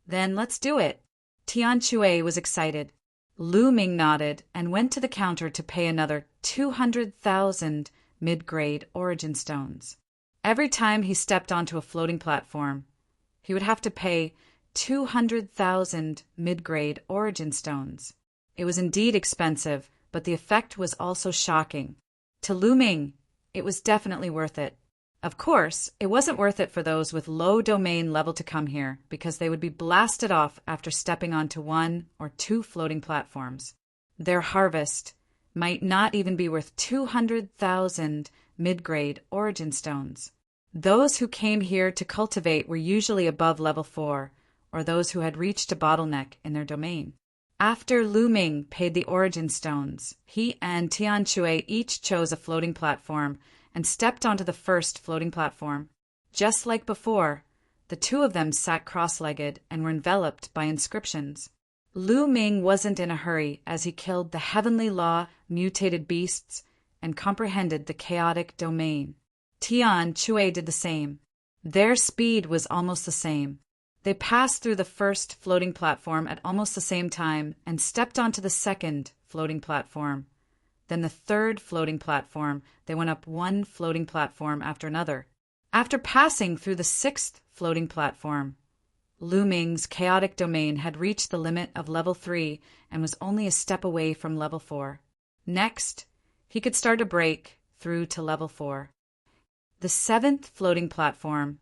Then let's do it." Tian Chui was excited. Lu Ming nodded and went to the counter to pay another 200,000 mid-grade origin stones. Every time he stepped onto a floating platform, he would have to pay 200,000 mid-grade origin stones. It was indeed expensive, but the effect was also shocking. To Lu Ming, it was definitely worth it. Of course, it wasn't worth it for those with low domain level to come here, because they would be blasted off after stepping onto 1 or 2 floating platforms. Their harvest might not even be worth 200,000 mid-grade origin stones. Those who came here to cultivate were usually above level 4, or those who had reached a bottleneck in their domain. After Lu Ming paid the origin stones, he and Tian Chui each chose a floating platform and stepped onto the first floating platform. Just like before, the two of them sat cross-legged and were enveloped by inscriptions. Lu Ming wasn't in a hurry as he killed the heavenly law mutated beasts and comprehended the chaotic domain. Tian Chui did the same. Their speed was almost the same. They passed through the first floating platform at almost the same time and stepped onto the second floating platform. Then the third floating platform, they went up one floating platform after another. After passing through the sixth floating platform, Lu Ming's chaotic domain had reached the limit of level 3 and was only a step away from level 4. Next, he could start a break through to level 4. The seventh floating platform,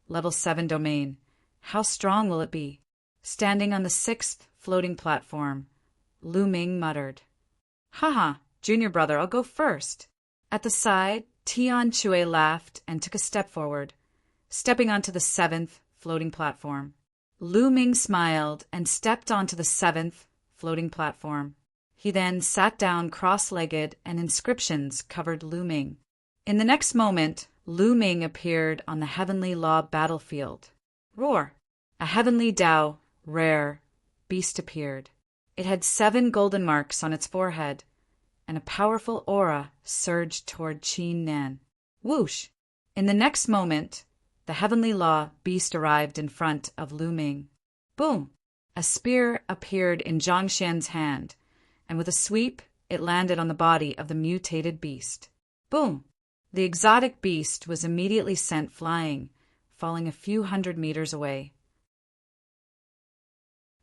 level 7 domain. How strong will it be? Standing on the sixth floating platform, Lu Ming muttered, "Haha, junior brother, I'll go first." At the side, Tian Chui laughed and took a step forward, stepping onto the seventh floating platform. Lu Ming smiled and stepped onto the seventh floating platform. He then sat down cross-legged and inscriptions covered Lu Ming. In the next moment, Lu Ming appeared on the Heavenly Law battlefield. Roar! A Heavenly Dao, rare, beast appeared. It had 7 golden marks on its forehead, and a powerful aura surged toward Qin Nan. Whoosh! In the next moment, the Heavenly Law beast arrived in front of Lu Ming. Boom! A spear appeared in Zhang Xian's hand, and with a sweep, it landed on the body of the mutated beast. Boom! The exotic beast was immediately sent flying, falling a few hundred meters away.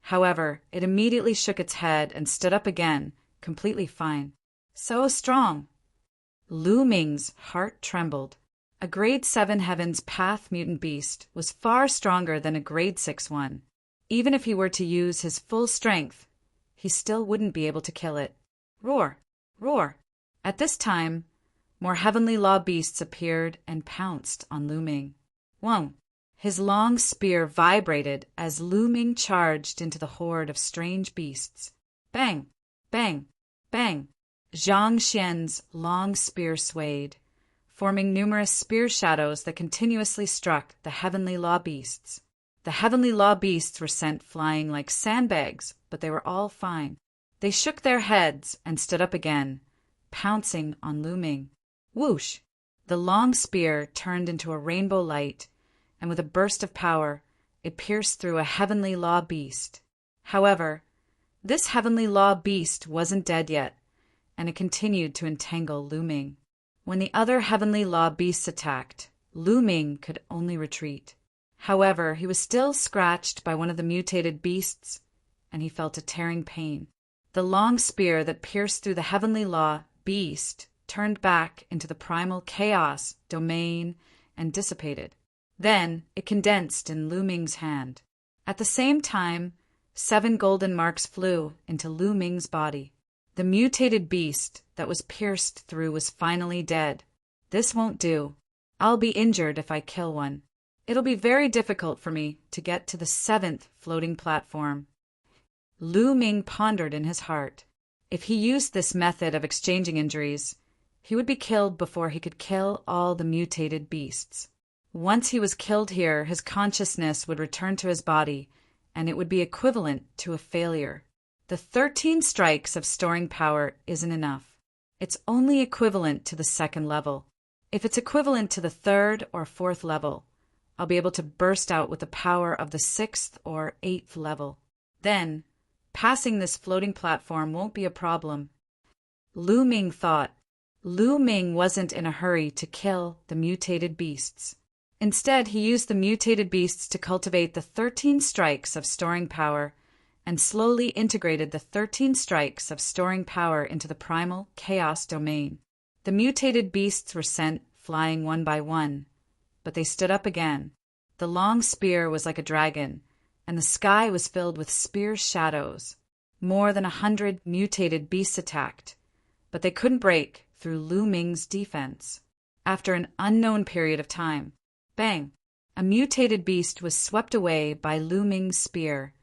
However, it immediately shook its head and stood up again, completely fine. So strong! Lu Ming's heart trembled. A grade 7 Heaven's Path mutant beast was far stronger than a grade 6 one. Even if he were to use his full strength, he still wouldn't be able to kill it. Roar! Roar! At this time, more Heavenly Law beasts appeared and pounced on Lu Ming. Whoa! His long spear vibrated as Lu Ming charged into the horde of strange beasts. Bang! Bang! Bang! Zhang Xian's long spear swayed, forming numerous spear shadows that continuously struck the Heavenly Law beasts. The Heavenly Law beasts were sent flying like sandbags, but they were all fine. They shook their heads and stood up again, pouncing on Lu Ming. Whoosh! The long spear turned into a rainbow light, and with a burst of power, it pierced through a Heavenly Law beast. However, this Heavenly Law beast wasn't dead yet, and it continued to entangle Lu Ming. When the other Heavenly Law beasts attacked, Lu Ming could only retreat. However, he was still scratched by one of the mutated beasts, and he felt a tearing pain. The long spear that pierced through the Heavenly Law beast turned back into the primal chaos domain and dissipated. Then it condensed in Lu Ming's hand. At the same time, 7 golden marks flew into Lu Ming's body. The mutated beast that was pierced through was finally dead. This won't do. I'll be injured if I kill one. It'll be very difficult for me to get to the 7th floating platform. Lu Ming pondered in his heart. If he used this method of exchanging injuries, he would be killed before he could kill all the mutated beasts. Once he was killed here, his consciousness would return to his body, and it would be equivalent to a failure. The 13 strikes of storing power isn't enough. It's only equivalent to the 2nd level. If it's equivalent to the 3rd or 4th level, I'll be able to burst out with the power of the 6th or 8th level. Then, passing this floating platform won't be a problem. Lu Ming thought. Lu Ming wasn't in a hurry to kill the mutated beasts. Instead, he used the mutated beasts to cultivate the 13 strikes of storing power and slowly integrated the 13 strikes of storing power into the primal chaos domain. The mutated beasts were sent flying one by one, but they stood up again. The long spear was like a dragon, and the sky was filled with spear shadows. More than 100 mutated beasts attacked, but they couldn't break through Lu Ming's defense. After an unknown period of time, bang! A mutated beast was swept away by Lu Ming's spear,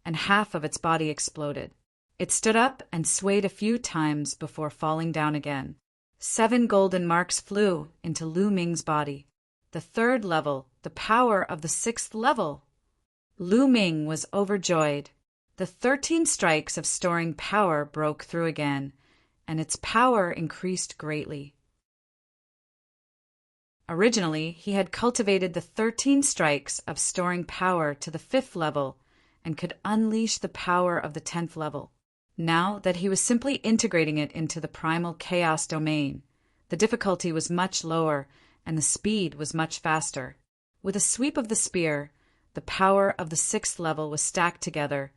and half of its body exploded. It stood up and swayed a few times before falling down again. 7 golden marks flew into Lu Ming's body. The 3rd level, the power of the 6th level. Lu Ming was overjoyed. The 13 strikes of storing power broke through again, and its power increased greatly. Originally, he had cultivated the 13 strikes of storing power to the 5th level and could unleash the power of the 10th level. Now that he was simply integrating it into the primal chaos domain, the difficulty was much lower and the speed was much faster. With a sweep of the spear, the power of the 6th level was stacked together,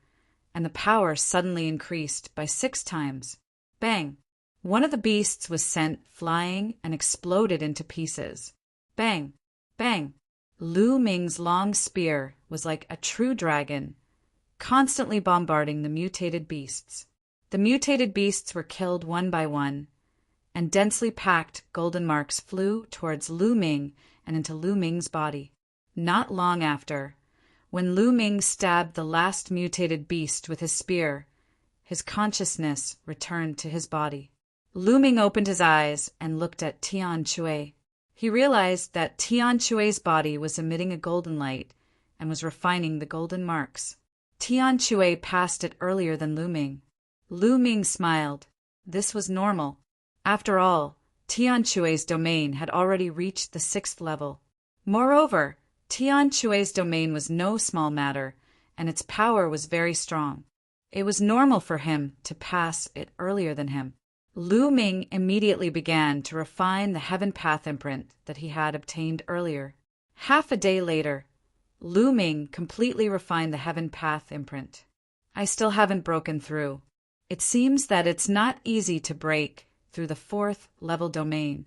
and the power suddenly increased by 6 times. Bang! One of the beasts was sent flying and exploded into pieces. Bang! Bang! Lu Ming's long spear was like a true dragon, constantly bombarding the mutated beasts. The mutated beasts were killed one by one, and densely packed golden marks flew towards Lu Ming and into Lu Ming's body. Not long after, when Lu Ming stabbed the last mutated beast with his spear, his consciousness returned to his body. Lu Ming opened his eyes and looked at Tian Chui. He realized that Tian Chui's body was emitting a golden light and was refining the golden marks. Tian Chui passed it earlier than Lu Ming. Lu Ming smiled. This was normal. After all, Tian Chui's domain had already reached the 6th level. Moreover, Tian Chui's domain was no small matter, and its power was very strong. It was normal for him to pass it earlier than him. Lu Ming immediately began to refine the heaven path imprint that he had obtained earlier. Half a day later, Lu Ming completely refined the heaven path imprint. I still haven't broken through. It seems that it's not easy to break through the 4th level domain.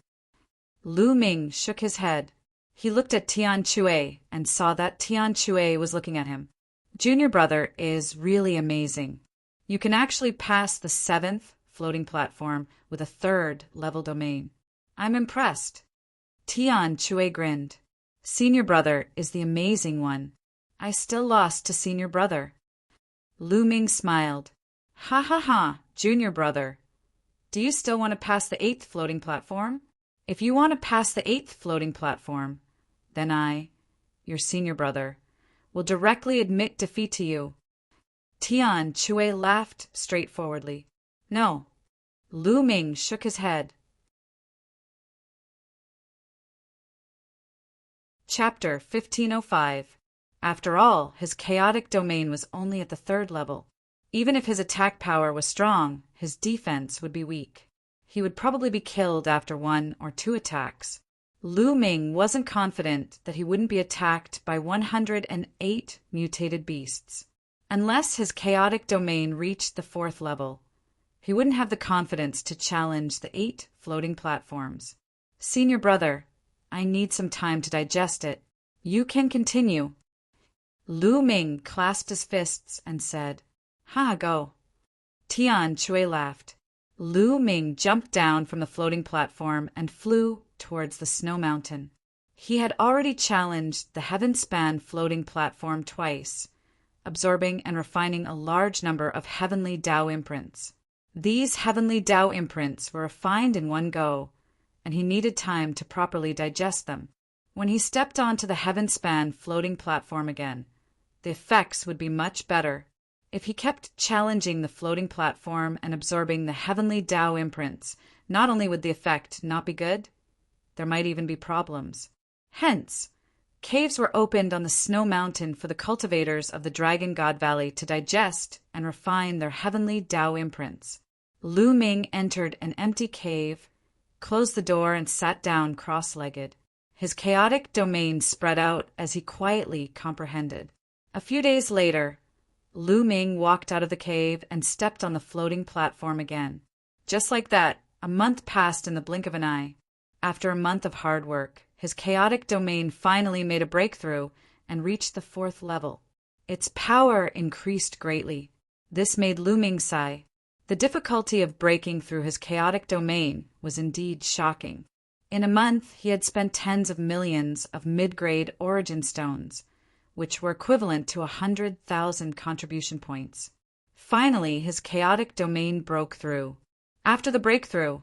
Lu Ming shook his head. He looked at Tian Chui and saw that Tian Chui was looking at him. Junior brother is really amazing. You can actually pass the 7th floating platform with a 3rd level domain. I'm impressed. Tian Chui grinned. Senior brother is the amazing one. I still lost to senior brother. Lu Ming smiled. Ha ha ha, junior brother. Do you still want to pass the 8th floating platform? If you want to pass the 8th floating platform, then I, your senior brother, will directly admit defeat to you. Tian Chui laughed straightforwardly. No. Lu Ming shook his head. Chapter 1505. After all, his chaotic domain was only at the 3rd level. Even if his attack power was strong, his defense would be weak. He would probably be killed after 1 or 2 attacks. Lu Ming wasn't confident that he wouldn't be attacked by 108 mutated beasts. Unless his chaotic domain reached the 4th level, he wouldn't have the confidence to challenge the 8 floating platforms. Senior brother, I need some time to digest it. You can continue. Lu Ming clasped his fists and said, Ha, go. Tian Chui laughed. Lu Ming jumped down from the floating platform and flew towards the snow mountain. He had already challenged the heaven-span floating platform twice, absorbing and refining a large number of heavenly Tao imprints. These heavenly Tao imprints were refined in one go, and he needed time to properly digest them. When he stepped onto the heaven-span floating platform again, the effects would be much better. If he kept challenging the floating platform and absorbing the heavenly Tao imprints, not only would the effect not be good, there might even be problems. Hence, caves were opened on the snow mountain for the cultivators of the Dragon God Valley to digest and refine their heavenly Tao imprints. Lu Ming entered an empty cave, closed the door, and sat down cross-legged. His chaotic domain spread out as he quietly comprehended. A few days later, Lu Ming walked out of the cave and stepped on the floating platform again. Just like that, a month passed in the blink of an eye. After a month of hard work, his chaotic domain finally made a breakthrough and reached the 4th level. Its power increased greatly. This made Lu Ming sigh. The difficulty of breaking through his chaotic domain was indeed shocking. In a month, he had spent tens of millions of mid-grade origin stones, which were equivalent to 100,000 contribution points. Finally, his chaotic domain broke through. After the breakthrough,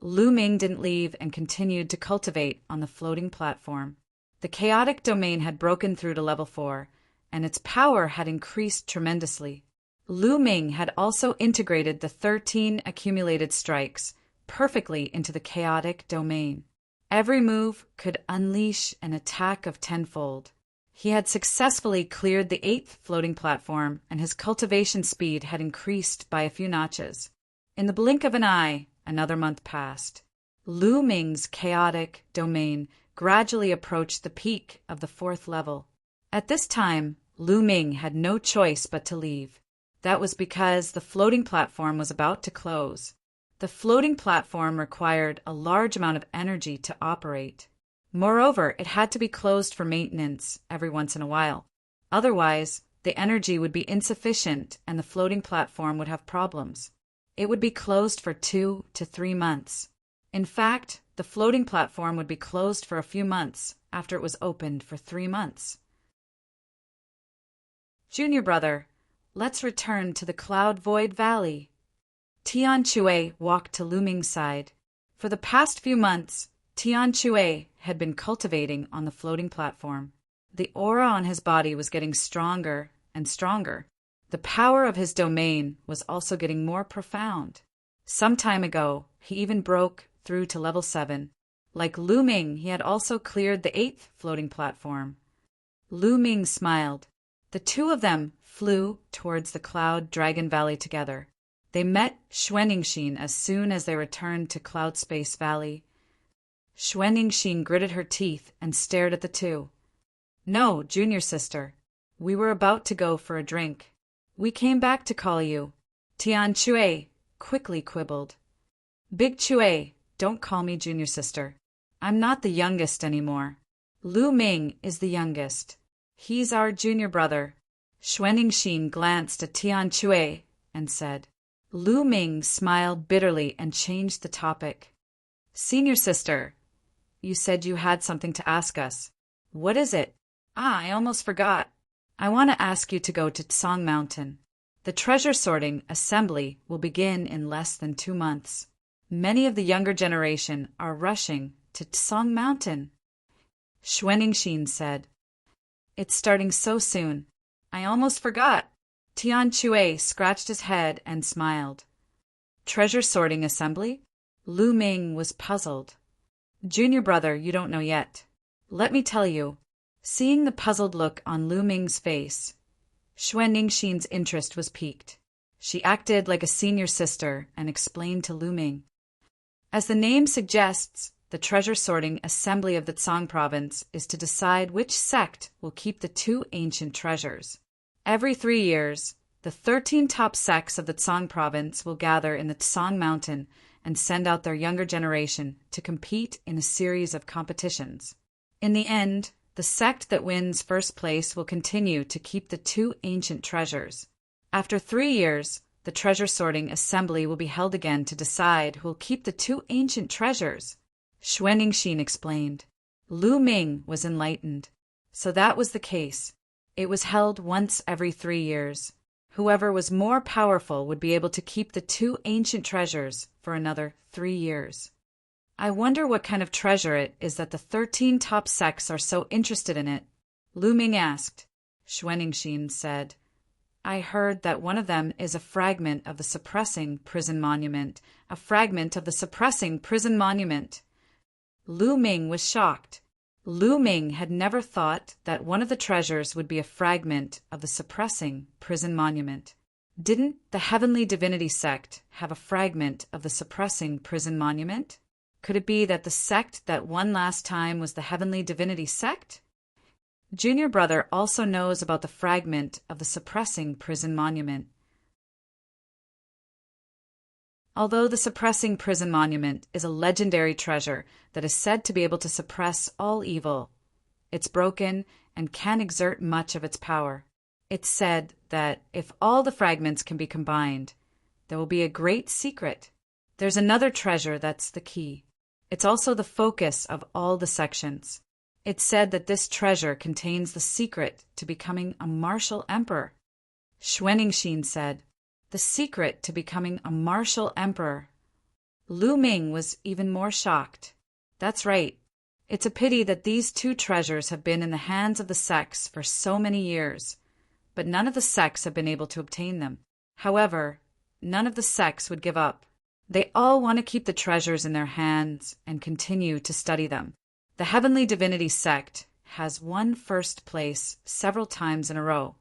Lu Ming didn't leave and continued to cultivate on the floating platform. The chaotic domain had broken through to level 4, and its power had increased tremendously. Lu Ming had also integrated the 13 accumulated strikes perfectly into the chaotic domain. Every move could unleash an attack of tenfold. He had successfully cleared the 8th floating platform, and his cultivation speed had increased by a few notches. In the blink of an eye, another month passed. Lu Ming's chaotic domain gradually approached the peak of the 4th level. At this time, Lu Ming had no choice but to leave. That was because the floating platform was about to close. The floating platform required a large amount of energy to operate. Moreover, it had to be closed for maintenance every once in a while. Otherwise, the energy would be insufficient and the floating platform would have problems. It would be closed for 2 to 3 months. In fact, the floating platform would be closed for a few months after it was opened for 3 months. Junior brother, let's return to the Cloud Void Valley. Tian Chue walked to Lu Ming's side. For the past few months, Tian Chue had been cultivating on the floating platform. The aura on his body was getting stronger and stronger. The power of his domain was also getting more profound. Some time ago, he even broke through to level 7. Like Lu Ming, he had also cleared the 8th floating platform. Lu Ming smiled. The two of them flew towards the Cloud Dragon Valley together. They met Xuanixin as soon as they returned to Cloud Space Valley. Xuanixin gritted her teeth and stared at the two. No, junior sister. We were about to go for a drink. We came back to call you. Tian Chue quickly quibbled. Big Chue, don't call me junior sister. I'm not the youngest anymore. Lu Ming is the youngest. He's our junior brother. Xuanixin glanced at Tian Chue and said. Lu Ming smiled bitterly and changed the topic. Senior sister, you said you had something to ask us. What is it? I almost forgot. I want to ask you to go to Tsang Mountain. The treasure sorting assembly will begin in less than 2 months. Many of the younger generation are rushing to Tsang Mountain. Xuanixin said. It's starting so soon. I almost forgot. Tian Chue scratched his head and smiled. Treasure sorting assembly? Lu Ming was puzzled. Junior brother, you don't know yet. Let me tell you. Seeing the puzzled look on Lu Ming's face, Xuanixin's interest was piqued. She acted like a senior sister and explained to Lu Ming. As the name suggests, the treasure sorting assembly of the Tsang province is to decide which sect will keep the 2 ancient treasures. Every 3 years, the 13 top sects of the Tsang province will gather in the Tsang Mountain and send out their younger generation to compete in a series of competitions. In the end, the sect that wins first place will continue to keep the 2 ancient treasures. After 3 years, The treasure sorting assembly will be held again to decide who will keep the two ancient treasures. Xuanixin explained. Lu Ming was enlightened. So that was the case. It was held once every 3 years. Whoever was more powerful would be able to keep the two ancient treasures for another 3 years. I wonder what kind of treasure it is that the 13 top sects are so interested in it. Lu Ming asked. Xuanixin said, I heard that one of them is a fragment of the suppressing prison monument. A fragment of the suppressing prison monument. Lu Ming was shocked. Lu Ming had never thought that one of the treasures would be a fragment of the suppressing prison monument. Didn't the Heavenly Divinity sect have a fragment of the suppressing prison monument? Could it be that the sect that won last time was the Heavenly Divinity sect? Junior brother also knows about the fragment of the suppressing prison monument. Although the suppressing prison monument is a legendary treasure that is said to be able to suppress all evil, it's broken and can exert much of its power. It's said that if all the fragments can be combined, there will be a great secret. There's another treasure that's the key. It's also the focus of all the sections. It's said that this treasure contains the secret to becoming a martial emperor. Xuanixin said, the secret to becoming a martial emperor. Lu Ming was even more shocked. That's right. It's a pity that these two treasures have been in the hands of the sects for so many years, but none of the sects have been able to obtain them. However, none of the sects would give up. They all want to keep the treasures in their hands and continue to study them. The Heavenly Divinity sect has won first place several times in a row.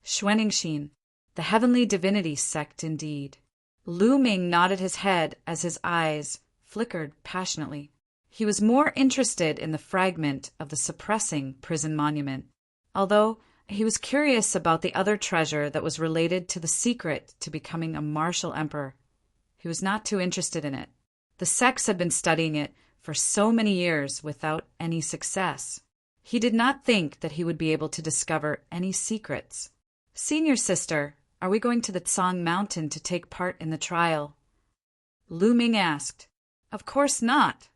Xuanixin, the Heavenly Divinity sect indeed. Lu Ming nodded his head as his eyes flickered passionately. He was more interested in the fragment of the suppressing prison monument, although he was curious about the other treasure that was related to the secret to becoming a martial emperor. He was not too interested in it. The sects had been studying it for so many years without any success. He did not think that he would be able to discover any secrets. Senior sister, are we going to the Tsang Mountain to take part in the trial? Lu Ming asked. Of course not.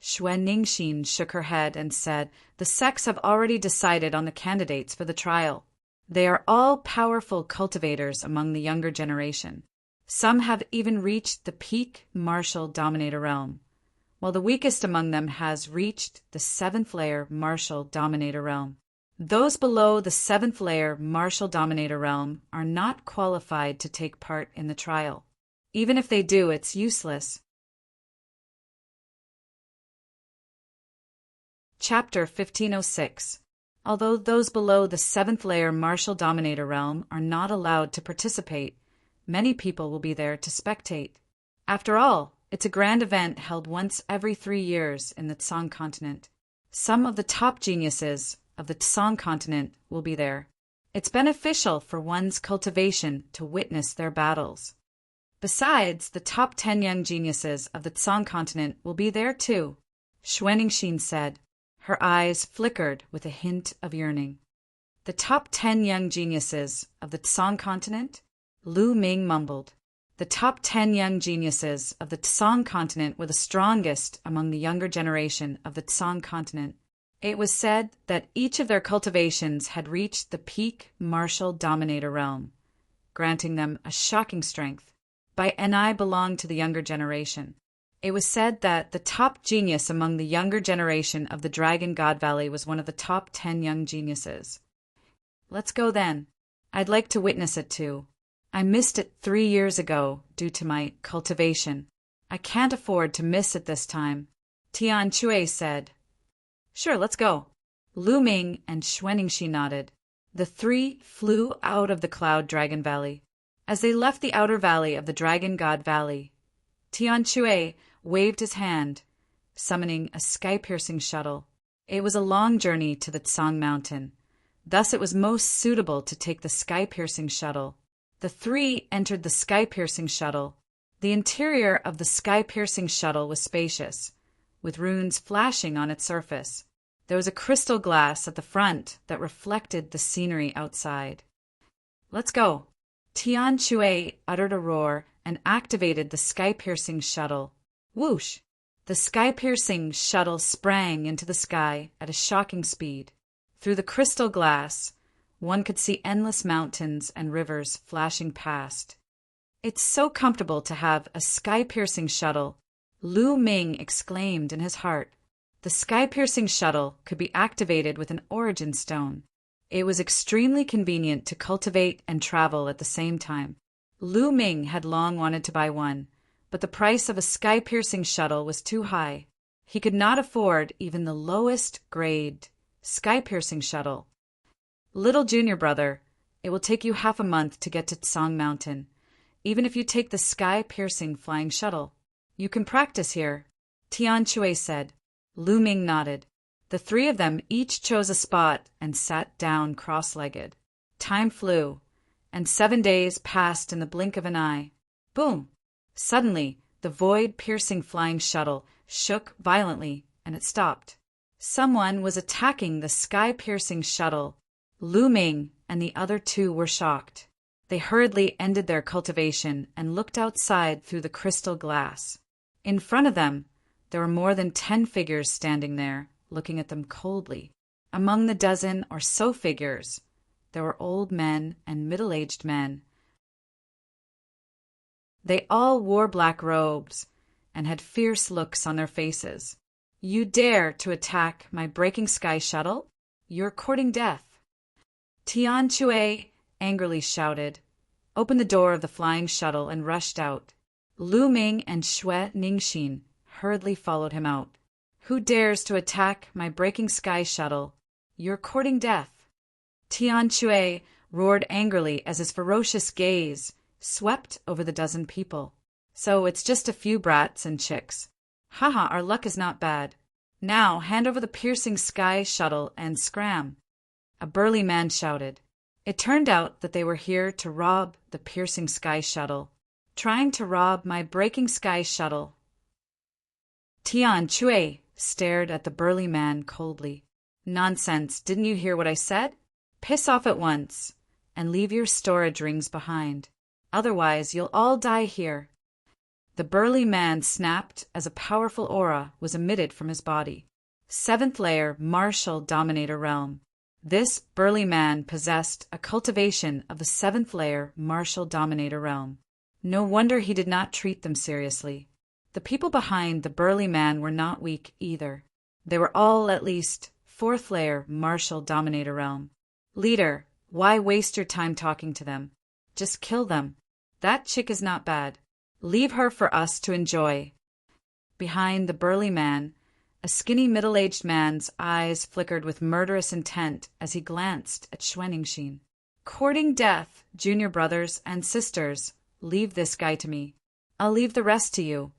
Xuanixin shook her head and said, the sects have already decided on the candidates for the trial. They are all powerful cultivators among the younger generation. Some have even reached the peak martial dominator realm, while the weakest among them has reached the 7th layer martial dominator realm. Those below the 7th layer martial dominator realm are not qualified to take part in the trial. Even if they do, it's useless. Chapter 1506. Although those below the 7th layer martial dominator realm are not allowed to participate, many people will be there to spectate. After all, it's a grand event held once every 3 years in the Tsang continent. Some of the top geniuses of the Tsang continent will be there. It's beneficial for one's cultivation to witness their battles. Besides, the top 10 young geniuses of the Tsang continent will be there too, Xuanixin said. Her eyes flickered with a hint of yearning. The top 10 young geniuses of the Tsang continent? Lu Ming mumbled. The top 10 young geniuses of the Tsang continent were the strongest among the younger generation of the Tsang continent. It was said that each of their cultivations had reached the peak martial dominator realm, granting them a shocking strength. And I belong to the younger generation. It was said that the top genius among the younger generation of the Dragon God Valley was one of the top 10 young geniuses. Let's go then. I'd like to witness it too. I missed it 3 years ago due to my cultivation. I can't afford to miss it this time, Tian Chui said. Sure, let's go. Lu Ming and Xuanixin nodded. The three flew out of the Cloud Dragon Valley. As they left the outer valley of the Dragon God Valley, Tian Chui waved his hand, summoning a sky-piercing shuttle. It was a long journey to the Tsang Mountain. Thus it was most suitable to take the sky-piercing shuttle. The three entered the sky-piercing shuttle. The interior of the sky-piercing shuttle was spacious, with runes flashing on its surface. There was a crystal glass at the front that reflected the scenery outside. Let's go. Tian Shui uttered a roar and activated the sky-piercing shuttle. Whoosh! The sky-piercing shuttle sprang into the sky at a shocking speed. Through the crystal glass, one could see endless mountains and rivers flashing past. "It's so comfortable to have a sky-piercing shuttle," Lu Ming exclaimed in his heart. The sky-piercing shuttle could be activated with an origin stone. It was extremely convenient to cultivate and travel at the same time. Lu Ming had long wanted to buy one, but the price of a sky-piercing shuttle was too high. He could not afford even the lowest grade sky-piercing shuttle. "Little junior brother, it will take you half a month to get to Tsang Mountain, even if you take the sky-piercing flying shuttle. You can practice here," Tian Shui said. Lu Ming nodded. The three of them each chose a spot and sat down cross-legged. Time flew, and 7 days passed in the blink of an eye. Boom! Suddenly, the void-piercing flying shuttle shook violently, and it stopped. Someone was attacking the sky-piercing shuttle. Lu Ming and the other two were shocked. They hurriedly ended their cultivation and looked outside through the crystal glass. In front of them, there were more than 10 figures standing there, looking at them coldly. Among the dozen or so figures, there were old men and middle-aged men. They all wore black robes and had fierce looks on their faces. "You dare to attack my breaking sky shuttle? You're courting death." Tian Shui angrily shouted, opened the door of the flying shuttle, and rushed out. Lu Ming and Xue Ningxin hurriedly followed him out. "Who dares to attack my breaking sky shuttle? You're courting death." Tian Shui roared angrily as his ferocious gaze swept over the dozen people. "So it's just a few brats and chicks. Haha, our luck is not bad. Now hand over the piercing sky shuttle and scram." A burly man shouted. It turned out that they were here to rob the piercing sky shuttle. "Trying to rob my breaking sky shuttle." Tian Shui stared at the burly man coldly. "Nonsense, didn't you hear what I said? Piss off at once, and leave your storage rings behind. Otherwise, you'll all die here." The burly man snapped as a powerful aura was emitted from his body. 7th layer martial dominator realm. This burly man possessed a cultivation of the 7th layer martial dominator realm. No wonder he did not treat them seriously. The people behind the burly man were not weak either. They were all at least 4th layer martial dominator realm. "Leader, why waste your time talking to them? Just kill them. That chick is not bad. Leave her for us to enjoy." Behind the burly man, a skinny middle-aged man's eyes flickered with murderous intent as he glanced at Xue Ningxin. "Courting death, junior brothers and sisters, leave this guy to me. I'll leave the rest to you,"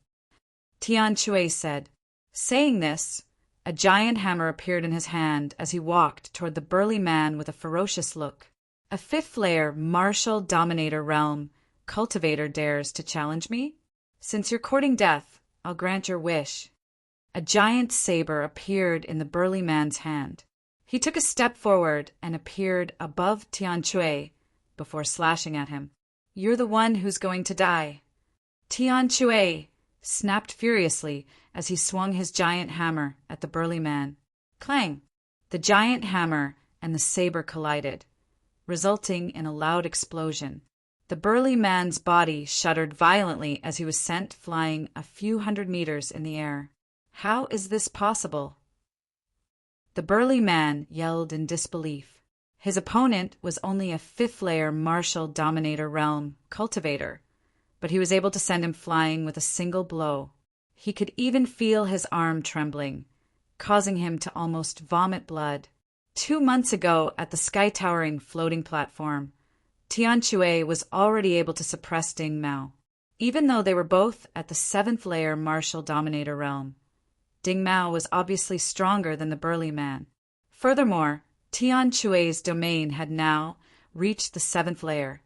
Tian Shui said. Saying this, a giant hammer appeared in his hand as he walked toward the burly man with a ferocious look. "A 5th layer martial dominator realm cultivator dares to challenge me? Since you're courting death, I'll grant your wish." A giant saber appeared in the burly man's hand. He took a step forward and appeared above Tian Shui before slashing at him. "You're the one who's going to die." Tian Shui snapped furiously as he swung his giant hammer at the burly man. Clang! The giant hammer and the saber collided, resulting in a loud explosion. The burly man's body shuddered violently as he was sent flying a few hundred meters in the air. How is this possible? The burly man yelled in disbelief. His opponent was only a 5th layer martial dominator realm cultivator, but he was able to send him flying with a single blow. He could even feel his arm trembling, causing him to almost vomit blood. 2 months ago at the sky-towering floating platform, Tian Shui was already able to suppress Ding Mao. Even though they were both at the 7th layer martial dominator realm, Ding Mao was obviously stronger than the burly man. Furthermore, Tian Shui's domain had now reached the 7th layer.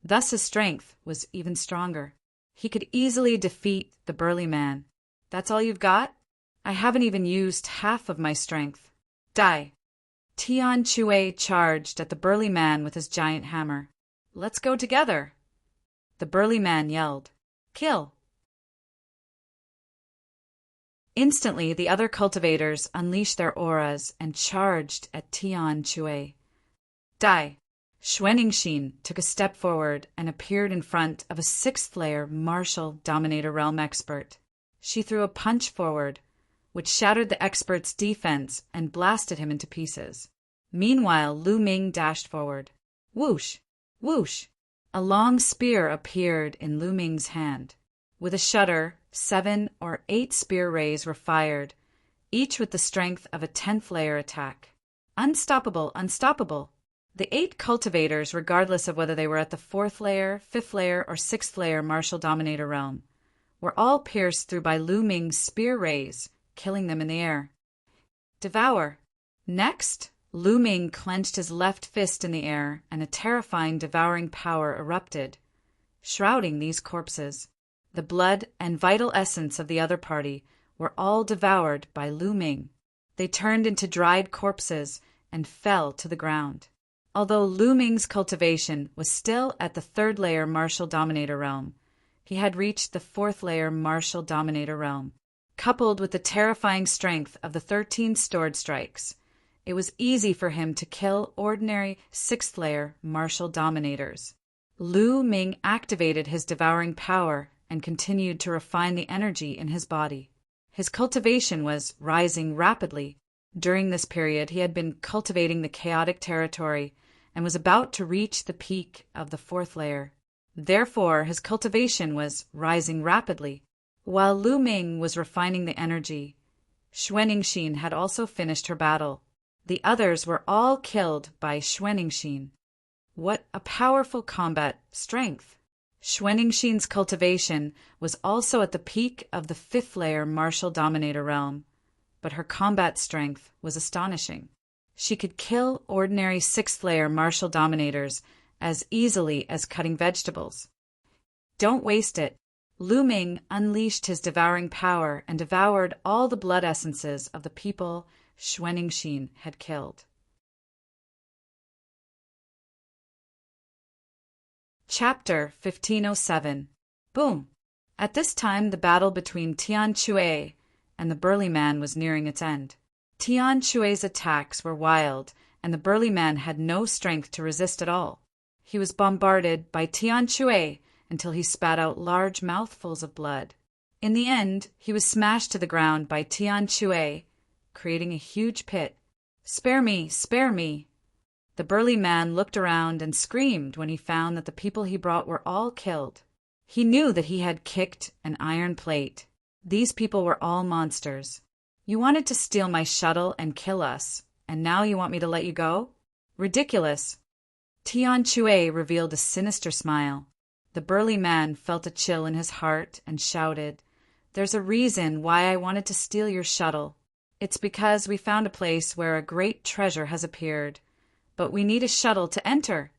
Thus his strength was even stronger. He could easily defeat the burly man. "That's all you've got? I haven't even used half of my strength. Die!" Tian Shui charged at the burly man with his giant hammer. "Let's go together," The burly man yelled, "Kill!" Instantly, the other cultivators unleashed their auras and charged at Tian Chue. Die! Xuanixin took a step forward and appeared in front of a sixth-layer martial dominator realm expert. She threw a punch forward, which shattered the expert's defense and blasted him into pieces. Meanwhile, Lu Ming dashed forward. Whoosh! Whoosh! A long spear appeared in Lu Ming's hand. With a shudder, 7 or 8 spear rays were fired, each with the strength of a 10th-layer attack. Unstoppable, unstoppable! The 8 cultivators, regardless of whether they were at the 4th layer, 5th layer, or 6th layer martial dominator realm, were all pierced through by Lu Ming's spear rays, killing them in the air. Devour! Next, Lu Ming clenched his left fist in the air, and a terrifying devouring power erupted, shrouding these corpses. The blood and vital essence of the other party were all devoured by Lu Ming. They turned into dried corpses and fell to the ground. Although Lu Ming's cultivation was still at the 3rd layer martial dominator realm, he had reached the 4th layer martial dominator realm. Coupled with the terrifying strength of the 13 stored strikes, it was easy for him to kill ordinary 6th layer martial dominators. Lu Ming activated his devouring power and continued to refine the energy in his body. His cultivation was rising rapidly. During this period, he had been cultivating the chaotic territory and was about to reach the peak of the 4th layer. Therefore, his cultivation was rising rapidly. While Lu Ming was refining the energy, Xuanixin had also finished her battle. The others were all killed by Xuanixin. What a powerful combat strength! Xuanixin's cultivation was also at the peak of the 5th layer martial dominator realm, but her combat strength was astonishing. She could kill ordinary 6th layer martial dominators as easily as cutting vegetables. Don't waste it. Lu Ming unleashed his devouring power and devoured all the blood essences of the people Xuanixin had killed. Chapter 1507. Boom! At this time, the battle between Tian Chue and the burly man was nearing its end. Tian Chue's attacks were wild, and the burly man had no strength to resist at all. He was bombarded by Tian Chue until he spat out large mouthfuls of blood. In the end, he was smashed to the ground by Tian Chue, creating a huge pit. "Spare me! Spare me!" The burly man looked around and screamed when he found that the people he brought were all killed. He knew that he had kicked an iron plate. These people were all monsters. You wanted to steal my shuttle and kill us, and now you want me to let you go? Ridiculous! Tian Chue revealed a sinister smile. The burly man felt a chill in his heart and shouted, "There's a reason why I wanted to steal your shuttle. It's because we found a place where a great treasure has appeared. But we need a shuttle to enter."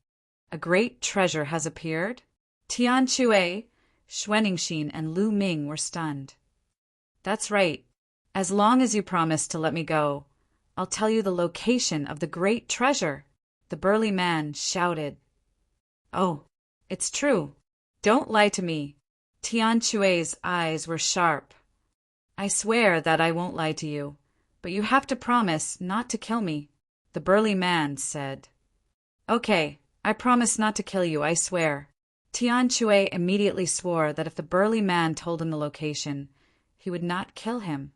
"A great treasure has appeared?" Tian Chue, Xuanixin, and Lu Ming were stunned. "That's right. As long as you promise to let me go, I'll tell you the location of the great treasure," the burly man shouted. "Oh, it's true. Don't lie to me." Tian Chue's eyes were sharp. "I swear that I won't lie to you, but you have to promise not to kill me," the burly man said. "Okay, I promise not to kill you, I swear." Tian Chue immediately swore that if the burly man told him the location, he would not kill him.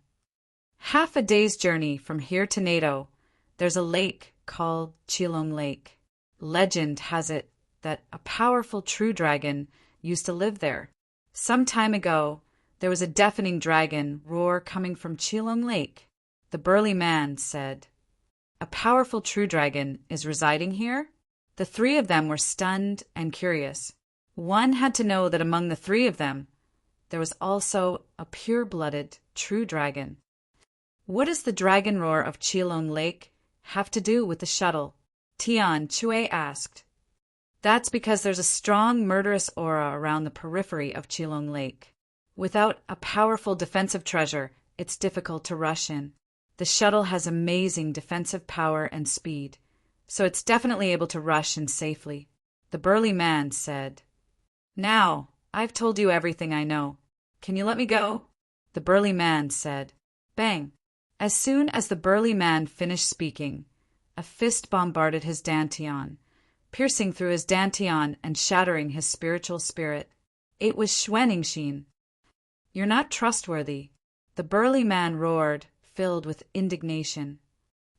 Half a day's journey from here to NATO, there's a lake called Qilong Lake. Legend has it that a powerful true dragon used to live there. Some time ago, there was a deafening dragon roar coming from Qilong Lake, the burly man said. "A powerful true dragon is residing here?" The 3 of them were stunned and curious. One had to know that among the 3 of them, there was also a pure-blooded true dragon. What does the dragon roar of Qilong Lake have to do with the shuttle? Tian Chue asked. That's because there's a strong murderous aura around the periphery of Qilong Lake. Without a powerful defensive treasure, it's difficult to rush in. The shuttle has amazing defensive power and speed, so it's definitely able to rush in safely, the burly man said. Now, I've told you everything I know. Can you let me go? The burly man said. Bang! As soon as the burly man finished speaking, a fist bombarded his dantian, piercing through his dantian and shattering his spiritual spirit. It was Schwenningschen. You're not trustworthy, the burly man roared, filled with indignation.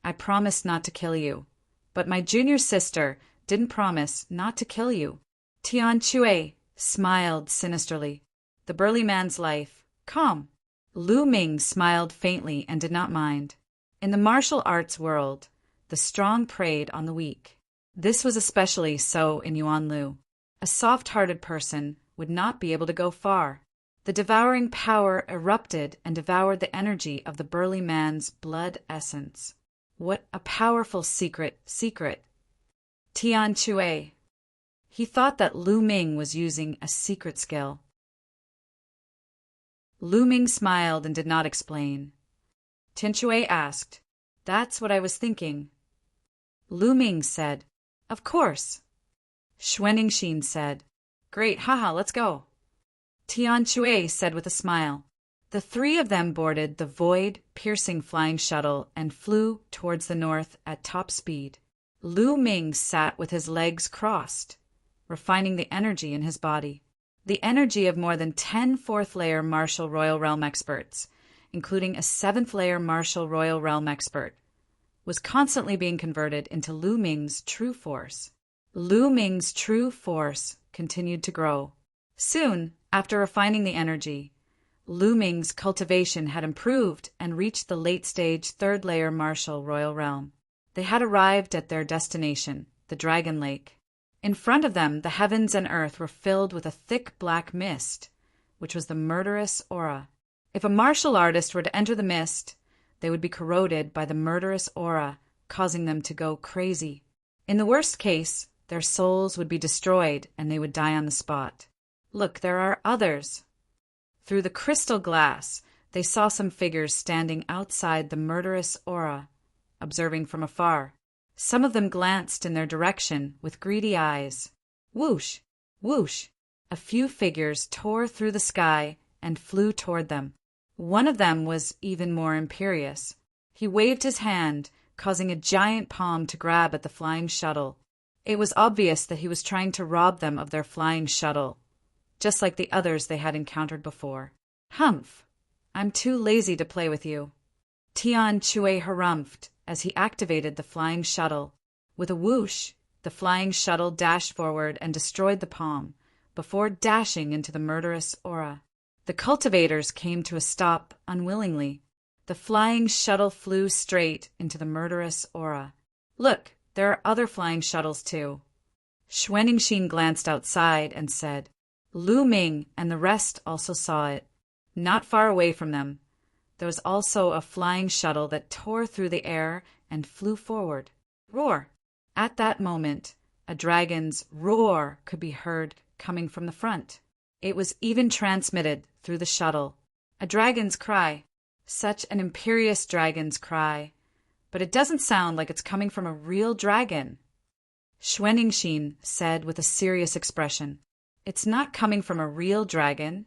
I promised not to kill you, but my junior sister didn't promise not to kill you. Tian Chue smiled sinisterly. The burly man's life. Calm. Lu Ming smiled faintly and did not mind. In the martial arts world, the strong preyed on the weak. This was especially so in Yuanlu. A soft-hearted person would not be able to go far. The devouring power erupted and devoured the energy of the burly man's blood essence. What a powerful secret. Tian Chue. He thought that Lu Ming was using a secret skill. Lu Ming smiled and did not explain. Tian Chue asked, That's what I was thinking. Lu Ming said, Of course. Schwenningschen said, Great, haha, let's go. Tian Chue said with a smile. The three of them boarded the void-piercing flying shuttle and flew towards the north at top speed. Lu Ming sat with his legs crossed, refining the energy in his body. The energy of more than 10 fourth-layer Martial Royal Realm experts, including a 7th-layer Martial Royal Realm expert, was constantly being converted into Lu Ming's true force. Lu Ming's true force continued to grow. Soon, after refining the energy, Lu Ming's cultivation had improved and reached the late-stage 3rd-layer Martial Royal Realm. They had arrived at their destination, the Dragon Lake. In front of them, the heavens and earth were filled with a thick black mist, which was the murderous aura. If a martial artist were to enter the mist, they would be corroded by the murderous aura, causing them to go crazy. In the worst case, their souls would be destroyed and they would die on the spot. Look, there are others. Through the crystal glass, they saw some figures standing outside the murderous aura, observing from afar. Some of them glanced in their direction with greedy eyes. Whoosh! Whoosh! A few figures tore through the sky and flew toward them. One of them was even more imperious. He waved his hand, causing a giant palm to grab at the flying shuttle. It was obvious that he was trying to rob them of their flying shuttle, just like the others they had encountered before. Humph! I'm too lazy to play with you. Tian Chue harumphed as he activated the flying shuttle. With a whoosh, the flying shuttle dashed forward and destroyed the palm, before dashing into the murderous aura. The cultivators came to a stop unwillingly. The flying shuttle flew straight into the murderous aura. Look, there are other flying shuttles too. Schwenningschen glanced outside and said, Lu Ming and the rest also saw it. Not far away from them, there was also a flying shuttle that tore through the air and flew forward. Roar! At that moment, a dragon's roar could be heard coming from the front. It was even transmitted through the shuttle. A dragon's cry. Such an imperious dragon's cry. But it doesn't sound like it's coming from a real dragon. Schwenningschen said with a serious expression. It's not coming from a real dragon.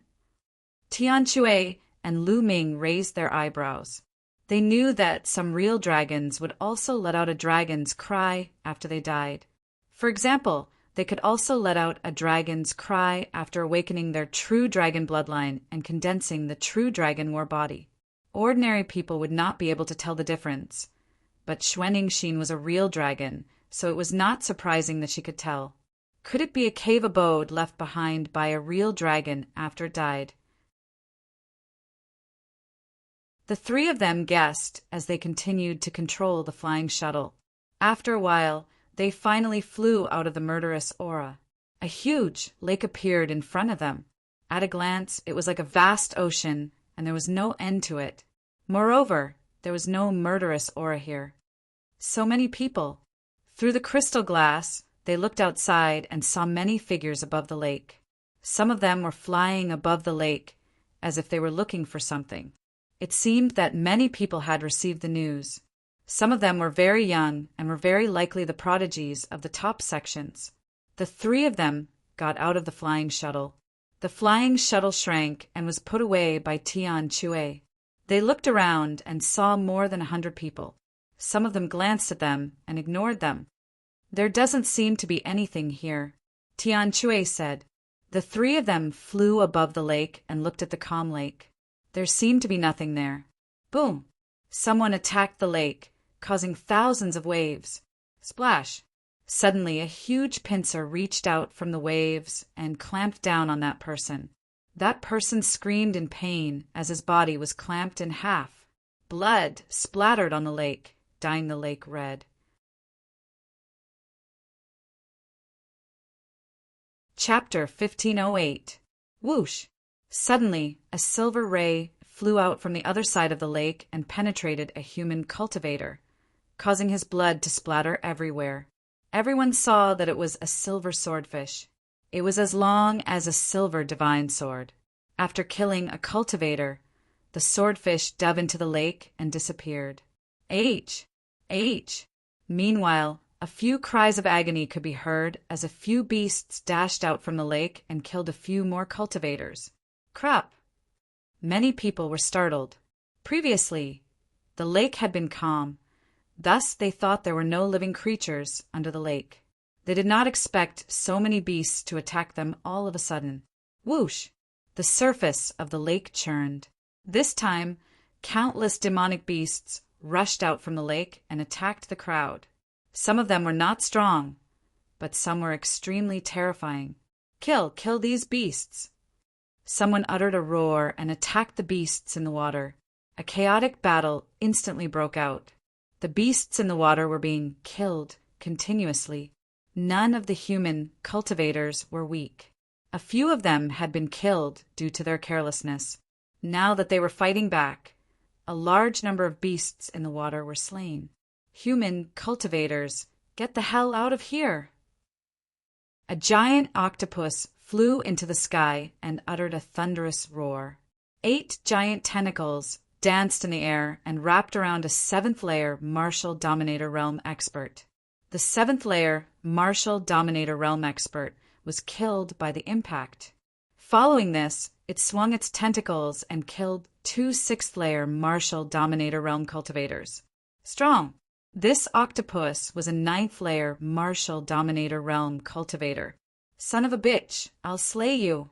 Tian Chue and Lu Ming raised their eyebrows. They knew that some real dragons would also let out a dragon's cry after they died. For example, they could also let out a dragon's cry after awakening their true dragon bloodline and condensing the true dragon war body. Ordinary people would not be able to tell the difference, but Schwenningschen was a real dragon, so it was not surprising that she could tell. Could it be a cave abode left behind by a real dragon after it died? The three of them guessed as they continued to control the flying shuttle. After a while, they finally flew out of the murderous aura. A huge lake appeared in front of them. At a glance, it was like a vast ocean, and there was no end to it. Moreover, there was no murderous aura here. So many people. Through the crystal glass, they looked outside and saw many figures above the lake. Some of them were flying above the lake, as if they were looking for something. It seemed that many people had received the news. Some of them were very young and were very likely the prodigies of the top sections. The three of them got out of the flying shuttle. The flying shuttle shrank and was put away by Tian Chue. They looked around and saw more than 100 people. Some of them glanced at them and ignored them. There doesn't seem to be anything here, Tian Chue said. The three of them flew above the lake and looked at the calm lake. There seemed to be nothing there. Boom! Someone attacked the lake, causing thousands of waves. Splash! Suddenly, a huge pincer reached out from the waves and clamped down on that person. That person screamed in pain as his body was clamped in half. Blood splattered on the lake, dyeing the lake red. Chapter 1508. Whoosh! Suddenly, a silver ray flew out from the other side of the lake and penetrated a human cultivator, causing his blood to splatter everywhere. Everyone saw that it was a silver swordfish. It was as long as a silver divine sword. After killing a cultivator, the swordfish dove into the lake and disappeared. H! H! Meanwhile, a few cries of agony could be heard as a few beasts dashed out from the lake and killed a few more cultivators. Crap! Many people were startled. Previously, the lake had been calm. Thus, they thought there were no living creatures under the lake. They did not expect so many beasts to attack them all of a sudden. Whoosh! The surface of the lake churned. This time, countless demonic beasts rushed out from the lake and attacked the crowd. Some of them were not strong, but some were extremely terrifying. Kill these beasts! Someone uttered a roar and attacked the beasts in the water. A chaotic battle instantly broke out. The beasts in the water were being killed continuously. None of the human cultivators were weak. A few of them had been killed due to their carelessness. Now that they were fighting back, a large number of beasts in the water were slain. Human cultivators, get the hell out of here! A giant octopus flew into the sky and uttered a thunderous roar. 8 giant tentacles danced in the air and wrapped around a 7th layer Martial Dominator Realm expert. The 7th layer Martial Dominator Realm expert was killed by the impact. Following this, it swung its tentacles and killed 2 6th layer Martial Dominator Realm cultivators. Strong! This octopus was a 9th layer Martial Dominator Realm cultivator. Son of a bitch, I'll slay you!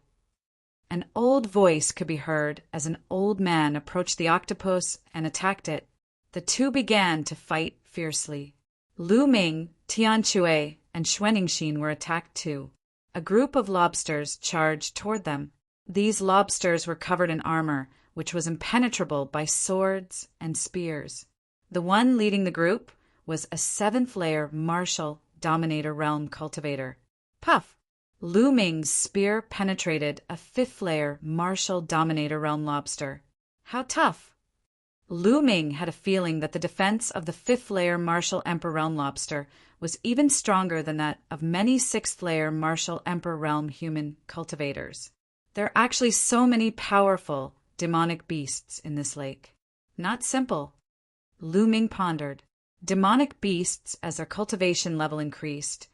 An old voice could be heard as an old man approached the octopus and attacked it. The two began to fight fiercely. Lu Ming, Tian Chue, and Xuaningxin were attacked too. A group of lobsters charged toward them. These lobsters were covered in armor, which was impenetrable by swords and spears. The one leading the group was a 7th layer Martial Dominator Realm cultivator. Puff! Lu Ming's spear penetrated a 5th layer Martial Dominator Realm lobster. How tough! Lu Ming had a feeling that the defense of the 5th layer Martial Emperor Realm lobster was even stronger than that of many 6th layer Martial Emperor Realm human cultivators. There are actually so many powerful demonic beasts in this lake. Not simple. Lu Ming pondered. Demonic beasts, as their cultivation level increased,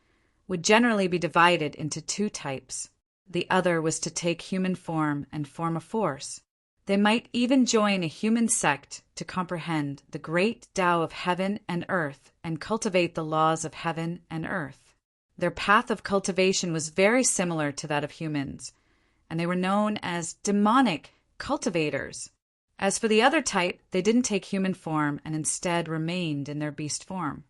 would generally be divided into 2 types. The other was to take human form and form a force. They might even join a human sect to comprehend the great Tao of heaven and earth and cultivate the laws of heaven and earth. Their path of cultivation was very similar to that of humans, and they were known as demonic cultivators. As for the other type, they didn't take human form and instead remained in their beast form.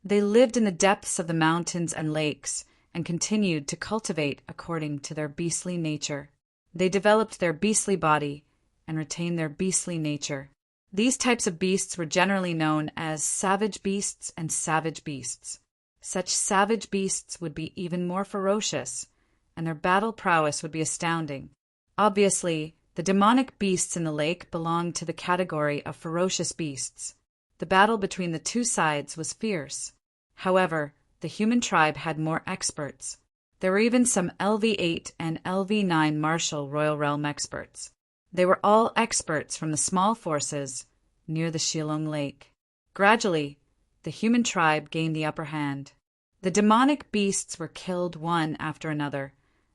They lived in the depths of the mountains and lakes and continued to cultivate according to their beastly nature. They developed their beastly body and retained their beastly nature. These types of beasts were generally known as savage beasts and savage beasts. Such savage beasts would be even more ferocious, and their battle prowess would be astounding. Obviously, the demonic beasts in the lake belonged to the category of ferocious beasts. The battle between the 2 sides was fierce. However, the human tribe had more experts. There were even some LV8 and LV9 Martial Royal Realm experts. They were all experts from the small forces near the Shilong Lake. Gradually, the human tribe gained the upper hand. The demonic beasts were killed one after another,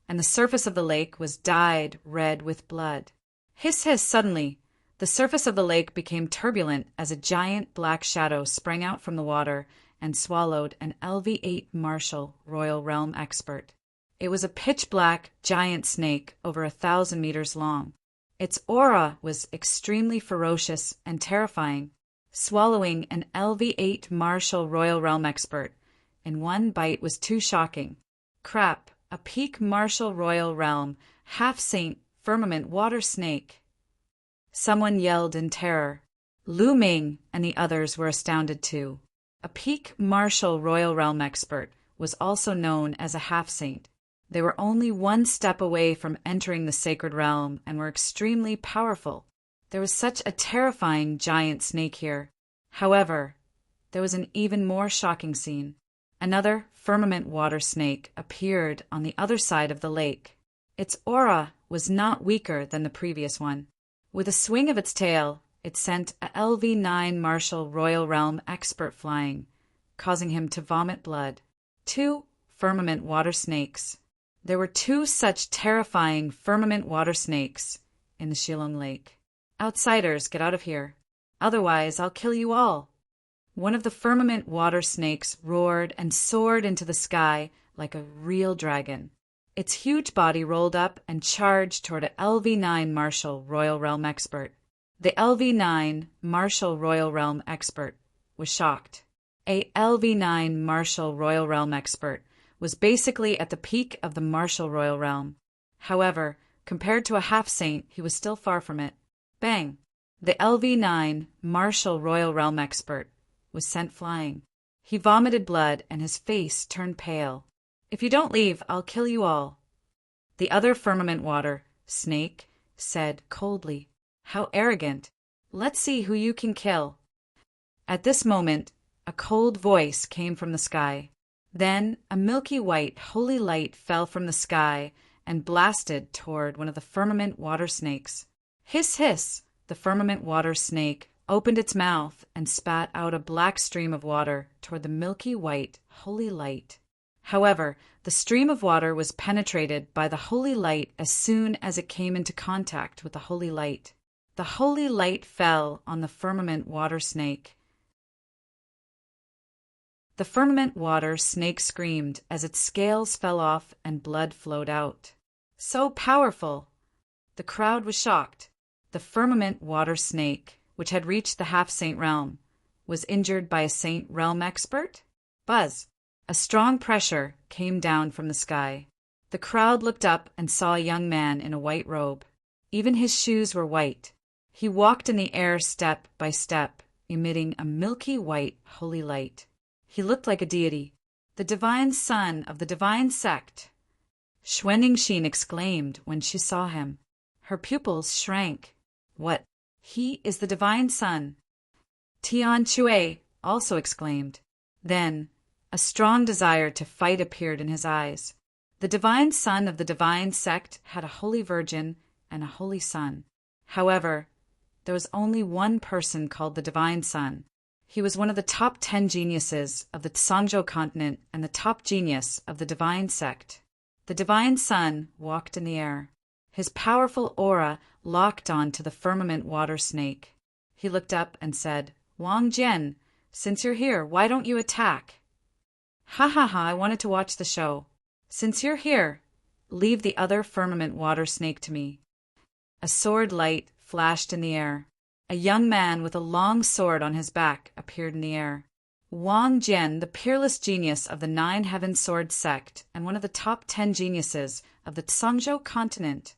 and the surface of the lake was dyed red with blood. Hiss, hiss, suddenly, the surface of the lake became turbulent as a giant black shadow sprang out from the water and swallowed an LV-8 Marshal Royal Realm expert. It was a pitch-black giant snake over 1,000 meters long. Its aura was extremely ferocious and terrifying. Swallowing an LV-8 Marshal Royal Realm expert in one bite was too shocking. Crap, a peak Marshal Royal Realm, half-saint, firmament water snake. Someone yelled in terror. Lu Ming and the others were astounded too. A peak Marshal Royal Realm expert was also known as a half-saint. They were only one step away from entering the sacred realm and were extremely powerful. There was such a terrifying giant snake here. However, there was an even more shocking scene. Another firmament water snake appeared on the other side of the lake. Its aura was not weaker than the previous one. With a swing of its tail, it sent a LV-9 Marshal Royal Realm expert flying, causing him to vomit blood. 2 firmament water snakes. There were 2 such terrifying firmament water snakes in the Shillong Lake. Outsiders, get out of here. Otherwise, I'll kill you all. One of the firmament water snakes roared and soared into the sky like a real dragon. Its huge body rolled up and charged toward a LV-9 Marshal Royal Realm expert. The LV-9 Marshal Royal Realm expert was shocked. A LV-9 Marshal Royal Realm expert was basically at the peak of the Marshal Royal Realm. However, compared to a half-saint, he was still far from it. Bang! The LV-9 Marshal Royal Realm expert was sent flying. He vomited blood and his face turned pale. If you don't leave, I'll kill you all. The other firmament water snake said coldly, How arrogant. Let's see who you can kill. At this moment, a cold voice came from the sky. Then a milky white holy light fell from the sky and blasted toward one of the firmament water snakes. Hiss, hiss! The firmament water snake opened its mouth and spat out a black stream of water toward the milky white holy light. However, the stream of water was penetrated by the holy light as soon as it came into contact with the holy light. The holy light fell on the firmament water snake. The firmament water snake screamed as its scales fell off and blood flowed out. So powerful! The crowd was shocked. The firmament water snake, which had reached the half-saint realm, was injured by a saint realm expert? Buzz! A strong pressure came down from the sky. The crowd looked up and saw a young man in a white robe. Even his shoes were white. He walked in the air step by step, emitting a milky white holy light. He looked like a deity, the divine son of the divine sect. Xuanixin exclaimed when she saw him. Her pupils shrank. What? He is the divine son. Tian Chue also exclaimed. Then, a strong desire to fight appeared in his eyes. The divine son of the divine sect had a holy virgin and a holy son. However, there was only one person called the divine son. He was one of the top 10 geniuses of the Tsangzhou continent and the top genius of the divine sect. The divine son walked in the air. His powerful aura locked on to the firmament water snake. He looked up and said, Wang Jian, since you're here, why don't you attack? Ha ha ha, I wanted to watch the show. Since you're here, leave the other firmament water snake to me. A sword light flashed in the air. A young man with a long sword on his back appeared in the air. Wang Jian, the peerless genius of the Nine Heaven Sword sect and one of the top 10 geniuses of the Tsangzhou continent.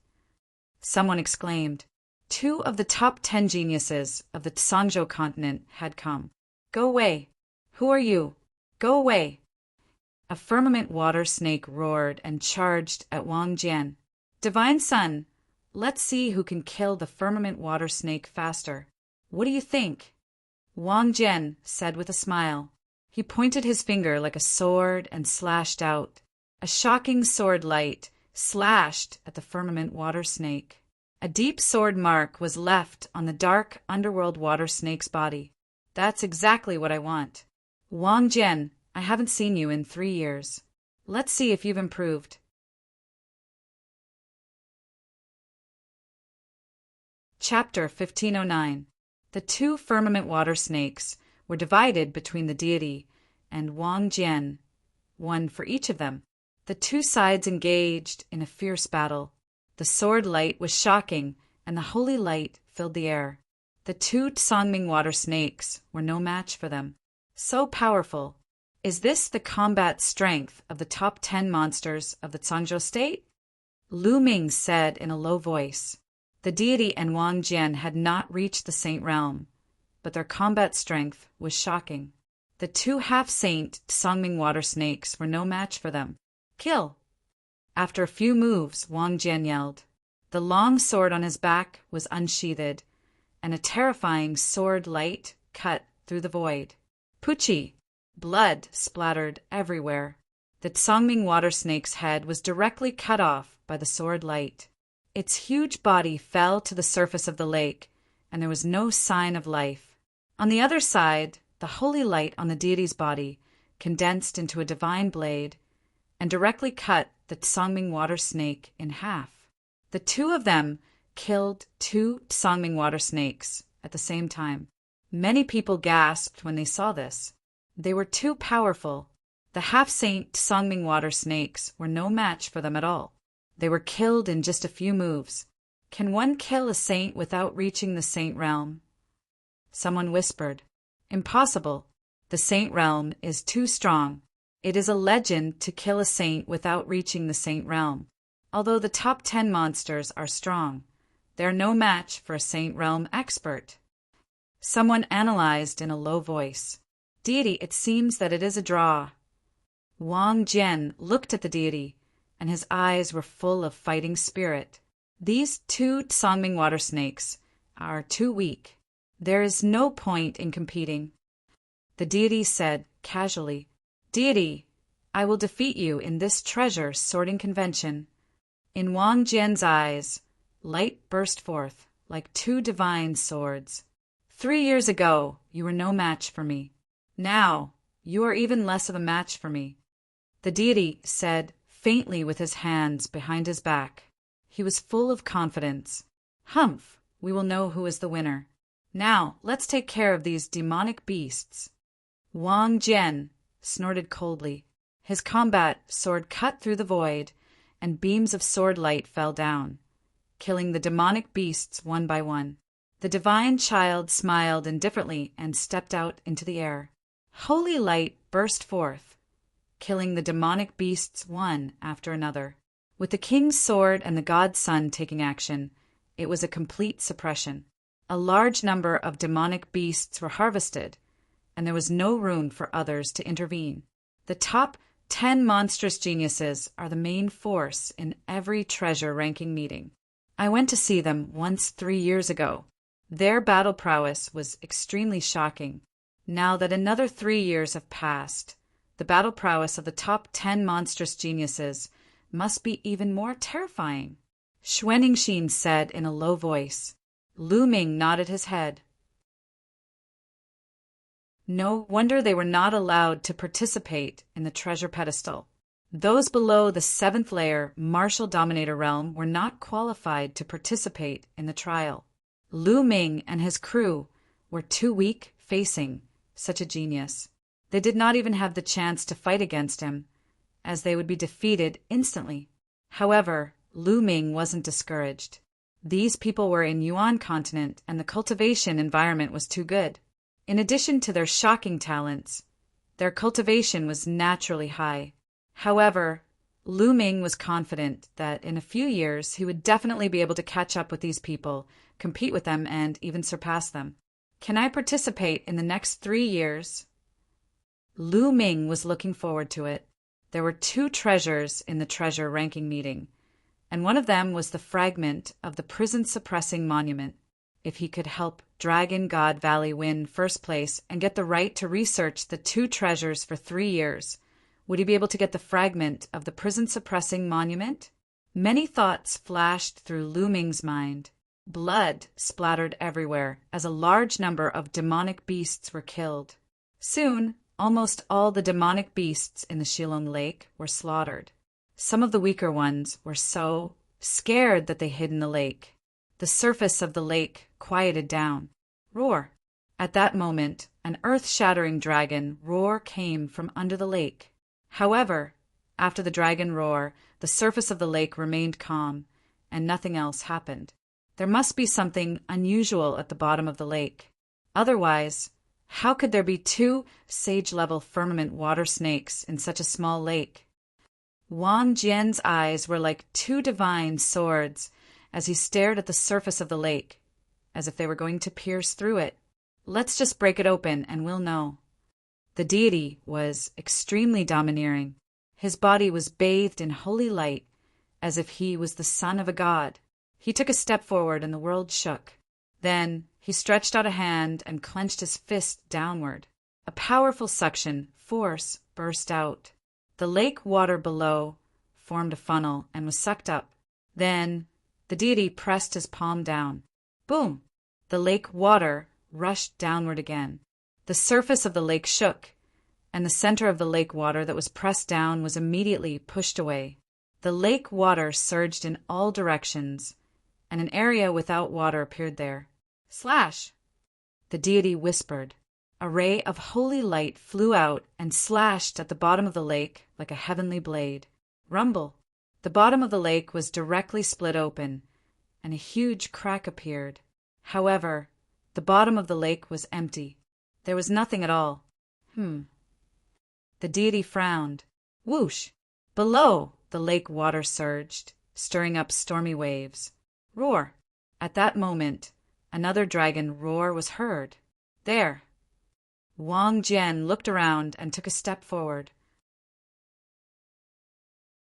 Someone exclaimed. 2 of the top 10 geniuses of the Tsangzhou continent had come. Go away. Who are you? Go away. A firmament water snake roared and charged at Wang Jian. Divine Son, let's see who can kill the firmament water snake faster. What do you think? Wang Jian said with a smile. He pointed his finger like a sword and slashed out. A shocking sword light slashed at the firmament water snake. A deep sword mark was left on the dark underworld water snake's body. That's exactly what I want. Wang Jian, I haven't seen you in 3 years. Let's see if you've improved. Chapter 1509. The two firmament water snakes were divided between the deity and Wang Jian, one for each of them. The two sides engaged in a fierce battle. The sword light was shocking, and the holy light filled the air. The two Songming water snakes were no match for them. So powerful. Is this the combat strength of the top 10 monsters of the Zhangzhou state? Lu Ming said in a low voice. The deity and Wang Jian had not reached the saint realm, but their combat strength was shocking. The two half-saint Songming water snakes were no match for them. Kill! After a few moves, Wang Jian yelled. The long sword on his back was unsheathed, and a terrifying sword light cut through the void. Puchi! Blood splattered everywhere. The Songming water snake's head was directly cut off by the sword light. Its huge body fell to the surface of the lake, and there was no sign of life. On the other side, the holy light on the deity's body condensed into a divine blade and directly cut the Songming water snake in half. The two of them killed two Songming water snakes at the same time. Many people gasped when they saw this. They were too powerful. The half-saint Songming water snakes were no match for them at all. They were killed in just a few moves. Can one kill a saint without reaching the saint realm? Someone whispered. Impossible. The saint realm is too strong. It is a legend to kill a saint without reaching the saint realm. Although the top 10 monsters are strong, they are no match for a saint realm expert. Someone analyzed in a low voice. Deity, it seems that it is a draw. Wang Jian looked at the deity, and his eyes were full of fighting spirit. These two Songming water snakes are too weak. There is no point in competing. The deity said casually, Deity, I will defeat you in this treasure sorting convention. In Wang Jian's eyes, light burst forth like two divine swords. 3 years ago, you were no match for me. Now, you are even less of a match for me. The deity said faintly with his hands behind his back. He was full of confidence. Humph, we will know who is the winner. Now, let's take care of these demonic beasts. Wang Jian snorted coldly. His combat sword cut through the void, and beams of sword light fell down, killing the demonic beasts one by one. The divine child smiled indifferently and stepped out into the air. Holy light burst forth, killing the demonic beasts one after another. With the king's sword and the god's son taking action, it was a complete suppression. A large number of demonic beasts were harvested, and there was no room for others to intervene. The top 10 monstrous geniuses are the main force in every treasure ranking meeting. I went to see them once 3 years ago. Their battle prowess was extremely shocking. Now that another 3 years have passed, the battle prowess of the top 10 monstrous geniuses must be even more terrifying. Xuanixin said in a low voice. Lu Ming nodded his head. No wonder they were not allowed to participate in the treasure pedestal. Those below the 7th layer martial dominator realm were not qualified to participate in the trial. Lu Ming and his crew were too weak facing such a genius. They did not even have the chance to fight against him, as they would be defeated instantly. However, Lu Ming wasn't discouraged. These people were in Yuan continent, and the cultivation environment was too good. In addition to their shocking talents, their cultivation was naturally high. However, Lu Ming was confident that in a few years he would definitely be able to catch up with these people, compete with them, and even surpass them. Can I participate in the next 3 years? Lu Ming was looking forward to it. There were 2 treasures in the treasure ranking meeting, and one of them was the fragment of the prison-suppressing monument. If he could help Dragon God Valley win first place and get the right to research the 2 treasures for 3 years, would he be able to get the fragment of the prison-suppressing monument? Many thoughts flashed through Lu Ming's mind. Blood splattered everywhere as a large number of demonic beasts were killed. Soon, almost all the demonic beasts in the Shillong Lake were slaughtered. Some of the weaker ones were so scared that they hid in the lake. The surface of the lake quieted down. Roar! At that moment, an earth-shattering dragon roar came from under the lake. However, after the dragon roar, the surface of the lake remained calm, and nothing else happened. There must be something unusual at the bottom of the lake. Otherwise, how could there be two sage-level firmament water snakes in such a small lake? Wang Jian's eyes were like two divine swords as he stared at the surface of the lake, as if they were going to pierce through it. Let's just break it open and we'll know. The deity was extremely domineering. His body was bathed in holy light, as if he was the son of a god. He took a step forward and the world shook. Then he stretched out a hand and clenched his fist downward. A powerful suction force burst out. The lake water below formed a funnel and was sucked up. Then the deity pressed his palm down. Boom! The lake water rushed downward again. The surface of the lake shook, and the center of the lake water that was pressed down was immediately pushed away. The lake water surged in all directions, and an area without water appeared there. Slash! The deity whispered. A ray of holy light flew out and slashed at the bottom of the lake like a heavenly blade. Rumble! The bottom of the lake was directly split open, and a huge crack appeared. However, the bottom of the lake was empty. There was nothing at all. The deity frowned. Whoosh! Below, the lake water surged, stirring up stormy waves. Roar! At that moment, another dragon roar was heard. There! Wang Jian looked around and took a step forward.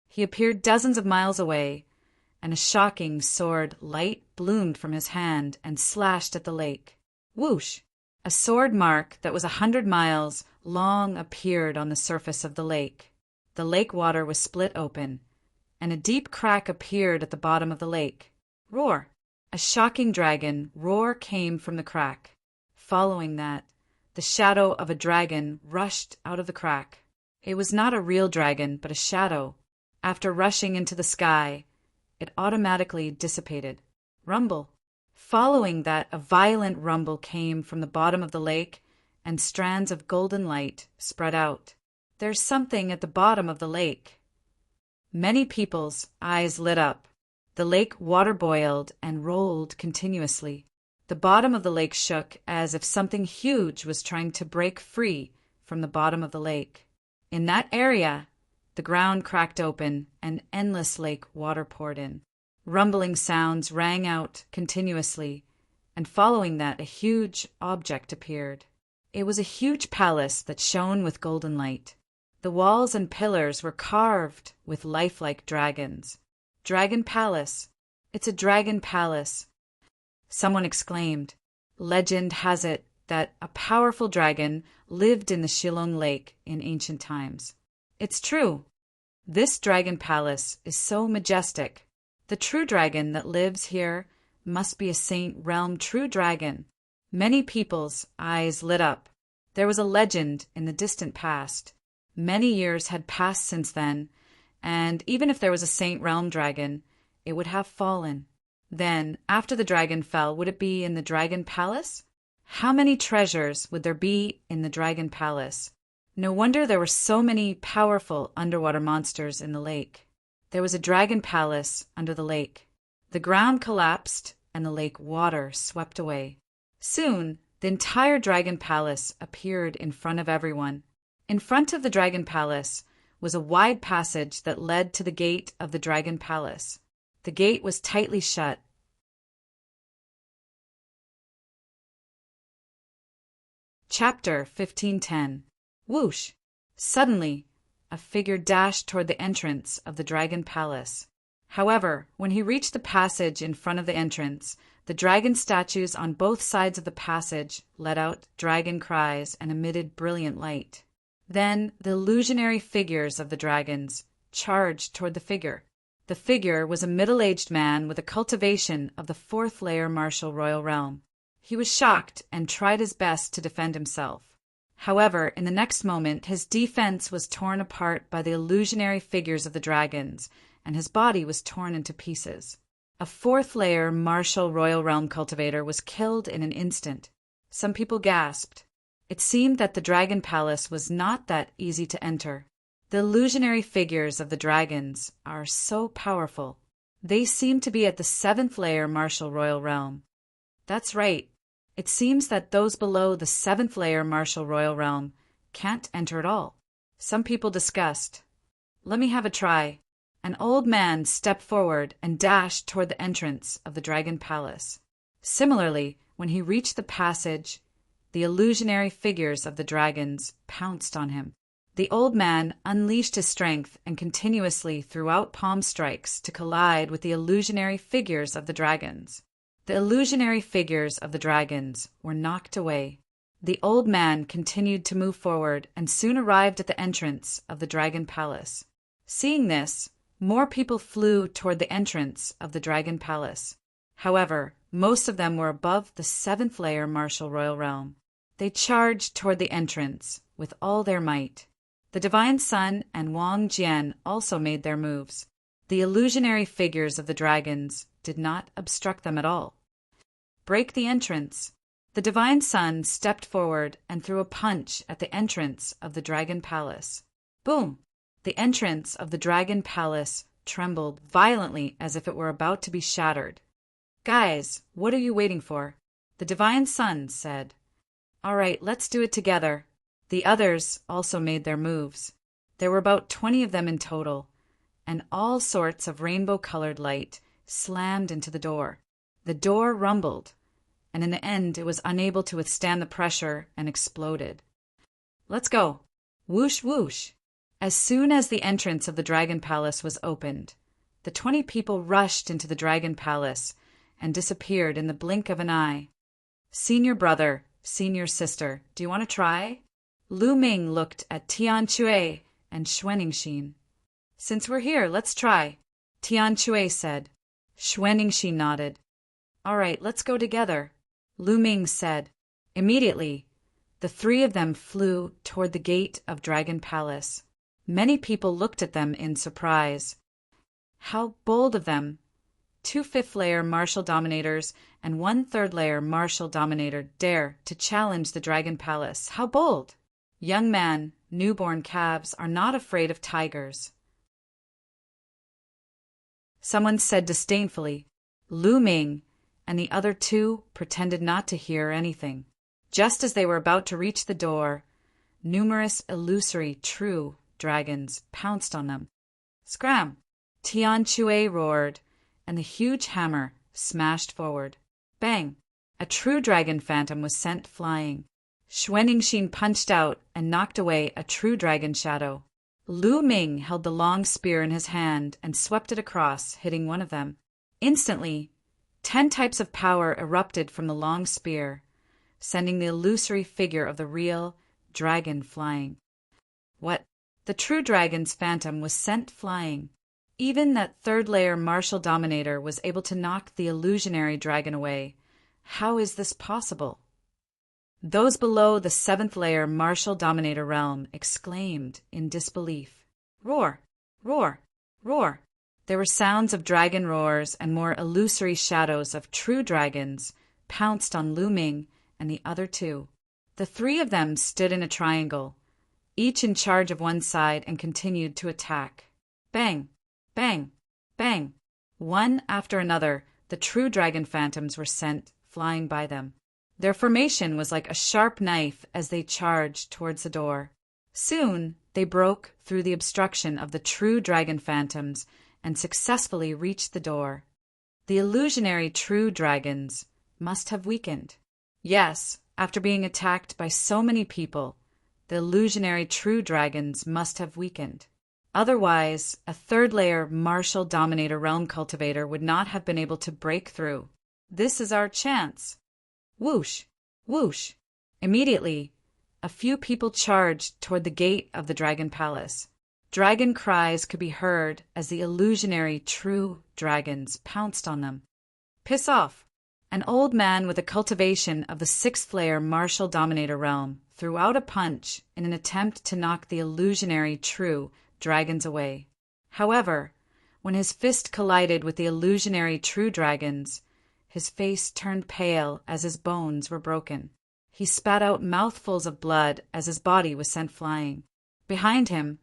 He appeared dozens of miles away, and a shocking sword light bloomed from his hand and slashed at the lake. Whoosh! A sword mark that was 100 miles long appeared on the surface of the lake. The lake water was split open, and a deep crack appeared at the bottom of the lake. Roar! A shocking dragon roar came from the crack. Following that, the shadow of a dragon rushed out of the crack. It was not a real dragon, but a shadow. After rushing into the sky, it automatically dissipated. Rumble! Following that, a violent rumble came from the bottom of the lake, and strands of golden light spread out. There's something at the bottom of the lake. Many people's eyes lit up. The lake water boiled and rolled continuously. The bottom of the lake shook as if something huge was trying to break free from the bottom of the lake. In that area, the ground cracked open and endless lake water poured in. Rumbling sounds rang out continuously, and following that, a huge object appeared. It was a huge palace that shone with golden light. The walls and pillars were carved with lifelike dragons. Dragon Palace! It's a dragon palace! Someone exclaimed. Legend has it that a powerful dragon lived in the Shillong Lake in ancient times. It's true. This dragon palace is so majestic. The true dragon that lives here must be a Saint Realm true dragon. Many people's eyes lit up. There was a legend in the distant past. Many years had passed since then, and even if there was a Saint Realm dragon, it would have fallen. Then, after the dragon fell, would it be in the dragon palace? How many treasures would there be in the dragon palace? No wonder there were so many powerful underwater monsters in the lake. There was a dragon palace under the lake. The ground collapsed and the lake water swept away. Soon, the entire dragon palace appeared in front of everyone. In front of the dragon palace was a wide passage that led to the gate of the dragon palace. The gate was tightly shut. Chapter 1510. Whoosh! Suddenly, a figure dashed toward the entrance of the dragon palace. However, when he reached the passage in front of the entrance, the dragon statues on both sides of the passage let out dragon cries and emitted brilliant light. Then the illusionary figures of the dragons charged toward the figure. The figure was a middle-aged man with a cultivation of the fourth layer martial royal realm. He was shocked and tried his best to defend himself. However, in the next moment, his defense was torn apart by the illusionary figures of the dragons, and his body was torn into pieces. A fourth-layer martial royal realm cultivator was killed in an instant. Some people gasped. It seemed that the dragon palace was not that easy to enter. The illusionary figures of the dragons are so powerful. They seem to be at the seventh-layer martial royal realm. That's right. It seems that those below the seventh-layer martial royal realm can't enter at all. Some people discussed. Let me have a try. An old man stepped forward and dashed toward the entrance of the dragon palace. Similarly, when he reached the passage, the illusionary figures of the dragons pounced on him. The old man unleashed his strength and continuously threw out palm strikes to collide with the illusionary figures of the dragons. The illusionary figures of the dragons were knocked away. The old man continued to move forward and soon arrived at the entrance of the dragon palace. Seeing this, more people flew toward the entrance of the dragon palace. However, most of them were above the seventh-layer martial royal realm. They charged toward the entrance with all their might. The Divine Sun and Wang Jian also made their moves. The illusionary figures of the dragons did not obstruct them at all. Break the entrance. The Divine Sun stepped forward and threw a punch at the entrance of the dragon palace. Boom! The entrance of the dragon palace trembled violently as if it were about to be shattered. Guys, what are you waiting for? The Divine Sun said. All right, let's do it together. The others also made their moves. There were about 20 of them in total, and all sorts of rainbow-colored light slammed into the door. The door rumbled, and in the end it was unable to withstand the pressure and exploded. Let's go. Whoosh, whoosh. As soon as the entrance of the dragon palace was opened, the 20 people rushed into the dragon palace and disappeared in the blink of an eye. Senior brother, senior sister, do you want to try? Lu Ming looked at Tian Chui and Xuanixin. Since we're here, let's try, Tian Chui said. Xuanixin nodded. All right, let's go together, Lu Ming said. Immediately, the three of them flew toward the gate of Dragon Palace. Many people looked at them in surprise. How bold of them! 2 fifth-layer martial dominators and 1 third-layer martial dominator dare to challenge the Dragon Palace. How bold! Young man, newborn calves are not afraid of tigers. Someone said disdainfully. Lu Ming and the other 2 pretended not to hear anything. Just as they were about to reach the door, numerous illusory true dragons pounced on them. Scram! Tian Chui roared, and the huge hammer smashed forward. Bang! A true dragon phantom was sent flying. Xuanixin punched out and knocked away a true dragon shadow. Lu Ming held the long spear in his hand and swept it across, hitting one of them. Instantly, 10 types of power erupted from the long spear, sending the illusory figure of the real dragon flying. What? The true dragon's phantom was sent flying. Even that third-layer martial dominator was able to knock the illusionary dragon away. How is this possible? Those below the 7th-layer martial dominator realm exclaimed in disbelief. Roar! Roar! Roar! There were sounds of dragon roars, and more illusory shadows of true dragons pounced on Lu Ming and the other 2. The 3 of them stood in a triangle, each in charge of one side, and continued to attack. Bang! Bang! Bang! One after another, the true dragon phantoms were sent flying by them. Their formation was like a sharp knife as they charged towards the door. Soon, they broke through the obstruction of the true dragon phantoms and successfully reached the door. The illusionary true dragons must have weakened. Yes, after being attacked by so many people, the illusionary true dragons must have weakened. Otherwise, a third-layer martial dominator realm cultivator would not have been able to break through. This is our chance. Whoosh! Whoosh! Immediately, a few people charged toward the gate of the Dragon Palace. Dragon cries could be heard as the illusionary true dragons pounced on them. Piss off! An old man with a cultivation of the 6th-layer martial dominator realm threw out a punch in an attempt to knock the illusionary true dragons away. However, when his fist collided with the illusionary true dragons, his face turned pale as his bones were broken. He spat out mouthfuls of blood as his body was sent flying. Behind him,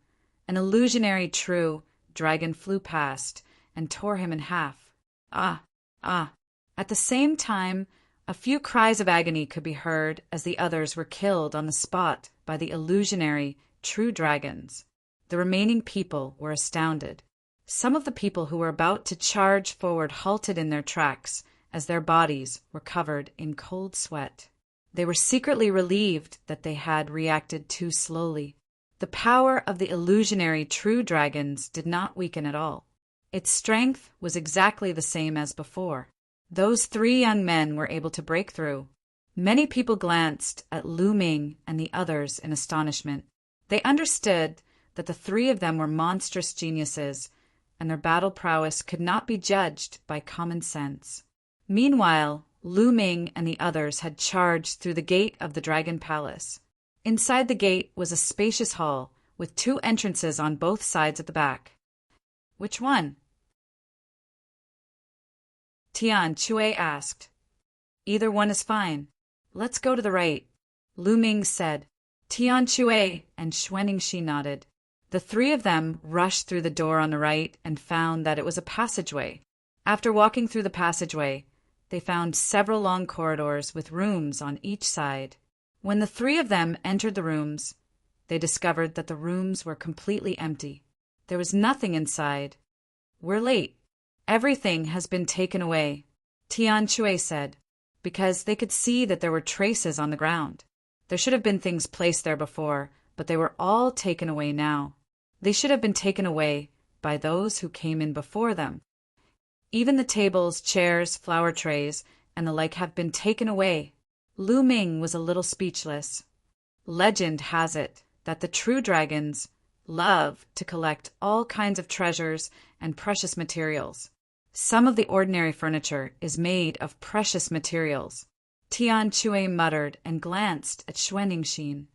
an illusionary true dragon flew past and tore him in half. Ah, ah. At the same time, a few cries of agony could be heard as the others were killed on the spot by the illusionary true dragons. The remaining people were astounded. Some of the people who were about to charge forward halted in their tracks as their bodies were covered in cold sweat. They were secretly relieved that they had reacted too slowly. The power of the illusionary true dragons did not weaken at all. Its strength was exactly the same as before. Those 3 young men were able to break through. Many people glanced at Lu Ming and the others in astonishment. They understood that the 3 of them were monstrous geniuses, and their battle prowess could not be judged by common sense. Meanwhile, Lu Ming and the others had charged through the gate of the Dragon Palace. Inside the gate was a spacious hall with 2 entrances on both sides at the back. Which one? Tian Chui asked. Either one is fine. Let's go to the right, Lu Ming said. Tian Chui and Xuaningxi nodded. The 3 of them rushed through the door on the right and found that it was a passageway. After walking through the passageway, they found several long corridors with rooms on each side. When the 3 of them entered the rooms, they discovered that the rooms were completely empty. There was nothing inside. We're late. Everything has been taken away, Tian Chui said, because they could see that there were traces on the ground. There should have been things placed there before, but they were all taken away now. They should have been taken away by those who came in before them. Even the tables, chairs, flower trays, and the like have been taken away. Lu Ming was a little speechless. Legend has it that the true dragons love to collect all kinds of treasures and precious materials. Some of the ordinary furniture is made of precious materials. Tian Chui muttered and glanced at Xuaningxi.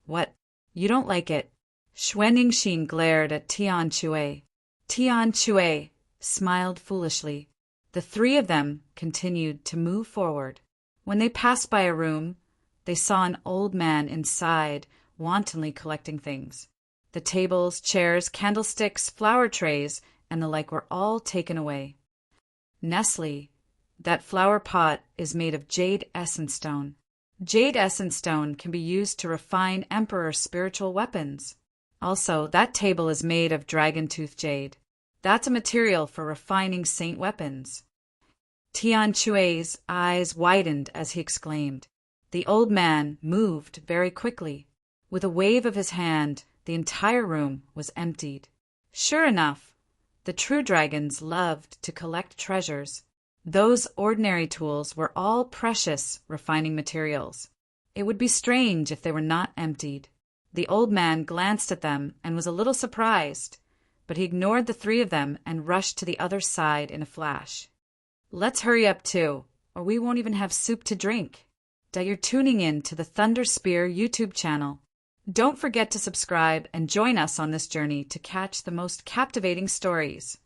What? You don't like it? Xuaningxi glared at Tian Chui. Tian Chui smiled foolishly. The 3 of them continued to move forward. When they passed by a room, they saw an old man inside wantonly collecting things. The tables, chairs, candlesticks, flower trays, and the like were all taken away. Nestle, that flower pot is made of jade essence stone. Jade essence stone can be used to refine Emperor's spiritual weapons. Also, that table is made of dragon tooth jade. That's a material for refining saint weapons. Tian Chui's eyes widened as he exclaimed. The old man moved very quickly. With a wave of his hand, the entire room was emptied. Sure enough, the true dragons loved to collect treasures. Those ordinary tools were all precious refining materials. It would be strange if they were not emptied. The old man glanced at them and was a little surprised, but he ignored the 3 of them and rushed to the other side in a flash. Let's hurry up too, or we won't even have soup to drink. You're tuning in to the Thunder Spear YouTube channel. Don't forget to subscribe and join us on this journey to catch the most captivating stories.